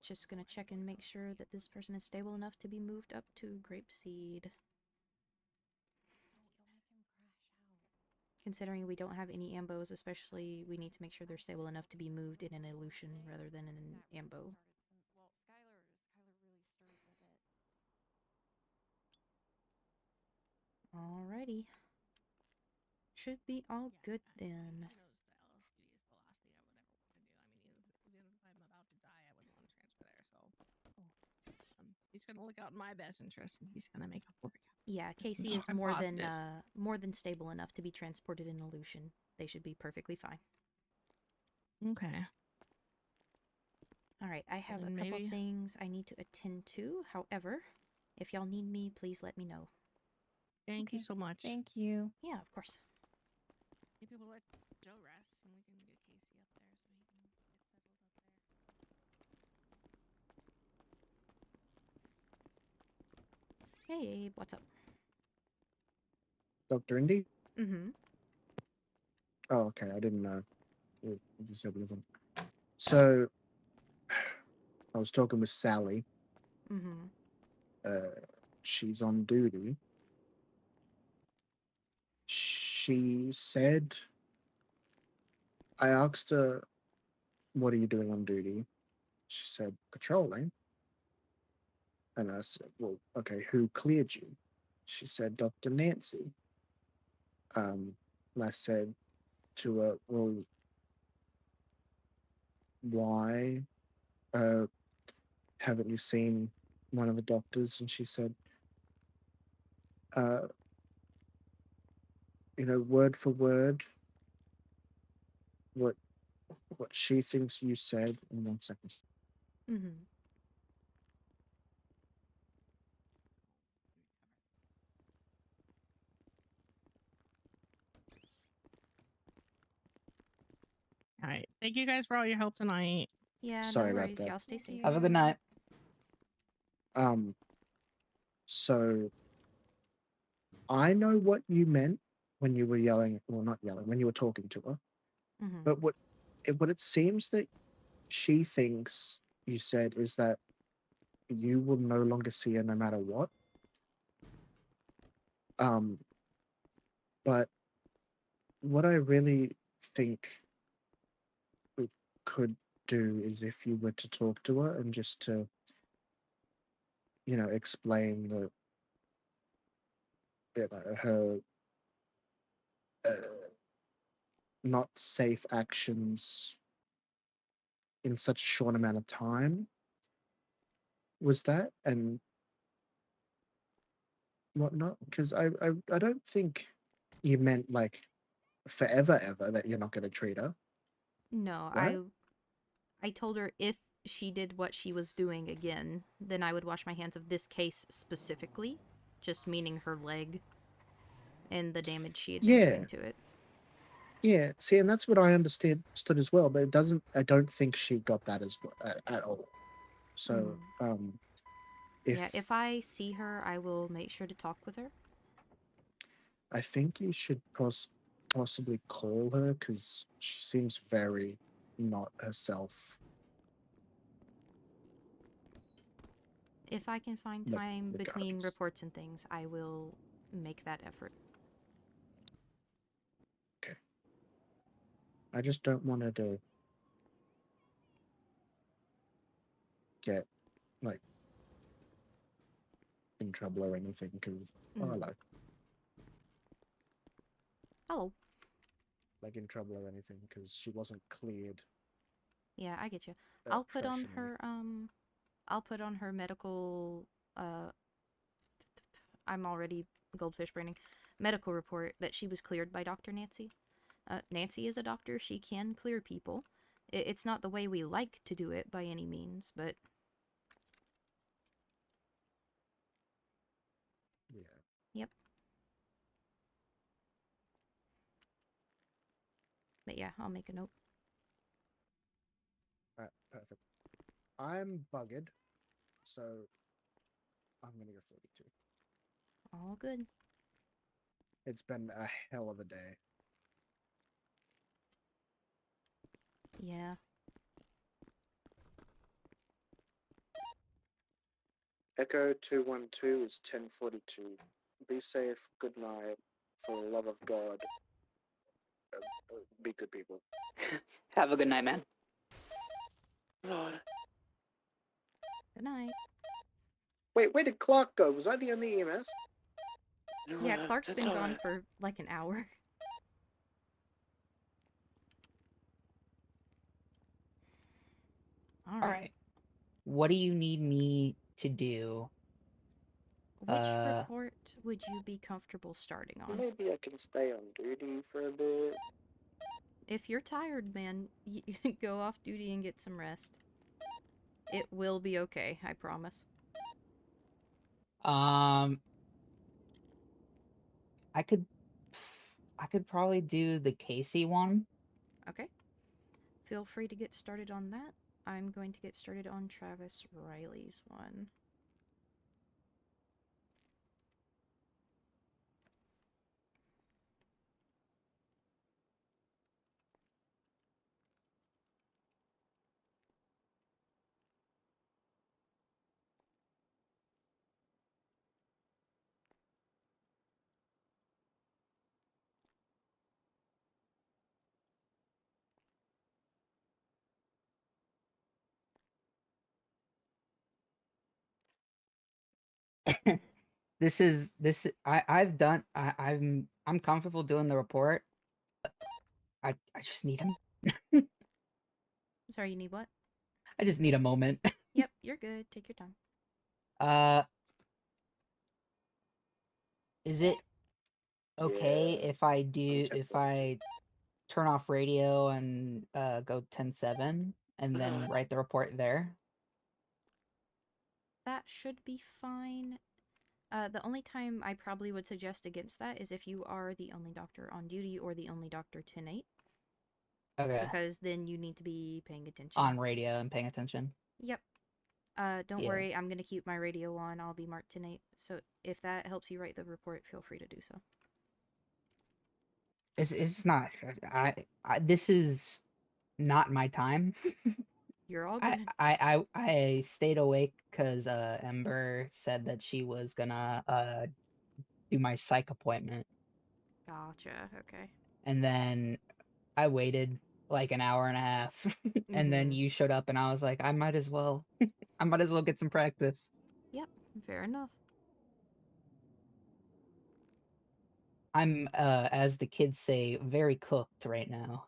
Just gonna check and make sure that this person is stable enough to be moved up to Grapeseed. Considering we don't have any ambos, especially, we need to make sure they're stable enough to be moved in an illusion rather than in an ambo. Well, Skylar really stirred with it. Alrighty. Should be all good then. He knows the LSPD is the last thing I would ever want to do. I mean, even if I'm about to die, I wouldn't want to transfer there. So, he's gonna look out in my best interest, and he's gonna make up for it. Yeah, I'm Casey is I'm more positive. than stable enough to be transported in illusion. They should be perfectly fine. Okay. Alright, I have a then couple maybe- things I need to attend to. However, if y'all need me, please let me know. Thank you so much. Thank you. Yeah, of course. Maybe we'll let Joe rest, and we can get Casey up there so he can get settled up there. Hey, Abe, what's up? Dr. Indy? Mm-hmm. Oh, okay. I didn't know. You just said anything. So, I was talking with Sally. Mm-hmm. She's on duty. She said, I asked her, what are you doing on duty? She said, patrolling. And I said, well, okay, who cleared you? She said, Dr. Nancy. And I said to her, well, why haven't you seen one of the doctors? And she said, word for word, what she thinks you said. In 1 second. Mm-hmm. All right. Thank you guys for all your help tonight. Yeah, Sorry no about worries. that. Y'all stay safe. Have a good night. So I know what you meant when you were yelling, well, not yelling, when you were talking to her. Mm-hmm. But what it seems that she thinks you said is that you will no longer see her no matter what. But what I really think we could do is if you were to talk to her and just to, explain her not safe actions in such a short amount of time. Was that and whatnot? Because I don't think you meant like forever ever that you're not going to treat her. No, Right? I told her if she did what she was doing again, then I would wash my hands of this case specifically, just meaning her leg and the damage she had been Yeah. doing to it. Yeah, see, and that's what I understood as well, but I don't think she got that as well at all. So, If I see her, I will make sure to talk with her. I think you should possibly call her because she seems very not herself. If I can find Like, time between regardless. reports and things, I will make that effort. Okay. I just don't want her to get like in trouble or anything because Hello. like in trouble or anything because she wasn't cleared. Yeah, I get you. I'll put on professionally. her I'll put on her medical I'm already goldfish braining medical report that she was cleared by Dr. Nancy. Nancy is a doctor. She can clear people. It's not the way we like to do it by any means, but Yeah. yep. But yeah, I'll make a note. Alright, perfect. I'm bugged, so I'm gonna go 42. All good. It's been a hell of a day. Yeah. Echo 212 is 1042. Be safe. Good night. For the love of God, be good people. Have a good night, man. Lord. Good night. Wait, where did Clark go? Was I the only EMS? Yeah, Clark's That's been gone alright. for like an hour. All All right. right. What do you need me to do? Which report would you be comfortable starting on? Maybe I can stay on duty for a bit. If you're tired, man, you go off duty and get some rest. It will be okay, I promise. I could probably do the Casey one. Okay. Feel free to get started on that. I'm going to get started on Travis Riley's one. I'm comfortable doing the report. I just need him. Sorry, you need what? I just need a moment. Yep, you're good. Take your time. Is it okay Yeah, if I turn off radio and go 10-7 and then write the report there? That should be fine. The only time I probably would suggest against that is if you are the only doctor on duty or the only doctor tonight. Okay. Because then you need to be paying attention. On radio and paying attention. Yep. Don't Yeah. worry, I'm gonna keep my radio on. I'll be marked tonight. So if that helps you write the report, feel free to do so. It's not. This is not my time. You're all good. I stayed awake because Ember said that she was gonna do my psych appointment, Gotcha. Okay. and then I waited like an hour and a half, and then you showed up, and I was like, I might as well, I might as well get some practice. Yep. Fair enough. I'm as the kids say, very cooked right now,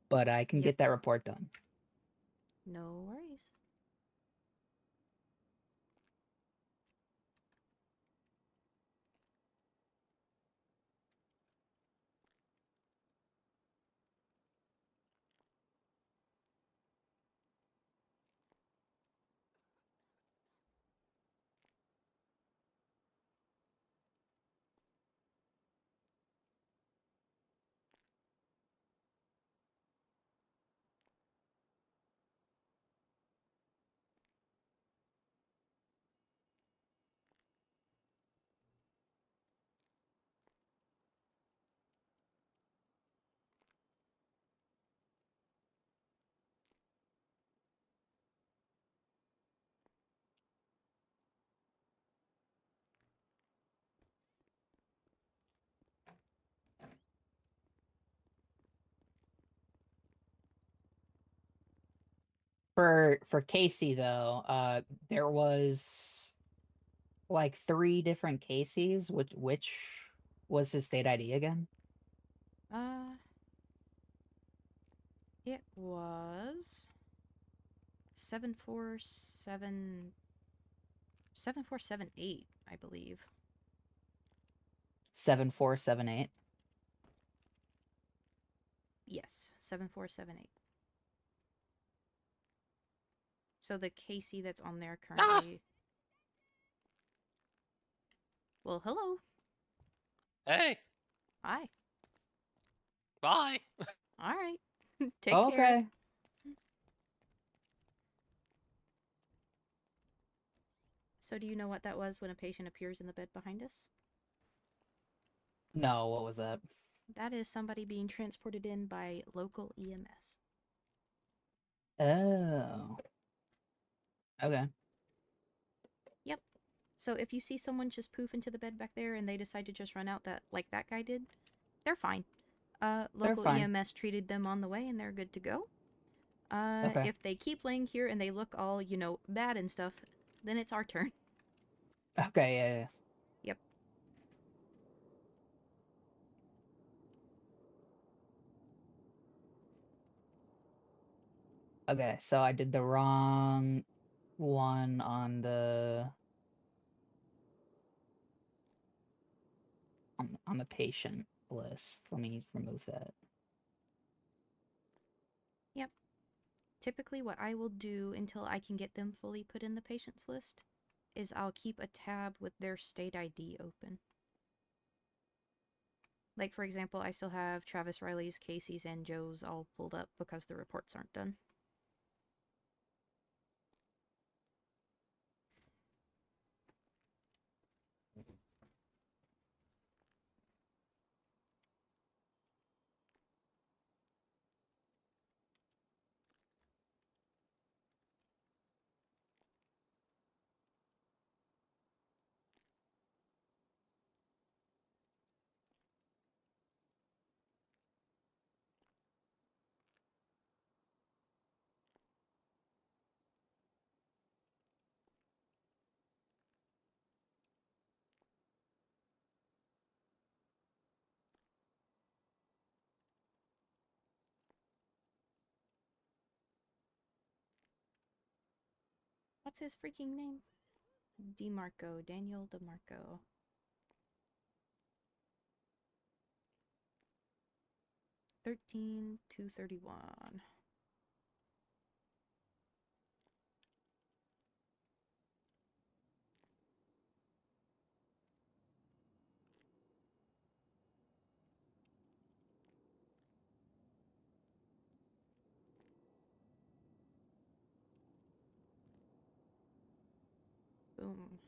but I can Yep. get that report done. No worries. For Casey though, there was like 3 different Caseys. Which was his state ID again? It was 7478, I believe. 7478. Yes, 7478. So the Casey that's on there currently. Well, hello. Hey. Hi. Bye. All right. Take Oh, care. okay. So do you know what that was when a patient appears in the bed behind us? No, what was that? That is somebody being transported in by local EMS. Oh. Okay. Yep. So if you see someone just poof into the bed back there and they decide to just run out that like that guy did, they're fine. Local fine. EMS treated them on the way and they're good to go. Okay. If they keep laying here and they look all, bad and stuff, then it's our turn. Okay, yeah. Yep. Okay, so I did the wrong one on the on the patient list. Let me remove that. Yep. Typically what I will do until I can get them fully put in the patient's list is I'll keep a tab with their state ID open. Like, for example, I still have Travis Riley's, Casey's, and Joe's all pulled up because the reports aren't done. What's his freaking name? Demarco. Daniel Demarco. $13,231. Boom.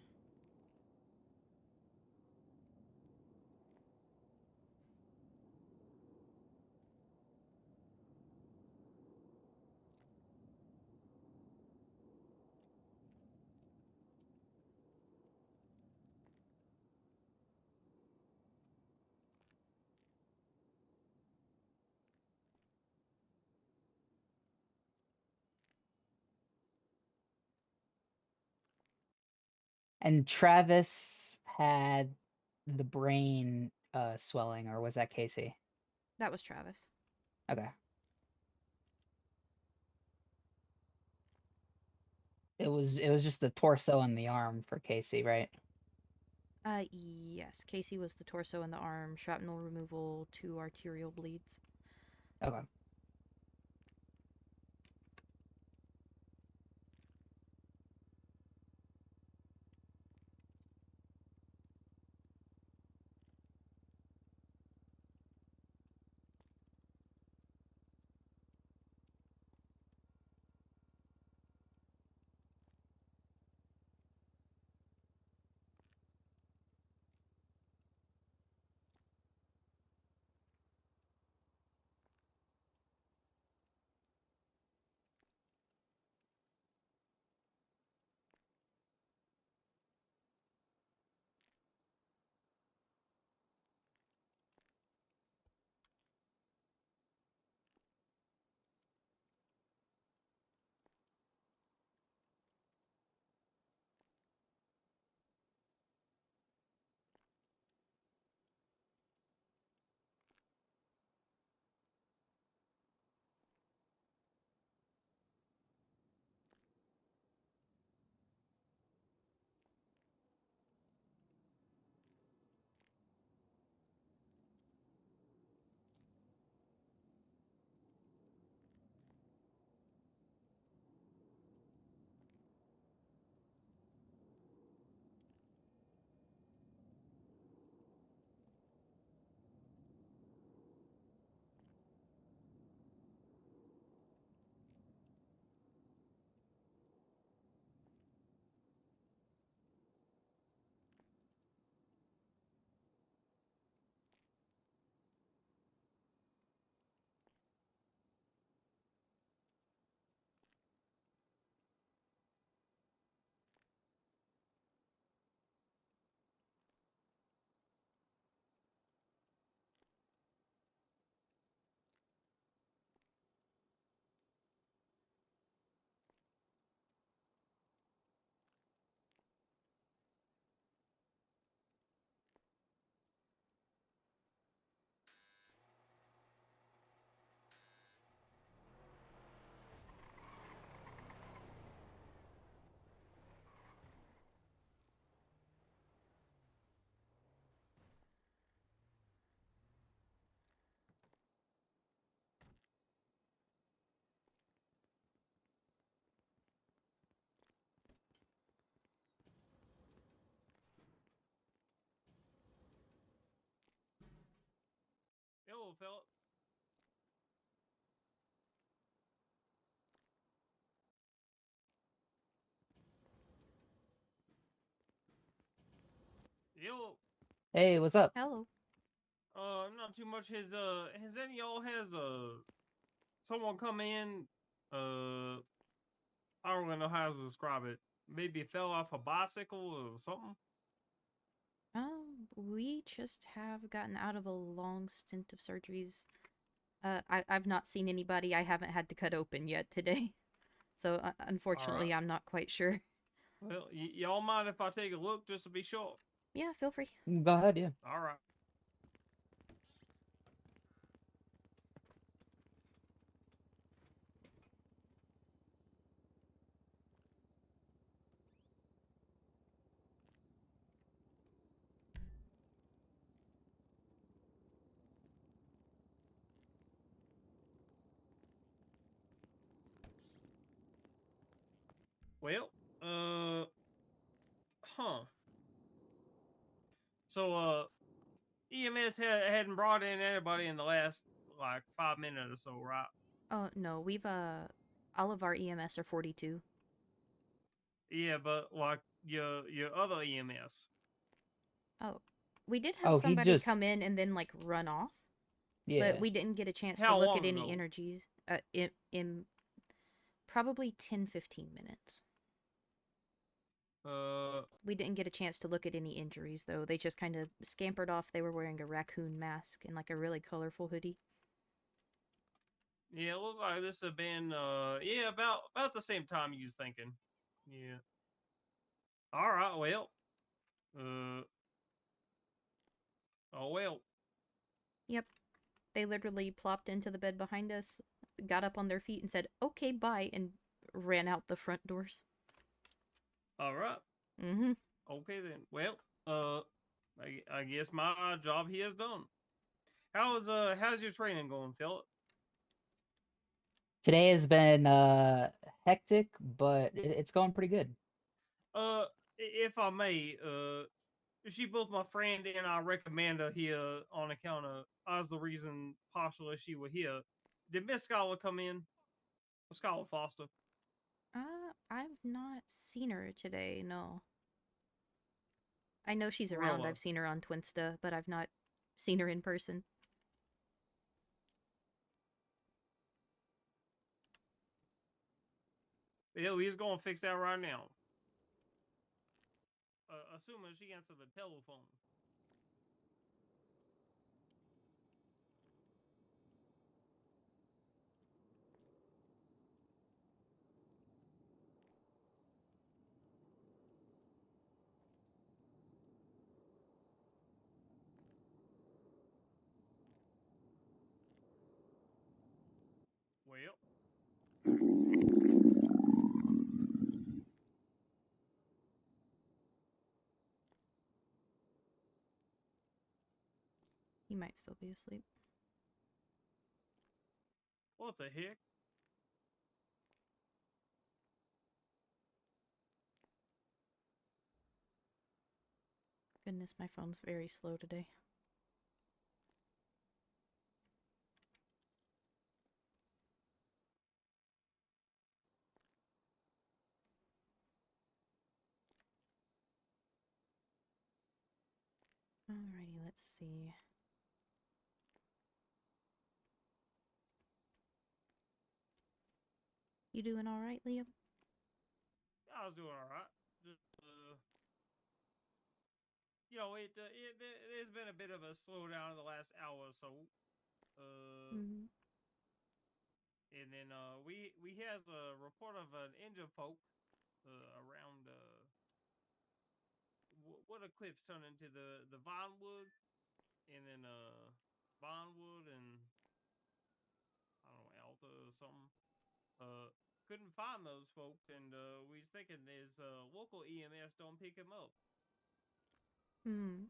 And Travis had the brain swelling, or was that Casey? That was Travis. Okay. It was just the torso and the arm for Casey, right? Yes. Casey was the torso and the arm, shrapnel removal, 2 arterial bleeds. Okay. Yo, Hey, what's up? Hello. not too much. Has any of y'all has someone come in? I don't really know how to describe it. Maybe fell off a bicycle or something. We just have gotten out of a long stint of surgeries. I've not seen anybody I haven't had to cut open yet today. So, unfortunately, I'm not quite sure. Well, y'all mind if I take a look just to be sure? Yeah, feel free. Go ahead, yeah. All right. Well, huh. So, EMS hadn't brought in anybody in the last like 5 minutes or so, right? Oh, no, we've, all of our EMS are 42. Yeah, but like your other EMS. Oh, we did have Oh, he somebody just come in and then, like, run off. yeah. But we didn't get a chance to How look at long any ago? energies, in probably 10-15 minutes. We didn't get a chance to look at any injuries, though. They just kind of scampered off. They were wearing a raccoon mask and, like, a really colorful hoodie. Yeah, it looked like this have been yeah, about the same time you was thinking. Yeah. All right, well. Oh well. Yep. They literally plopped into the bed behind us, got up on their feet and said, "Okay, bye," and ran out the front doors. All right. Mm-hmm. Okay then. Well, I guess my job here is done. How's your training going, Philip? Today has been hectic, but it's going pretty good. If I may, she both my friend and I recommend her here on account of as the reason partially she were here. Did Miss Scholar come in? Scholar Foster. I've not seen her today, no. I know she's around. Really? I've seen her on Twinsta, but I've not seen her in person. Yeah, he's gonna fix that right now. Assuming she answered the telephone. Well. He might still be asleep. What the heck? Goodness, my phone's very slow today. Alrighty, let's see. You doing alright, Liam? I was doing all right. Just, there's been a bit of a slowdown in the last hour or so. Mm-hmm. And then we has a report of an injured folk around what eclipse turned into the Vinewood, and then Vinewood and I don't know Alta or something. Couldn't find those folk, and we was thinking there's local EMS don't pick him up. Hmm.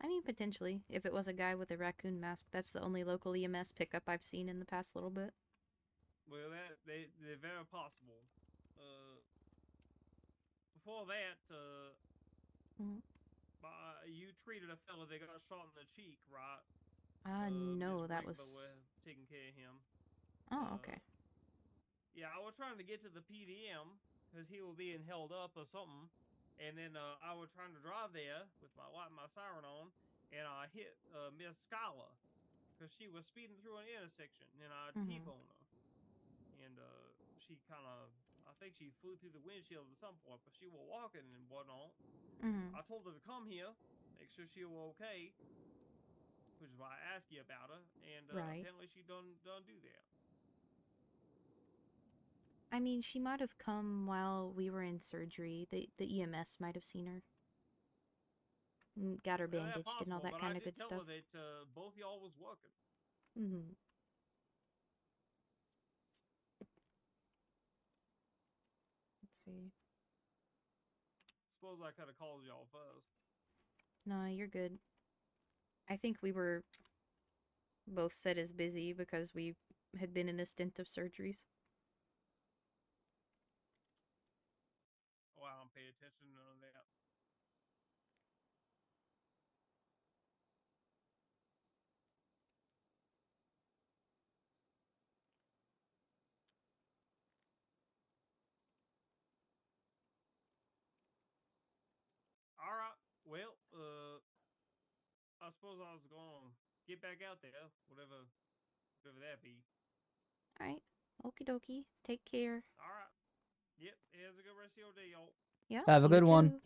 I mean, potentially. If it was a guy with a raccoon mask, that's the only local EMS pickup I've seen in the past little bit. Well, they're very possible. Before that, you treated a fella that got shot in the cheek, right? No, Miss that Rainbow was... taking care of him. Oh, okay. Yeah, I was trying to get to the PDM because he was being held up or something. And then I was trying to drive there with my light and my siren on, and I hit Miss Skylar because she was speeding through an intersection, and I T-boned her. And she kind of, I think she flew through the windshield at some point, but she was walking and whatnot. I told her to come here, make sure she was okay, which is why I asked you about her. And Right. apparently she done do that. I mean, she might have come while we were in surgery. The EMS might have seen her. Got her Well, that's bandaged and all possible, that but kind I of did good tell stuff. her that both y'all was working. Mm-hmm. Let's see. Suppose I could have called y'all first. No, you're good. I think we were both set as busy because we had been in a stint of surgeries. Oh, I don't pay attention to none of that. All right. Well, I suppose I was going to get back out there, whatever that be. All right. Okie dokie. Take care. All right. Yep. Here's a good rest of your day, y'all. Yeah. Have a you good one. too.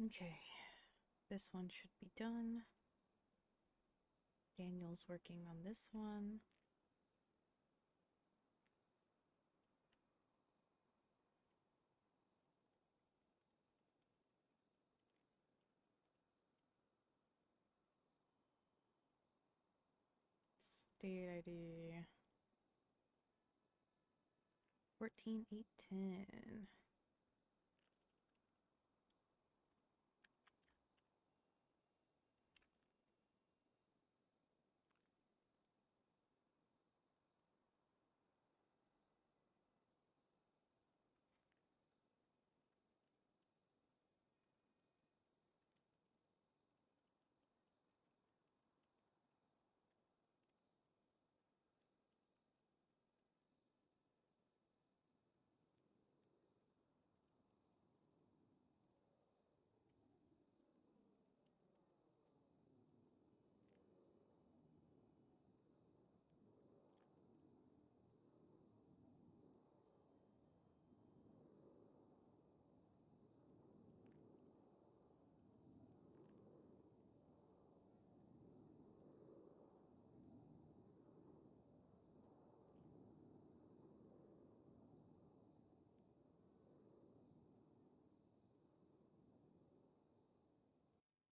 Okay. This one should be done. Daniel's working on this one. State ID 14810.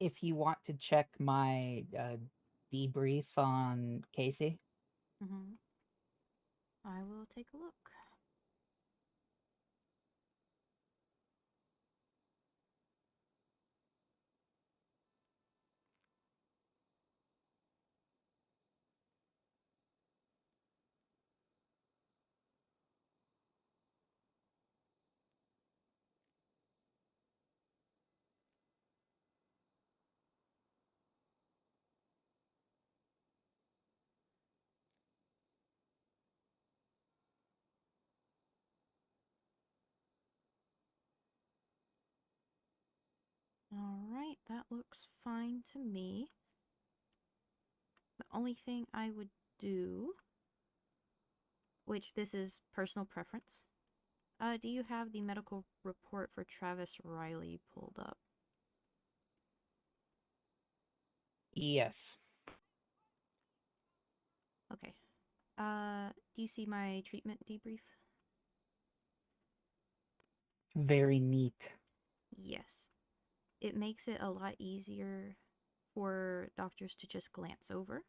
if you want to check my debrief on Casey. Mm-hmm. I will take a look. Alright, that looks fine to me. The only thing I would do, which this is personal preference, do you have the medical report for Travis Riley pulled up? Yes. Okay. Do you see my treatment debrief? Very neat. Yes. It makes it a lot easier for doctors to just glance over.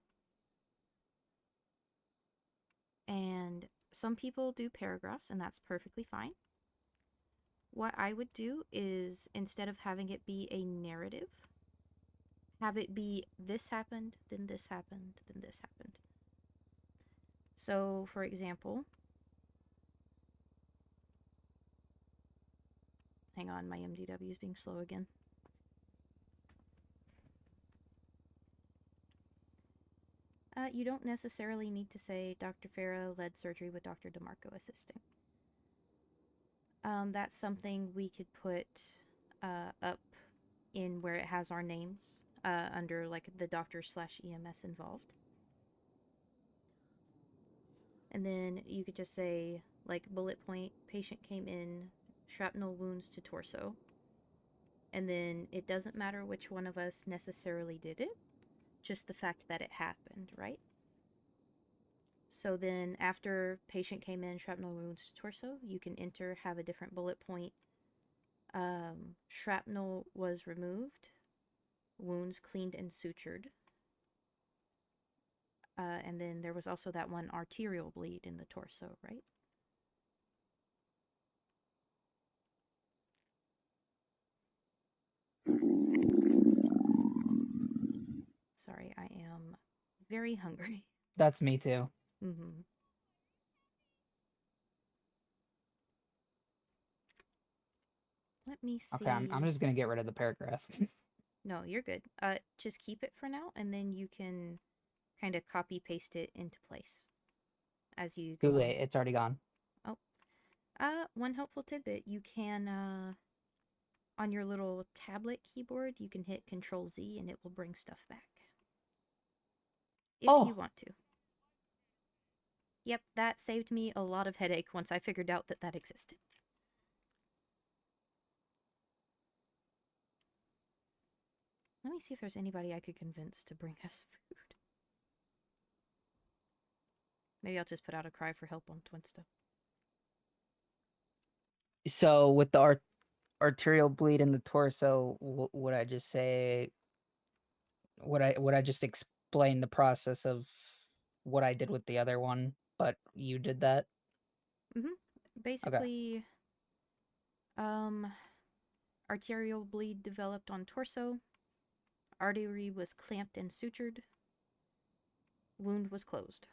And some people do paragraphs, and that's perfectly fine. What I would do is, instead of having it be a narrative, have it be this happened, then this happened, then this happened. So, for example, hang on, my MDW is being slow again. You don't necessarily need to say Dr. Fera led surgery with Dr. Demarco assisting. That's something we could put up in where it has our names, under like the doctor/EMS involved. And then you could just say, like, bullet point, patient came in, shrapnel wounds to torso. And then it doesn't matter which one of us necessarily did it, just the fact that it happened, right? So then after patient came in, shrapnel wounds to torso, you can enter, have a different bullet point. Shrapnel was removed, wounds cleaned and sutured. And then there was also that one arterial bleed in the torso, right? Sorry, I am very hungry. That's me too. Mm-hmm. Let me see. Okay, I'm just gonna get rid of the paragraph. No, you're good. Just keep it for now, and then you can kind of copy paste it into place as you go Too on. late. It's already gone. Oh. One helpful tidbit, you can, on your little tablet keyboard, you can hit Control Z and it will bring stuff back. If you want to. Yep, that saved me a lot of headache once I figured out that that existed. Let me see if there's anybody I could convince to bring us food. Maybe I'll just put out a cry for help on Twinsta. So with the arterial bleed in the torso, would I just say? Would I just explain the process of what I did with the other one, but you did that? Basically, arterial bleed developed on torso. Artery was clamped and sutured. Wound was closed.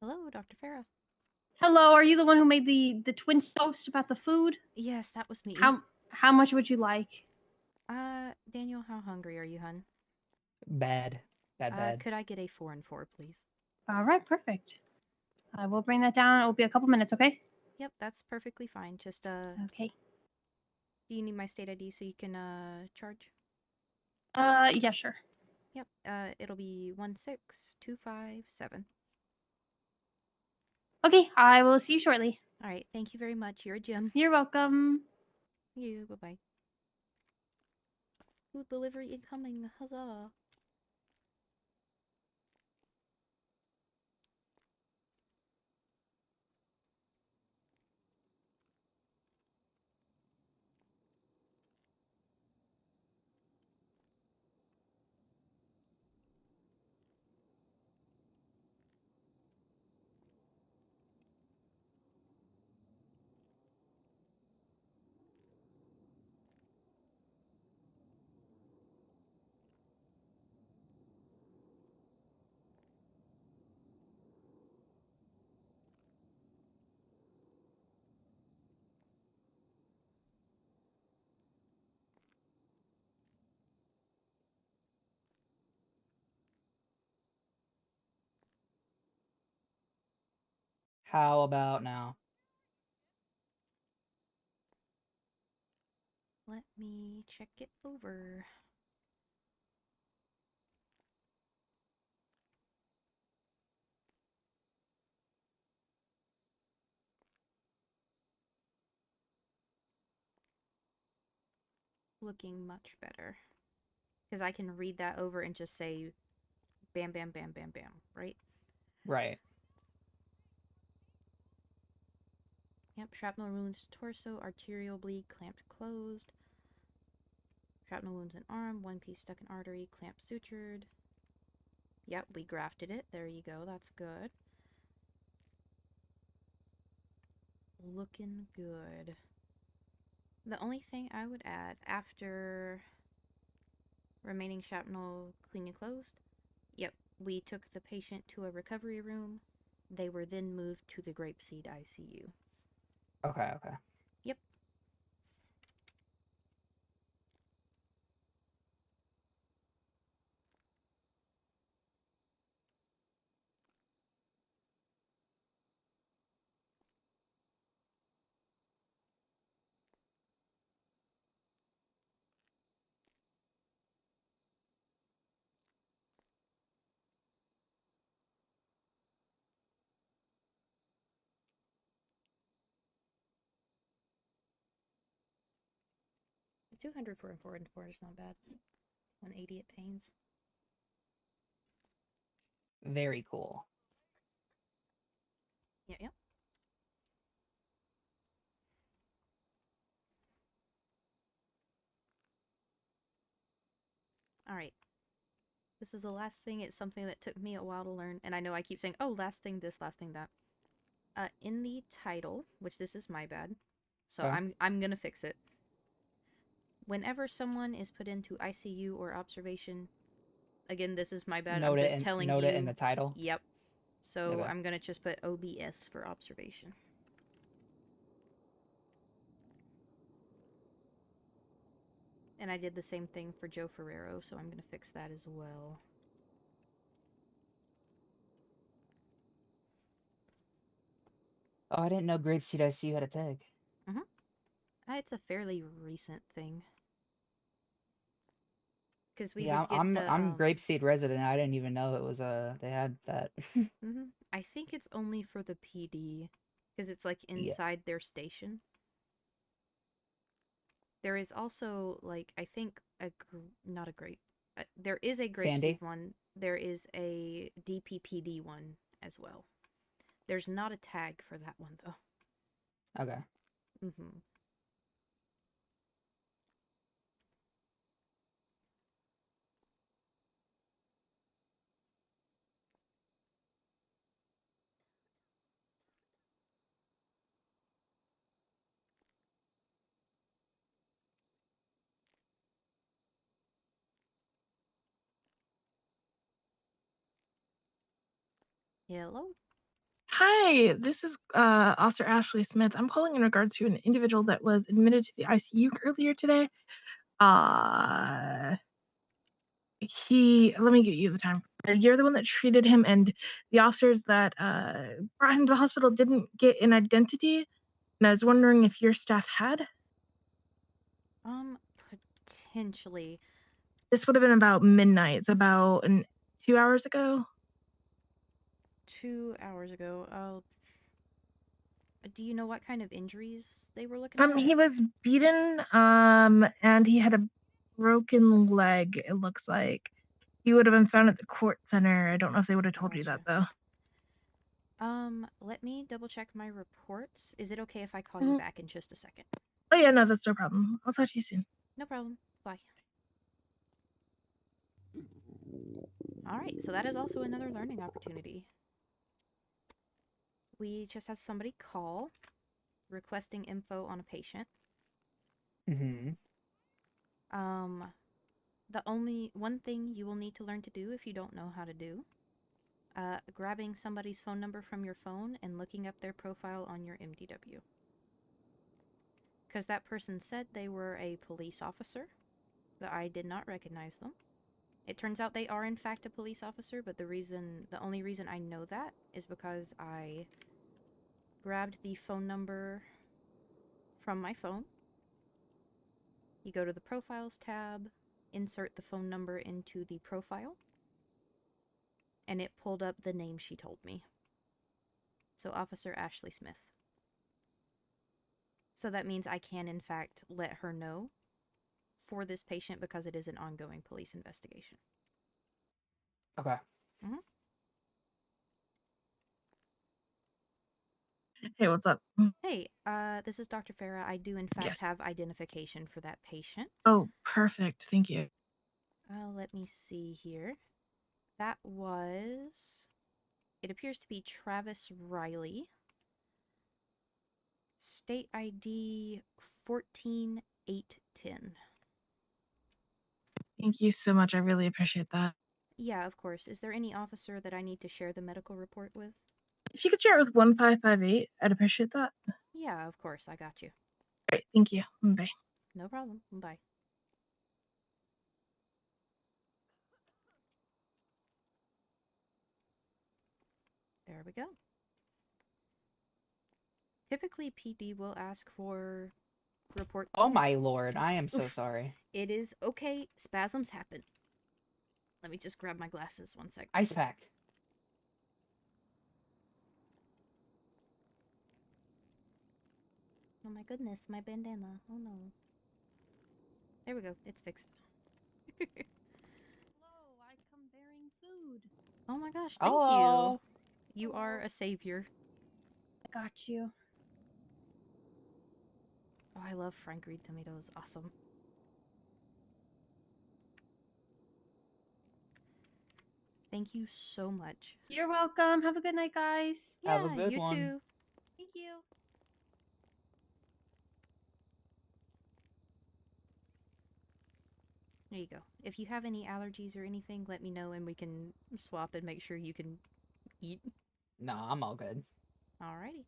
Hello, Dr. Fera. Hello, are you the one who made the twin toast about the food? Yes, that was me. How much would you like? Daniel, how hungry are you, hun? Bad. Bad. Could I get a 4 and 4, please? All right, perfect. I will bring that down. It will be a couple minutes, okay? Yep, that's perfectly fine. Just Okay. do you need my state ID so you can charge? Yeah, sure. Yep. It'll be 16257. Okay, I will see you shortly. All right. Thank you very much. You're a gem. You're welcome. You. Bye bye. Food delivery incoming. Huzzah. How about now? Let me check it over. Looking much better. Because I can read that over and just say bam, bam, bam, bam, bam, right? Right. Yep, shrapnel wounds to torso, arterial bleed, clamped closed. Shrapnel wounds in arm, one piece stuck in artery, clamp sutured. Yep, we grafted it. There you go, that's good. Looking good. The only thing I would add after remaining shrapnel clean and closed, yep, we took the patient to a recovery room. They were then moved to the grapeseed ICU. Okay. Yep. The 200 for a 4 and 4 is not bad. 180 at pains. Very cool. Yep. Alright. This is the last thing. It's something that took me a while to learn. And I know I keep saying, oh, last thing this, last thing that. In the title, which this is my bad. So Okay. I'm gonna fix it. Whenever someone is put into ICU or observation, again, this is my bad. I'm just telling you. Note it in the title. Yep. So Okay. I'm gonna just put OBS for observation. And I did the same thing for Joe Ferrero, so I'm gonna fix that as well. Oh, I didn't know Grapeseed ICU had a tag. It's a fairly recent thing. Because we Yeah, would get I'm the Grapeseed resident. I didn't even know it was they had that. I think it's only for the PD, because it's like Yeah. inside their station. There is also like I think not a grape. There is a Sandy? grapeseed one. There is a DPPD one as well. There's not a tag for that one though. Okay. Hello? Hi, this is Officer Ashley Smith. I'm calling in regards to an individual that was admitted to the ICU earlier today. Let me get you the time. You're the one that treated him, and the officers that brought him to the hospital didn't get an identity. And I was wondering if your staff had. Potentially. This would have been about midnight. It's about 2 hours ago. 2 hours ago. Do you know what kind of injuries they were looking at? He was beaten, and he had a broken leg, it looks like. He would have been found at the court center. I don't know if they would have told you that, though. Let me double check my reports. Is it okay if I call you back in just a second? Oh, yeah, no, that's no problem. I'll talk to you soon. No problem. Bye. Alright, so that is also another learning opportunity. We just had somebody call requesting info on a patient. Mm-hmm. The only one thing you will need to learn to do if you don't know how to do, grabbing somebody's phone number from your phone and looking up their profile on your MDW. Because that person said they were a police officer, but I did not recognize them. It turns out they are in fact a police officer, but the only reason I know that is because I grabbed the phone number from my phone. You go to the Profiles tab, insert the phone number into the profile, and it pulled up the name she told me. So Officer Ashley Smith. So that means I can in fact let her know for this patient because it is an ongoing police investigation. Okay. Mm-hmm. Hey, what's up? Hey, this is Dr. Fera. I do in fact have identification for that patient. Oh, perfect. Thank you. Let me see here. That was... It appears to be Travis Riley. State ID 14810. Thank you so much. I really appreciate that. Yeah, of course. Is there any officer that I need to share the medical report with? If you could share it with 1558, I'd appreciate that. Yeah, of course. I got you. Great. Thank you. Bye. No problem. Bye. There we go. Typically, PD will ask for reports. Oh my lord, I am so Oof. sorry. It is okay. Spasms happen. Let me just grab my glasses 1 sec. Ice pack. Oh my goodness, my bandana. Oh no. There we go. It's fixed. Hello, I come bearing food. Oh my gosh, thank Hello. you. You are a savior. I got you. Oh, I love Frank Reed tomatoes. Awesome. Thank you so much. You're welcome. Have a good night, guys. Yeah, Have a good you one. too. Thank you. There you go. If you have any allergies or anything, let me know and we can swap and make sure you can eat. No, I'm all good. Alrighty.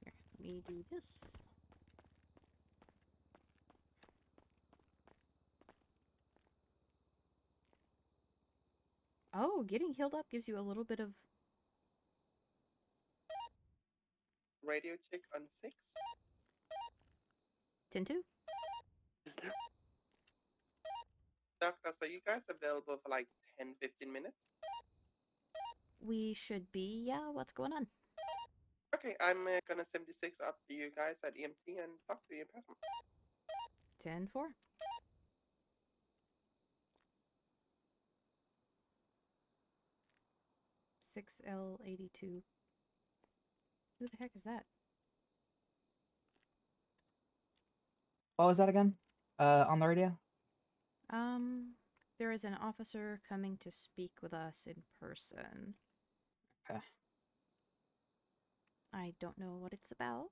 Here, let me do this. Oh, getting healed up gives you a little bit of... Radio check on 6. 10-2. Doctor, so you guys available for like 10-15 minutes? We should be, yeah, what's going on? Okay, I'm gonna 76 up to you guys at EMT and talk to you in person. 10-4. L82. Who the heck is that? What was that again? On the radio? There is an officer coming to speak with us in person. Okay. I don't know what it's about.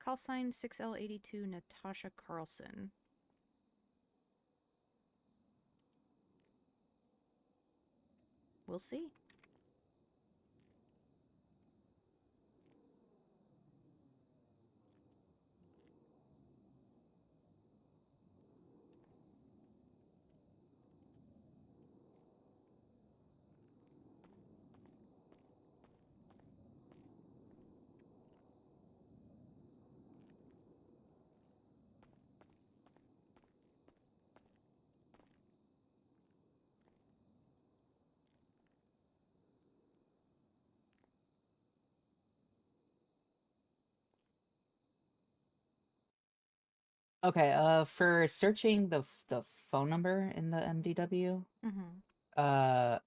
Call sign 6L82 Natasha Carlson. We'll see. Okay, for searching the phone number in the MDW, Mm-hmm.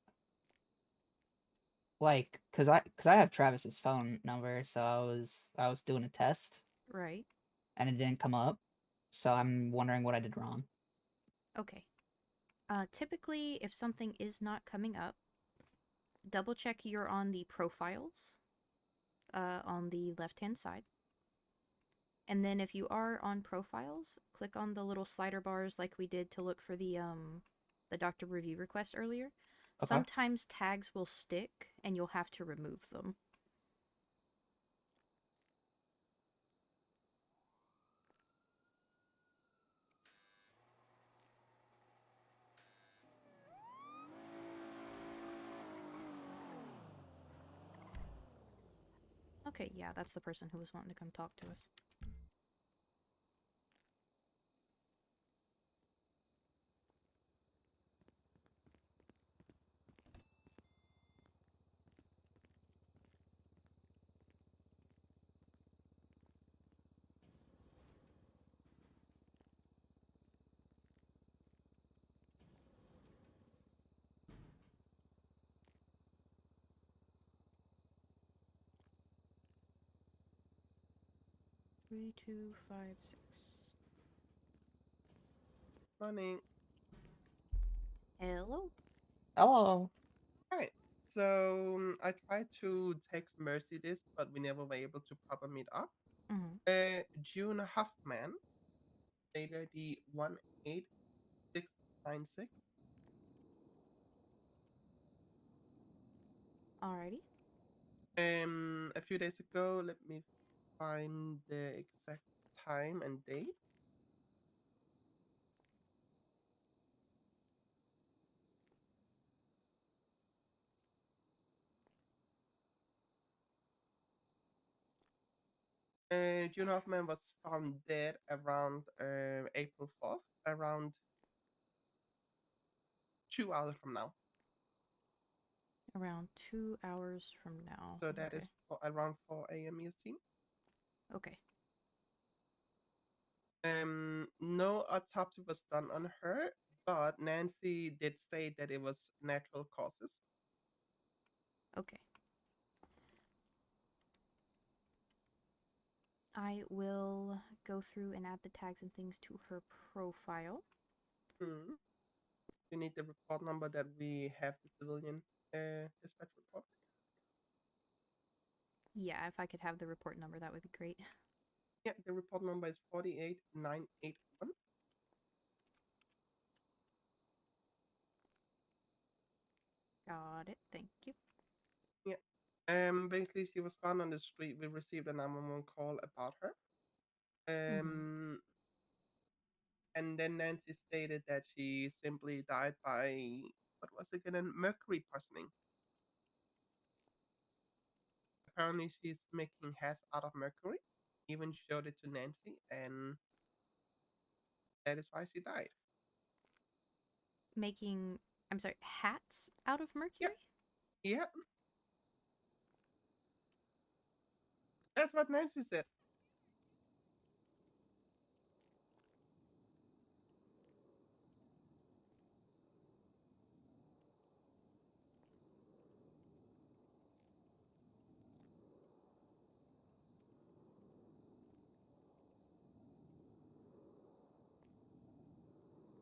like, cause I have Travis's phone number, so I was doing a test Right. and it didn't come up, so I'm wondering what I did wrong. Okay. Typically, if something is not coming up, double check you're on the profiles on the left-hand side. And then if you are on profiles, click on the little slider bars like we did to look for the doctor review request earlier. Okay. Sometimes tags will stick and you'll have to remove them. Okay, yeah, that's the person who was wanting to come talk to us. Three, 2, 5, 6. Morning. Hello. Hello. Alright. So I tried to text Mercy this, but we never were able to proper meet up. Mm-hmm. June Huffman, data ID 18696. Alrighty. A few days ago, let me find the exact time and date. June Hoffman was found dead around April 4th, around 2 hours from now. Around 2 hours from now. So that okay. is around 4 a.m. EST. Okay. No autopsy was done on her, but Nancy did state that it was natural causes. Okay. I will go through and add the tags and things to her profile. You need the report number that we have the civilian dispatch report. Yeah, if I could have the report number, that would be great. Yeah, the report number is 48981. Got it. Thank you. Yeah. Basically, she was found on the street. We received a 911 call about her. And then Nancy stated that she simply died by, what was it again? Mercury poisoning. Apparently, she's making hats out of mercury. Even showed it to Nancy, and that is why she died. Making, I'm sorry, hats out of mercury? Yeah. That's what Nancy said.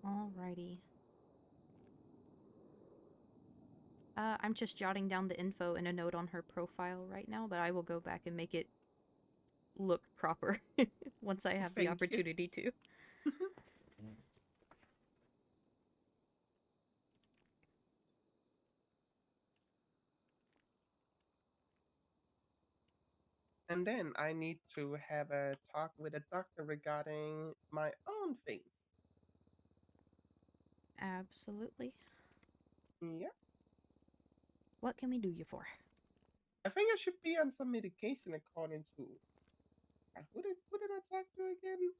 Alrighty. I'm just jotting down the info in a note on her profile right now, but I will go back and make it look proper once I have the Thank you. opportunity to. And then I need to have a talk with a doctor regarding my own things. Absolutely. Yeah. What can we do you for? I think I should be on some medication according to. Who did I talk to again?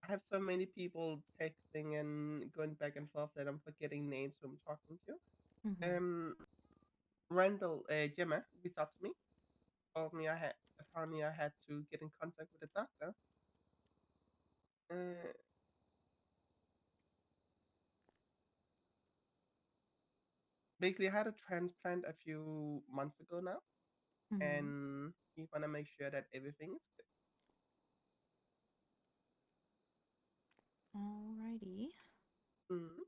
I have so many people texting and going back and forth that I'm forgetting names who I'm talking to. Mhm. Randall, Gemma reached out to me, told me apparently I had to get in contact with a doctor. Uh, Basically, I had a transplant a few months ago now, and we want to make sure that everything is good. Alrighty. Mhm.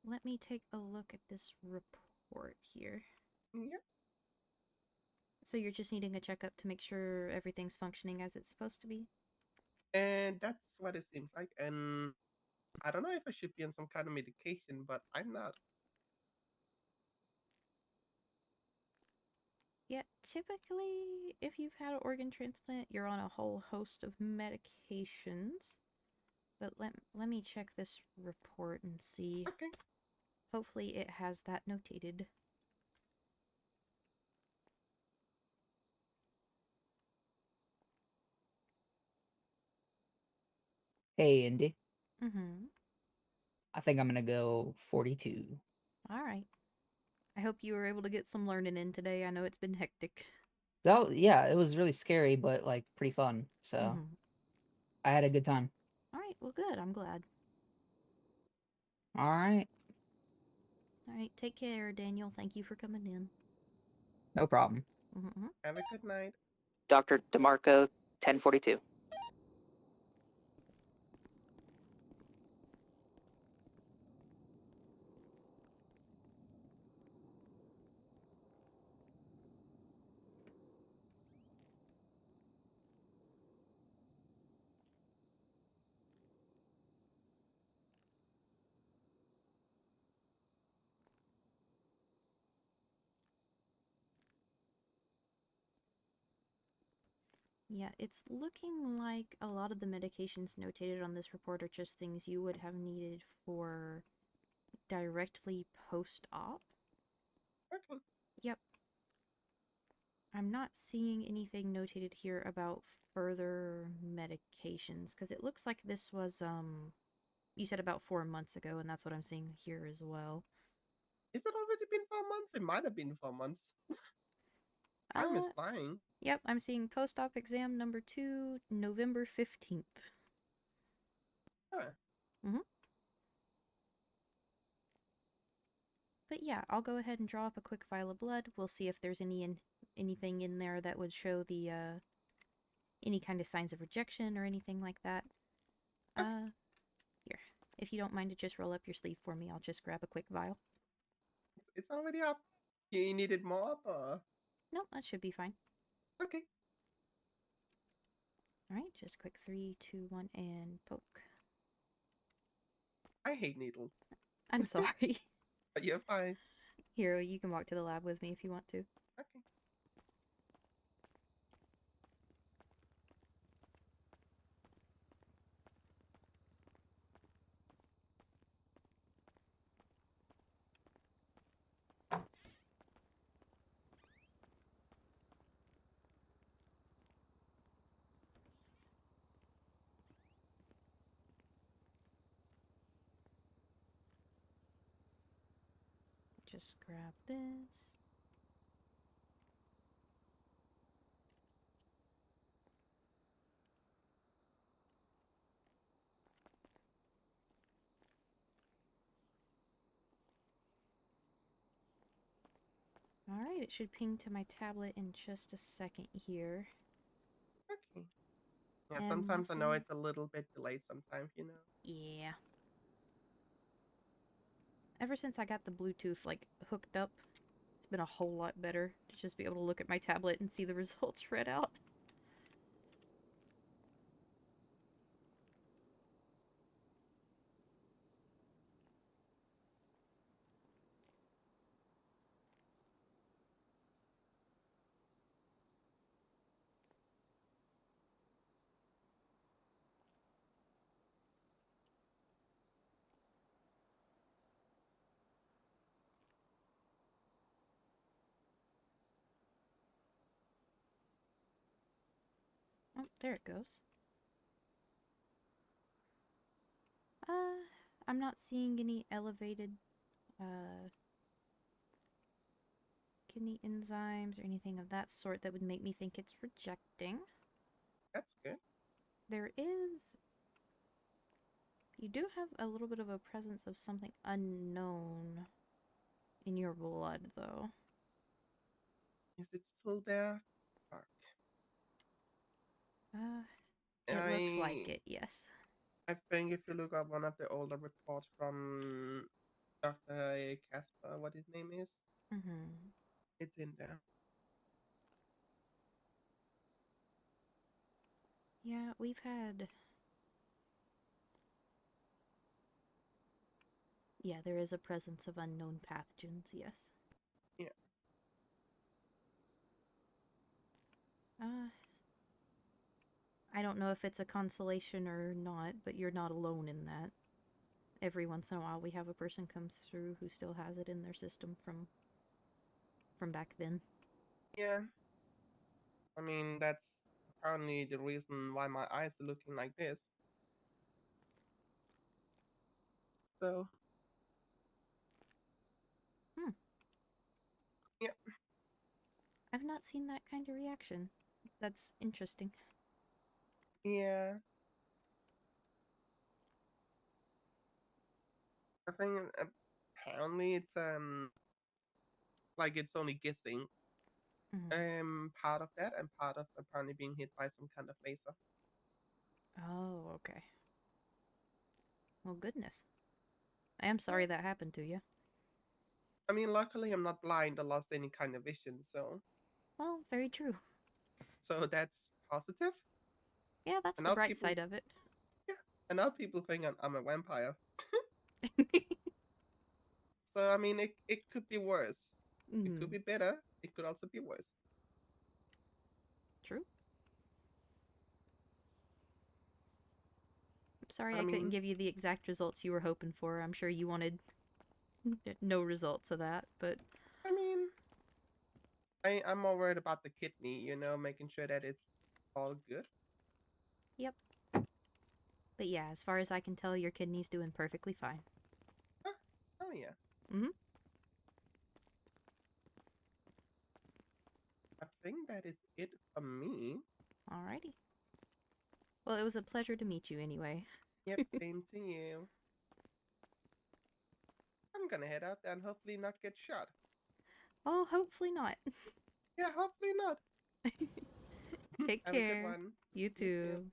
Let me take a look at this report here. Yeah. So you're just needing a checkup to make sure everything's functioning as it's supposed to be? And that's what it seems like. And I don't know if I should be on some kind of medication, but I'm not. Yeah, typically, if you've had an organ transplant, you're on a whole host of medications. But let me check this report and see. Okay. Hopefully it has that notated. Hey, Indy. Mm-hmm. I think I'm gonna go 42. Alright. I hope you were able to get some learning in today. I know it's been hectic. Yeah, it was really scary, but like pretty fun. So I had a good time. Alright, well good, I'm glad. Alright, Alright, take care, Daniel. Thank you for coming in. no problem. Have a good night. Dr. Demarco, 1042. Yeah, it's looking like a lot of the medications notated on this report are just things you would have needed for directly post-op. Okay. Yep. I'm not seeing anything notated here about further medications, because it looks like this was, you said about 4 months ago, and that's what I'm seeing here as well. Is it already been 4 months? It might have been 4 months. Time is flying. Yep, I'm seeing post-op exam number 2, November 15th. Huh. But yeah, I'll go ahead and draw up a quick vial of blood. We'll see if there's anything in there that would show the, any kind of signs of rejection or anything like that. Here. If you don't mind to just roll up your sleeve for me, I'll just grab a quick vial. It's already up. You needed more up, or? No, that should be fine. Okay. Alright, just a quick 3, 2, 1, and poke. I hate needles. I'm sorry. But you're fine. Hero, you can walk to the lab with me if you want to. Okay. Just grab this. Alright, it should ping to my tablet in just a second here. Okay. Yeah, And sometimes I know see- it's a little bit delayed sometimes, you know. Yeah. Ever since I got the Bluetooth, like, hooked up, it's been a whole lot better to just be able to look at my tablet and see the results read out. Oh, there it goes. I'm not seeing any elevated kidney enzymes or anything of that sort that would make me think it's rejecting. That's good. There is... You do have a little bit of a presence of something unknown in your blood, though. Is it still there? Fuck. It looks like it, yes. I think if you look up one of the older reports from Dr. Casper, what his name is, Mm-hmm. it's in there. Yeah, we've had... Yeah, there is a presence of unknown pathogens, yes. Yeah. I don't know if it's a consolation or not, but you're not alone in that. Every once in a while we have a person come through who still has it in their system from back then. Yeah. I mean, that's apparently the reason why my eyes are looking like this. So. Yeah. I've not seen that kind of reaction. That's interesting. Yeah. I think apparently it's like it's only guessing. Part of that and part of apparently being hit by some kind of laser. Oh, okay. Well, goodness. I am sorry that happened to you. I mean, luckily I'm not blind or lost any kind of vision, so. Well, very true. So that's positive. Yeah, that's and the now bright people, side of it. Yeah, and now people think I'm a vampire. So I mean, it could be worse. It could be better. It could also be worse. True. I'm sorry But I couldn't mean, give you the exact results you were hoping for. I'm sure you wanted no results of that, but... I mean, I'm more worried about the kidney, you know, making sure that it's all good. Yep. But yeah, as far as I can tell, your kidney's doing perfectly fine. Oh yeah. Mm-hmm. I think that is it for me. Alrighty. Well, it was a pleasure to meet you anyway. Yep, same to you. I'm gonna head out there and hopefully not get shot. Oh, hopefully not. Yeah, hopefully not. Take Have a good care. one. You too.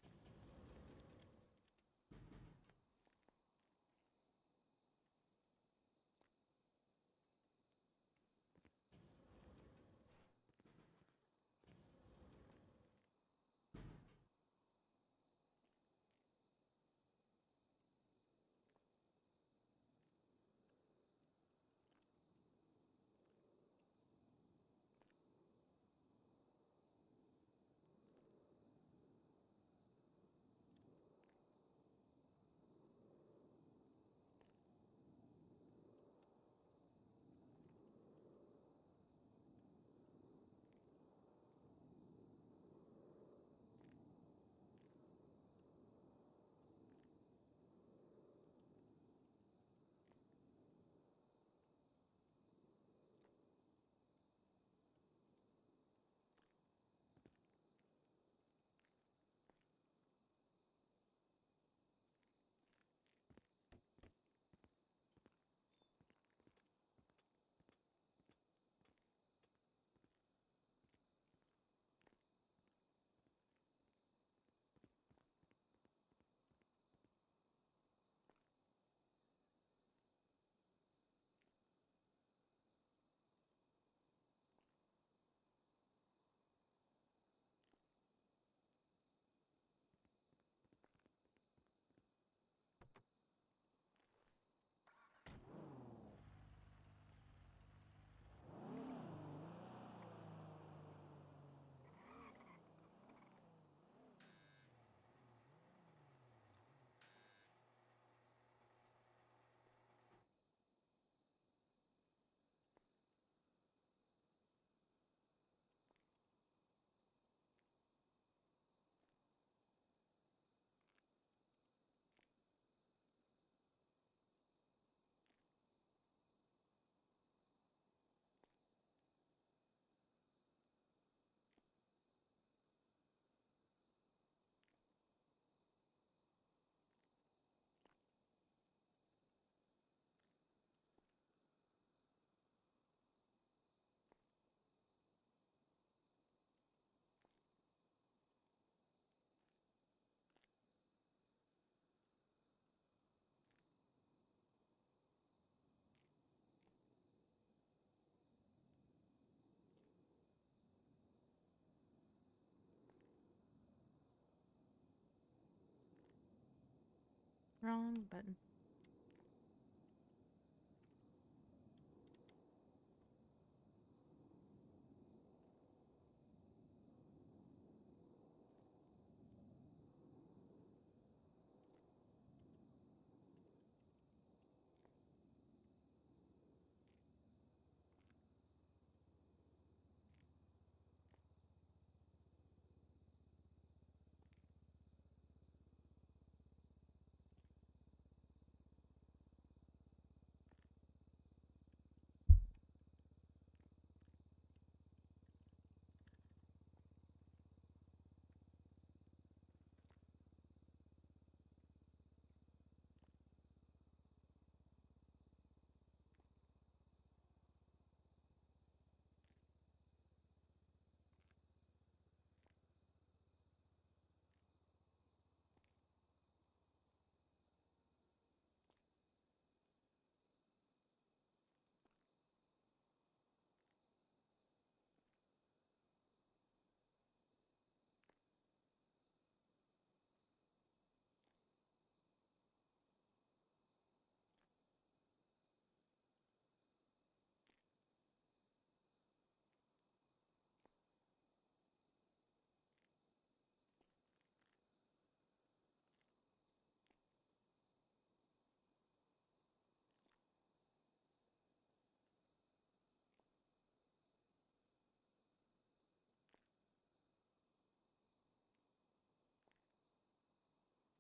Wrong button.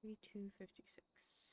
$32.56.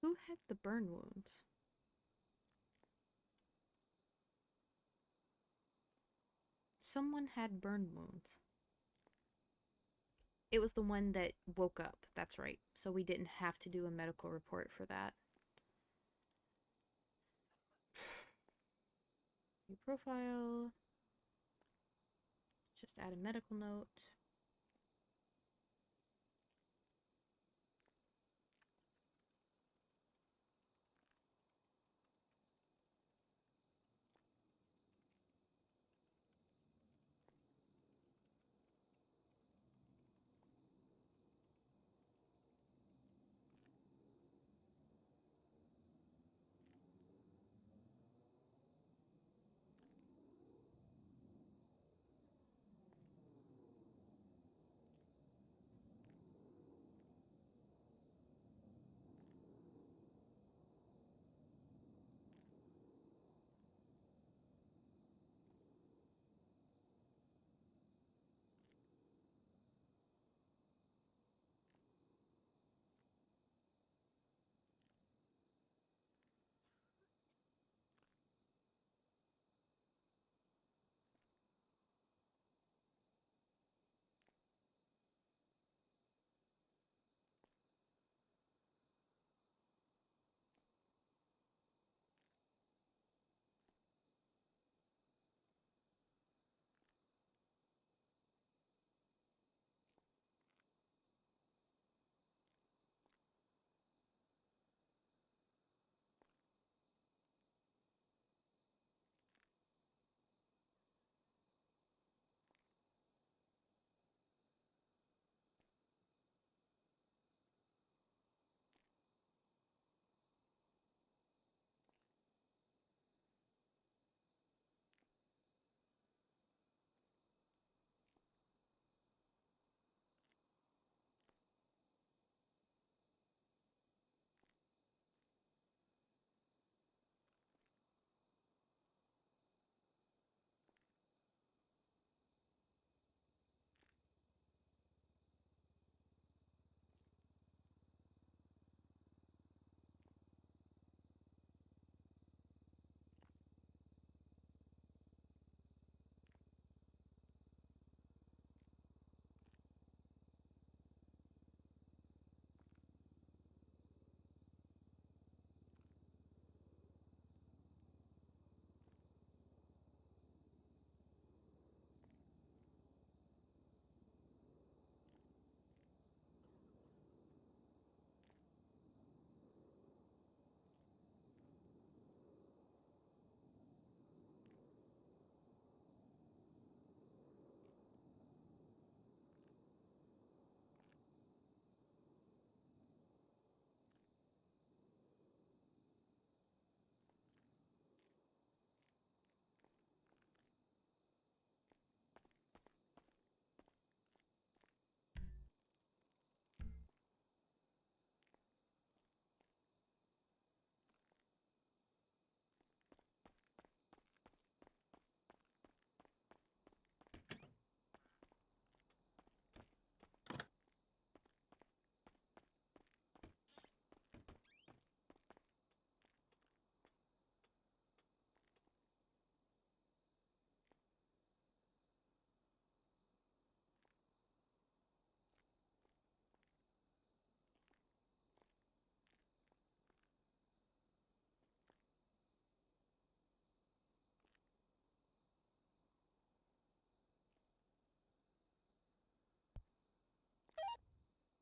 Who had the burn wounds? Someone had burn wounds. It was the one that woke up. That's right. So we didn't have to do a medical report for that. New profile. Just add a medical note.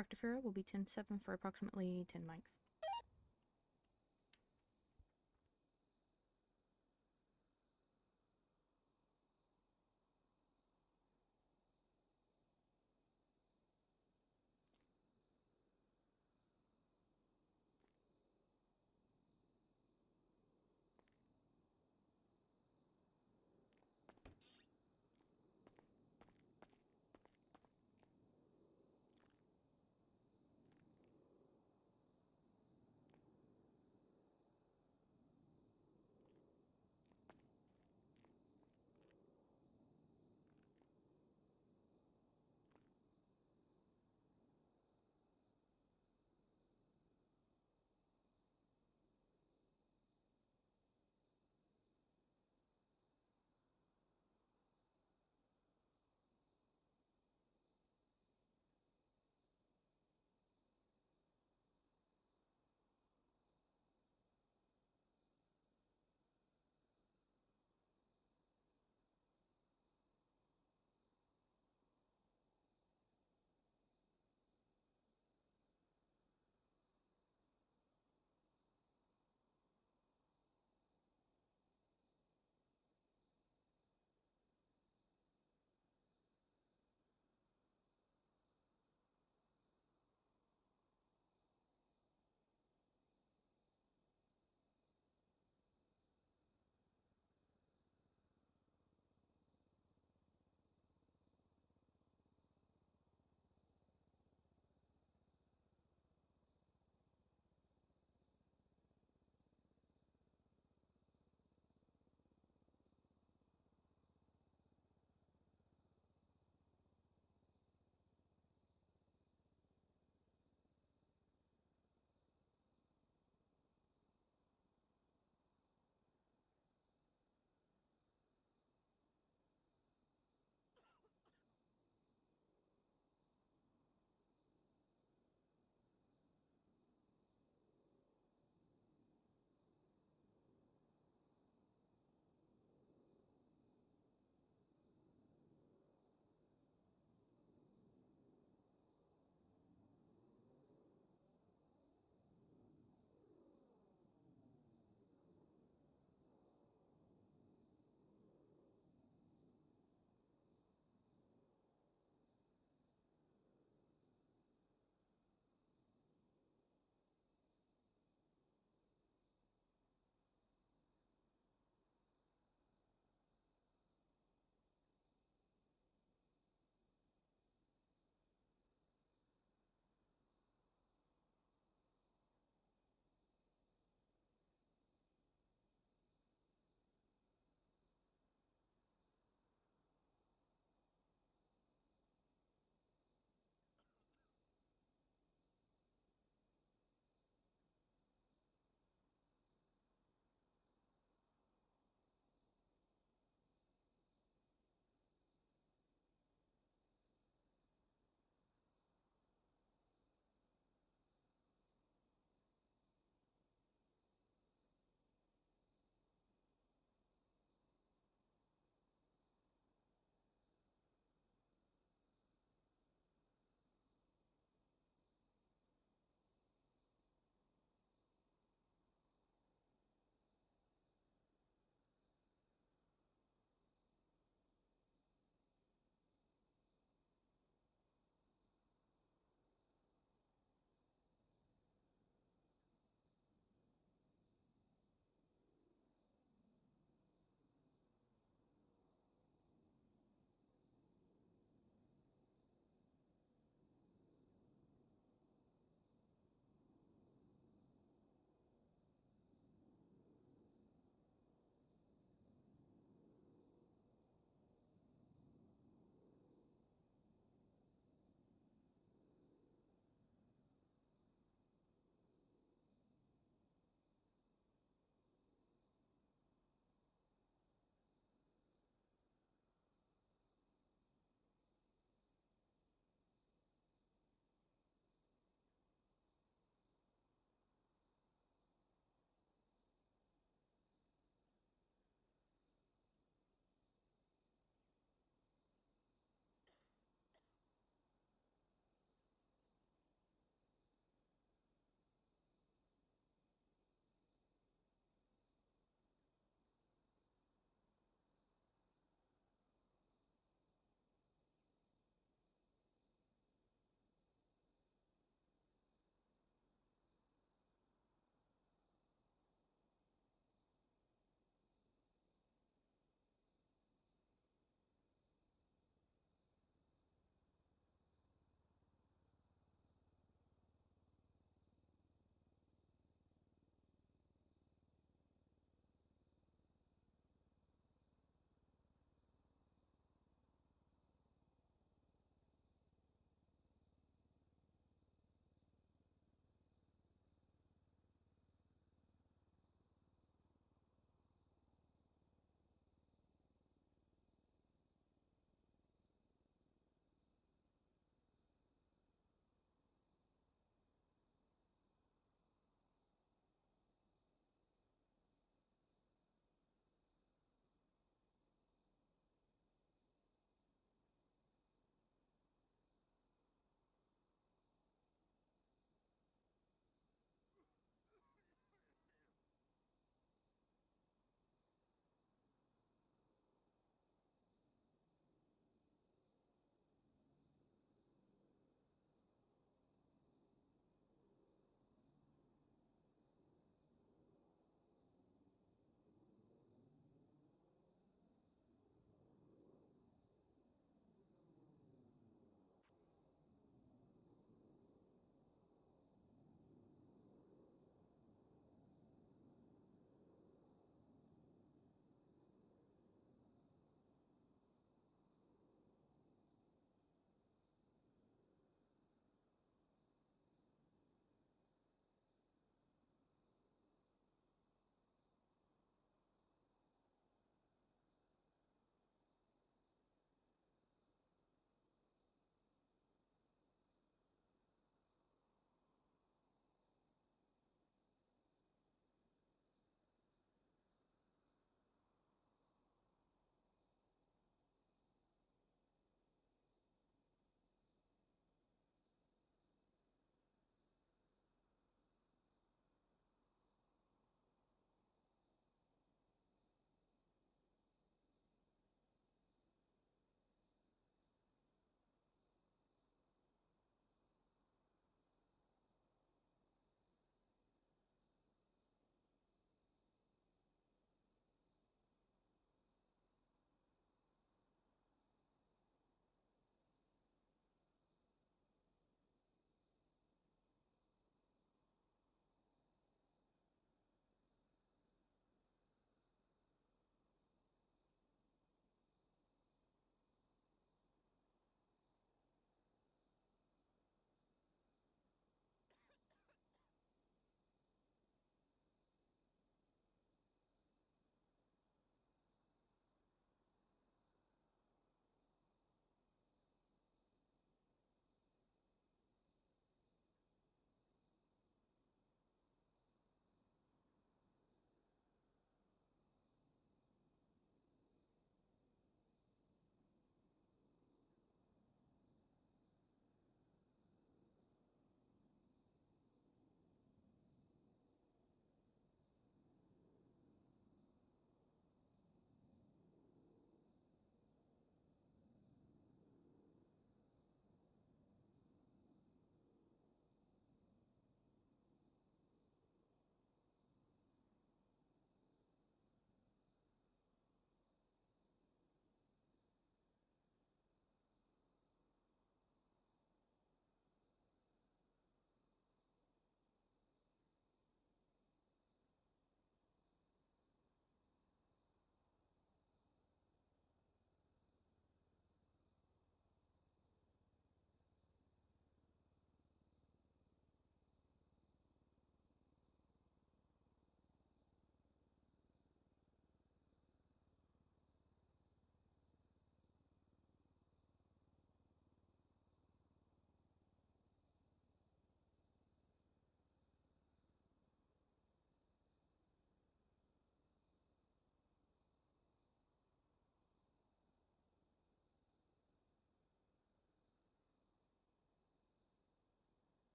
Dr. Fera will be 10-7 for approximately 10 mics.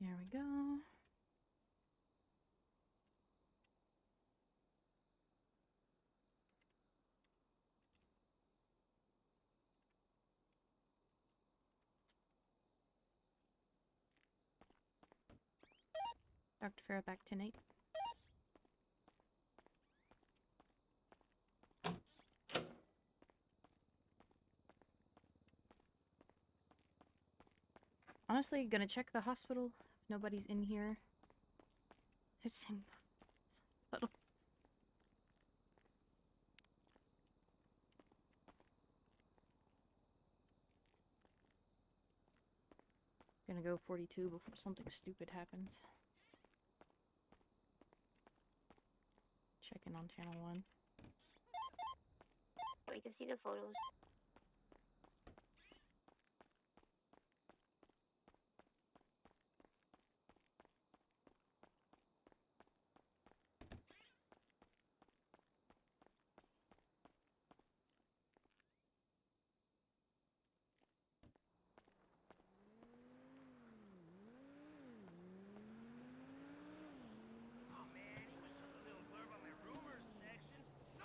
There we go. Dr. Fera back tonight. Honestly, gonna check the hospital. If nobody's in here. It's him. Little. Gonna go 42 before something stupid happens. Checking on channel 1. We can see the photos.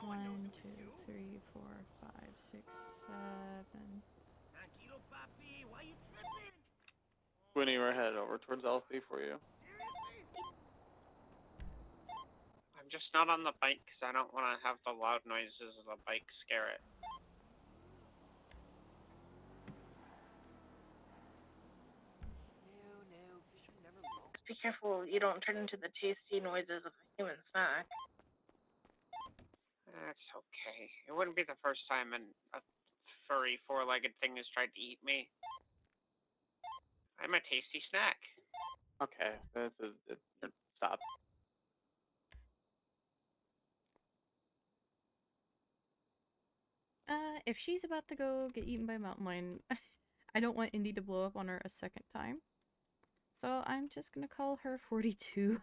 One, two, three, four, five, six, 7. Winnie, we're headed over towards LP for you. I'm just not on the bike because I don't want to have the loud noises of the bike scare it. Just be careful you don't turn into the tasty noises of a human snack. That's okay. It wouldn't be the first time a furry four-legged thing has tried to eat me. I'm a tasty snack. Okay, stop. If she's about to go get eaten by a mountain lion, I don't want Indy to blow up on her a second time. So I'm just gonna call her 42.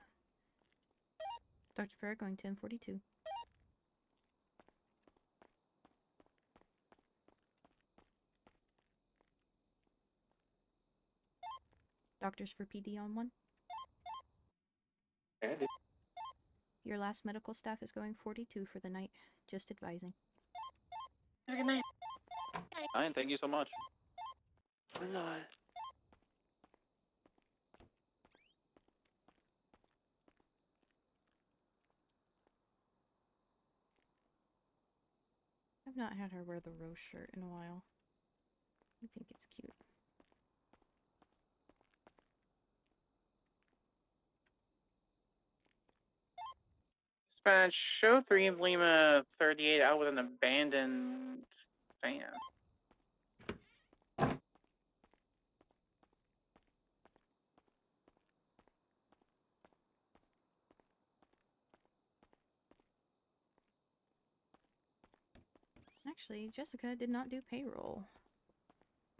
Dr. Fera going 1042. Doctors for PD on 1. Andy. Your last medical staff is going 42 for the night. Just advising. Have a good night. Fine, thank you so much. Good night. I've not had her wear the rose shirt in a while. I think it's cute. Dispatch, show 3 of Lima 38 out with an abandoned van. Actually, Jessica did not do payroll.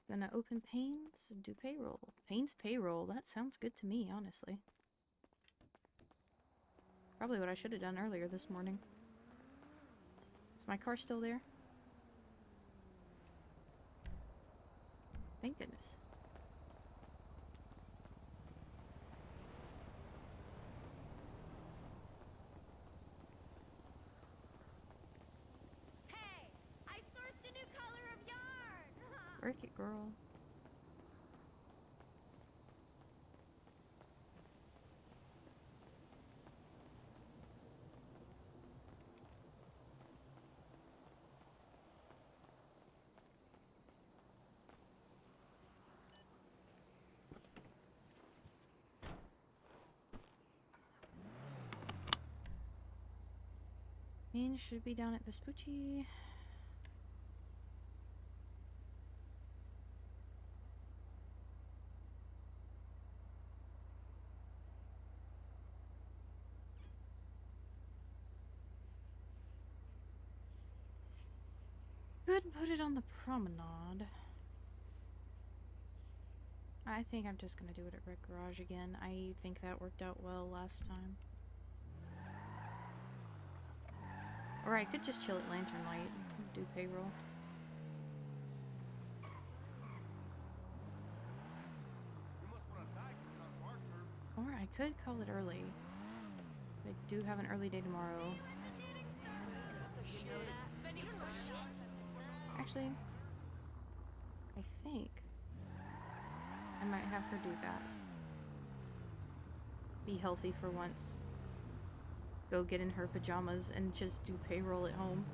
Gonna open Payne's, do payroll. Payne's payroll, that sounds good to me, honestly. Probably what I should have done earlier this morning. Is my car still there? Thank goodness. Hey, I sourced a new color of yarn. Work it, girl. Payne should be down at Vespucci. Could put it on the promenade. I think I'm just gonna do it at Red Garage again. I think that worked out well last time. Or I could just chill at Lantern Light and do payroll. I could call it early. I do have an early day tomorrow. Actually, I think I might have her do that. Be healthy for once. Go get in her pajamas and just do payroll at home.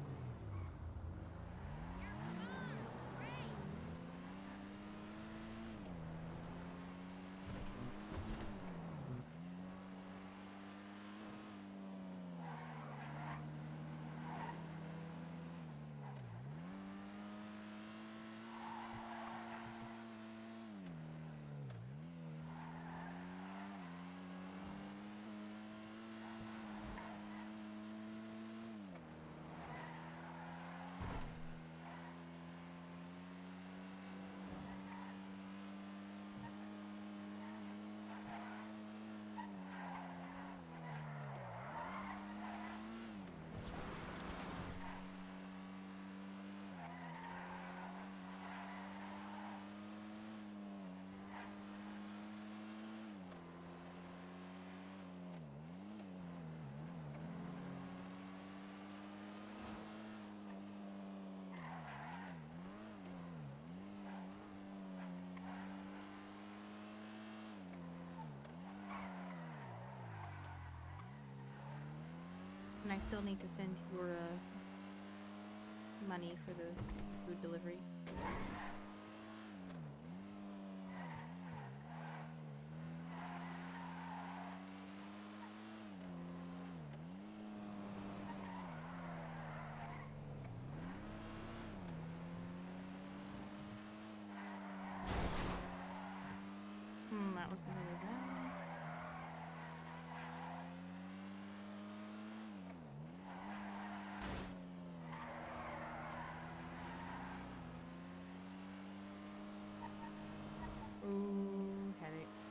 And I still need to send your money for the food delivery. That was another one. Ooh, headaches.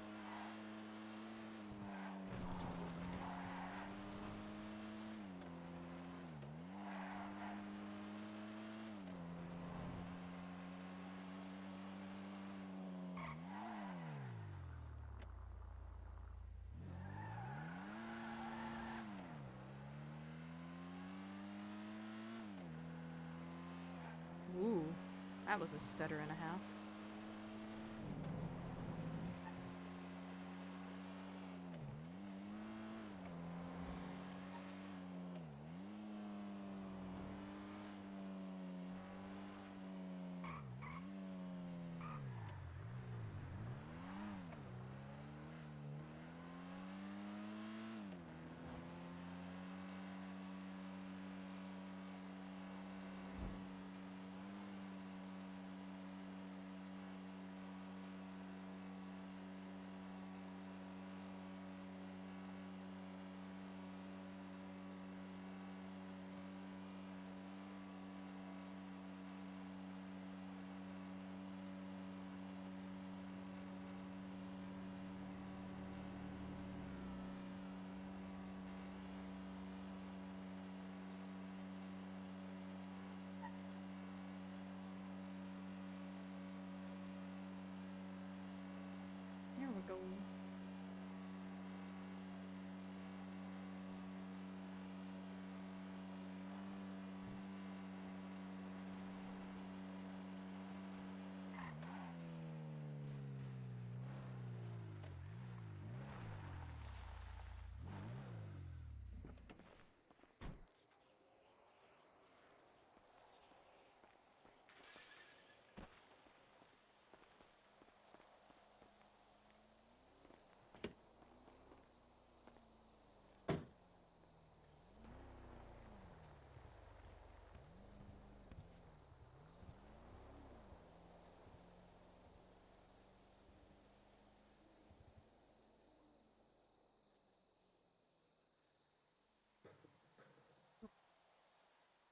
Ooh, that was a stutter and a half. There we go.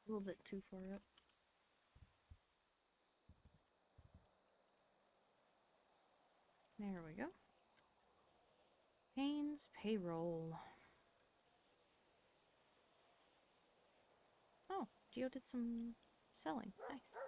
A little bit too far up. There we go. Payne's payroll. Oh, Geo did some selling. Nice.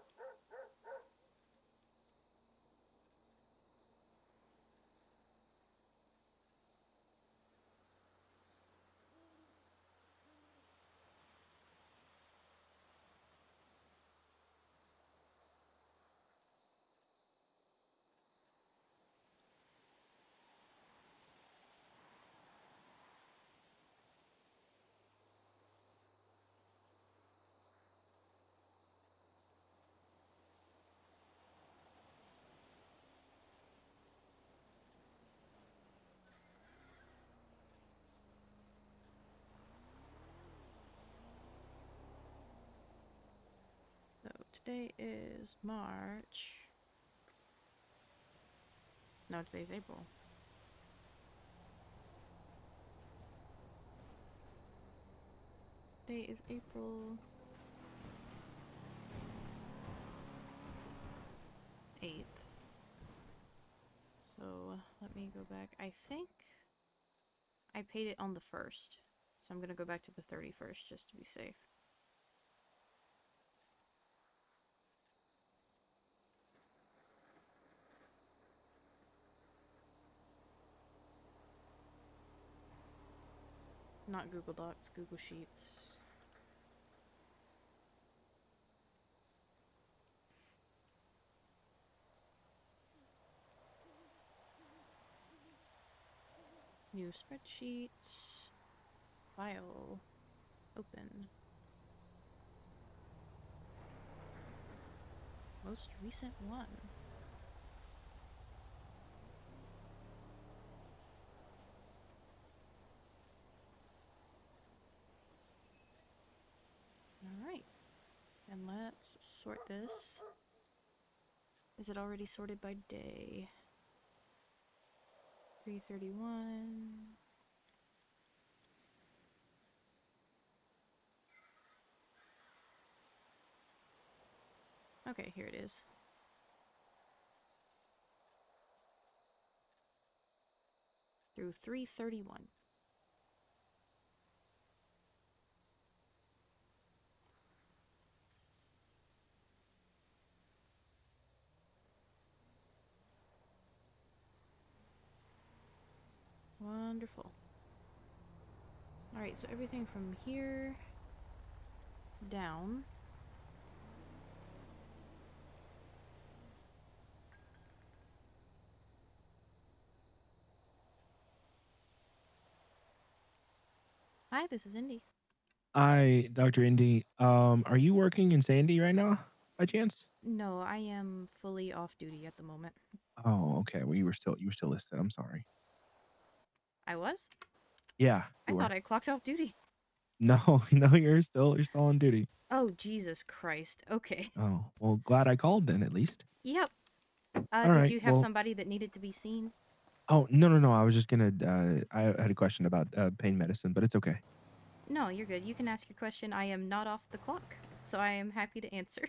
Today is March. No, today's April. Today is April 8th. So let me go back. I think I paid it on the 1st. So I'm going to go back to the 31st just to be safe. Not Google Docs, Google Sheets. New spreadsheet. File. Open. Most recent one. Alright. And let's sort this. Is it already sorted by day? 331. Okay, here it is. Through 331. Wonderful. Alright, so everything from here down. Hi, this is Indy. Hi, Dr. Indy. Are you working in Sandy right now, by chance? No, I am fully off duty at the moment. Oh, okay. Well, you were still listed. I'm sorry. I was? Yeah, I you thought were. I clocked off duty. No, no, you're still on duty. Oh, Jesus Christ. Okay. Oh, well, glad I called then at least. Yep. All Did right. you have Well, somebody that needed to be seen? oh no. I was just gonna. I had a question about pain medicine, but it's okay. No, you're good. You can ask your question. I am not off the clock, so I am happy to answer.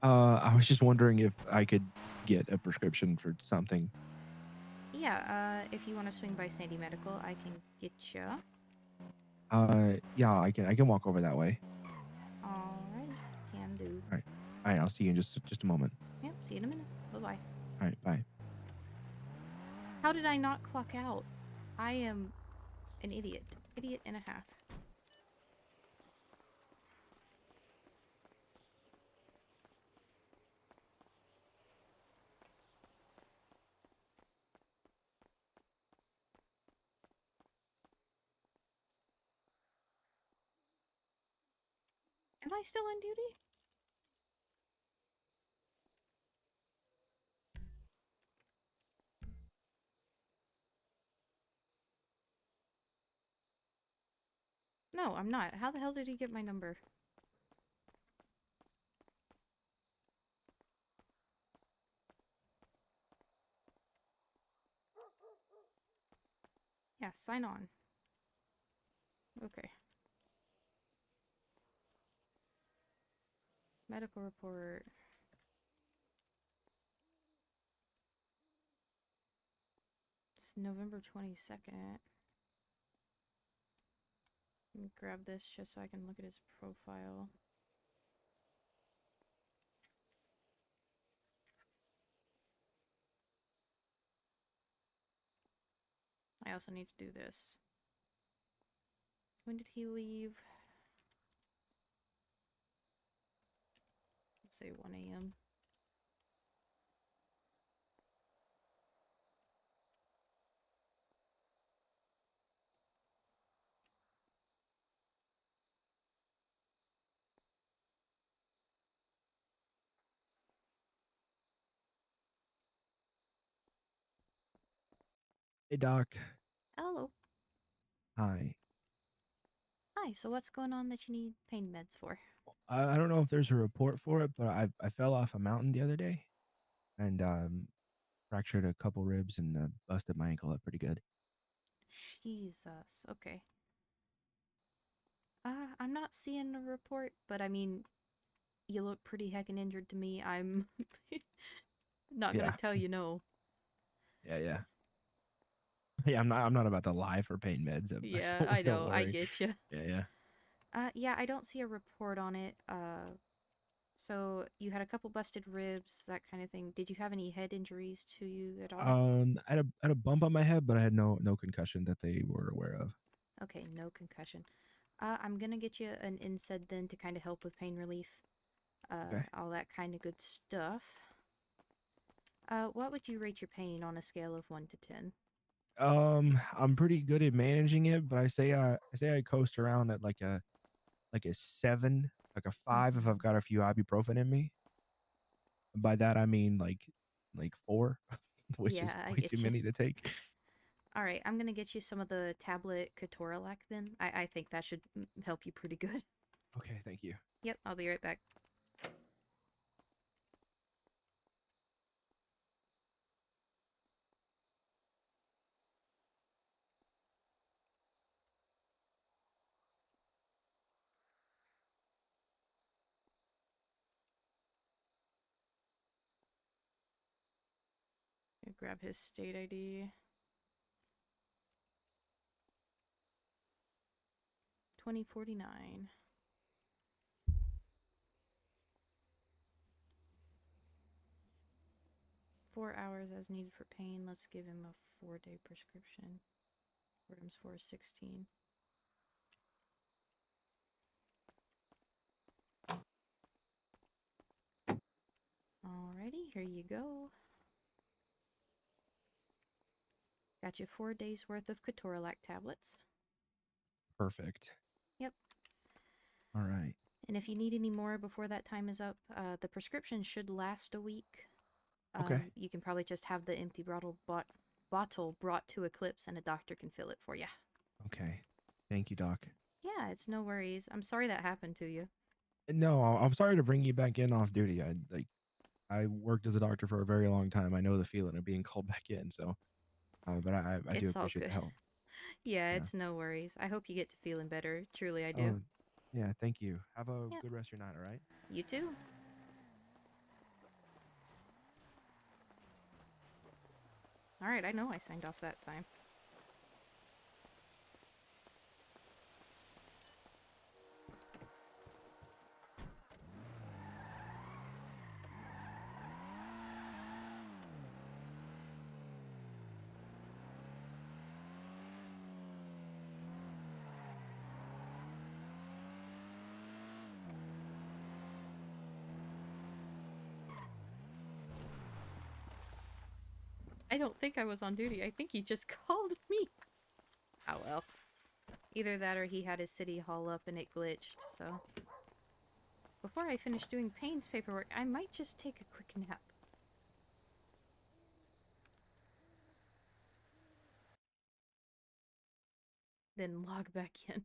I was just wondering if I could get a prescription for something. Yeah, if you want to swing by Sandy Medical, I can get ya. Yeah, I can walk over that way. Alrighty, can do. All right. All right. I'll see you in just a moment. Yep, see you in a minute. Bye-bye. All right. Bye. How did I not clock out? I am an idiot. Idiot and a half. Am I still on duty? No, I'm not. How the hell did he get my number? Yeah, sign on. Okay. Medical report. It's November 22nd. Let me grab this just so I can look at his profile. I also need to do this. When did he leave? Let's say 1 a.m. Hey, Doc. Hello. Hi. Hi, so what's going on that you need pain meds for? I don't know if there's a report for it, but I fell off a mountain the other day and fractured a couple ribs and busted my ankle up pretty good. Jesus. Okay. I'm not seeing a report, but I mean, you look pretty heckin' injured to me. I'm not gonna Yeah. tell you no. Yeah. Yeah, I'm not about to lie for pain meds. Yeah, I Don't know. I worry. get you. Yeah. Yeah, I don't see a report on it. So you had a couple busted ribs, that kind of thing. Did you have any head injuries to you at all? I had a bump on my head, but I had no concussion that they were aware of. Okay, no concussion. I'm gonna get you an NSAID then to kind of help with pain relief. Okay. All that kind of good stuff. What would you rate your pain on a scale of 1 to 10? I'm pretty good at managing it, but I say I coast around at like a 7, like a 5 if I've got a few ibuprofen in me. By that I mean like 4, which is Yeah, I way too get you. many to take. All right, I'm gonna get you some of the tablet Ketorolac then. I think that should help you pretty good. Okay, thank you. Yep, I'll be right back. Grab his state ID. 2049. 4 hours as needed for pain. Let's give him a 4-day prescription. 4 times 4 is 16. Alrighty, here you go. Got you 4 days worth of Ketorolac tablets. Perfect. Yep. All right. And if you need any more before that time is up, the prescription should last a week. Okay. You can probably just have the empty bottle brought to Eclipse and a doctor can fill it for you. Okay. Thank you, doc. Yeah, it's no worries. I'm sorry that happened to you. No, I'm sorry to bring you back in off duty. I worked as a doctor for a very long time. I know the feeling of being called back in. So, but I do It's all appreciate good. the help. Yeah, Yeah. it's no worries. I hope you get to feeling better. Truly, I do. Oh, yeah. Thank you. Have a Yep. good rest of your night. All right. You too. Alright, I know I signed off that time. I don't think I was on duty. I think he just called me. Oh well. Either that or he had his city hall up and it glitched, so. Before I finish doing Payne's paperwork, I might just take a quick nap. Then log back in.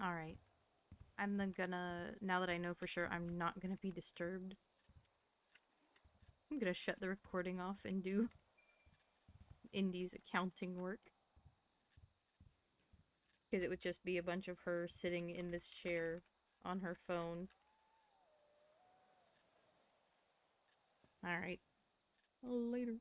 Alright. I'm then gonna, now that I know for sure I'm not gonna be disturbed, I'm gonna shut the recording off and do Indy's accounting work. Because it would just be a bunch of her sitting in this chair on her phone. Alright. Later.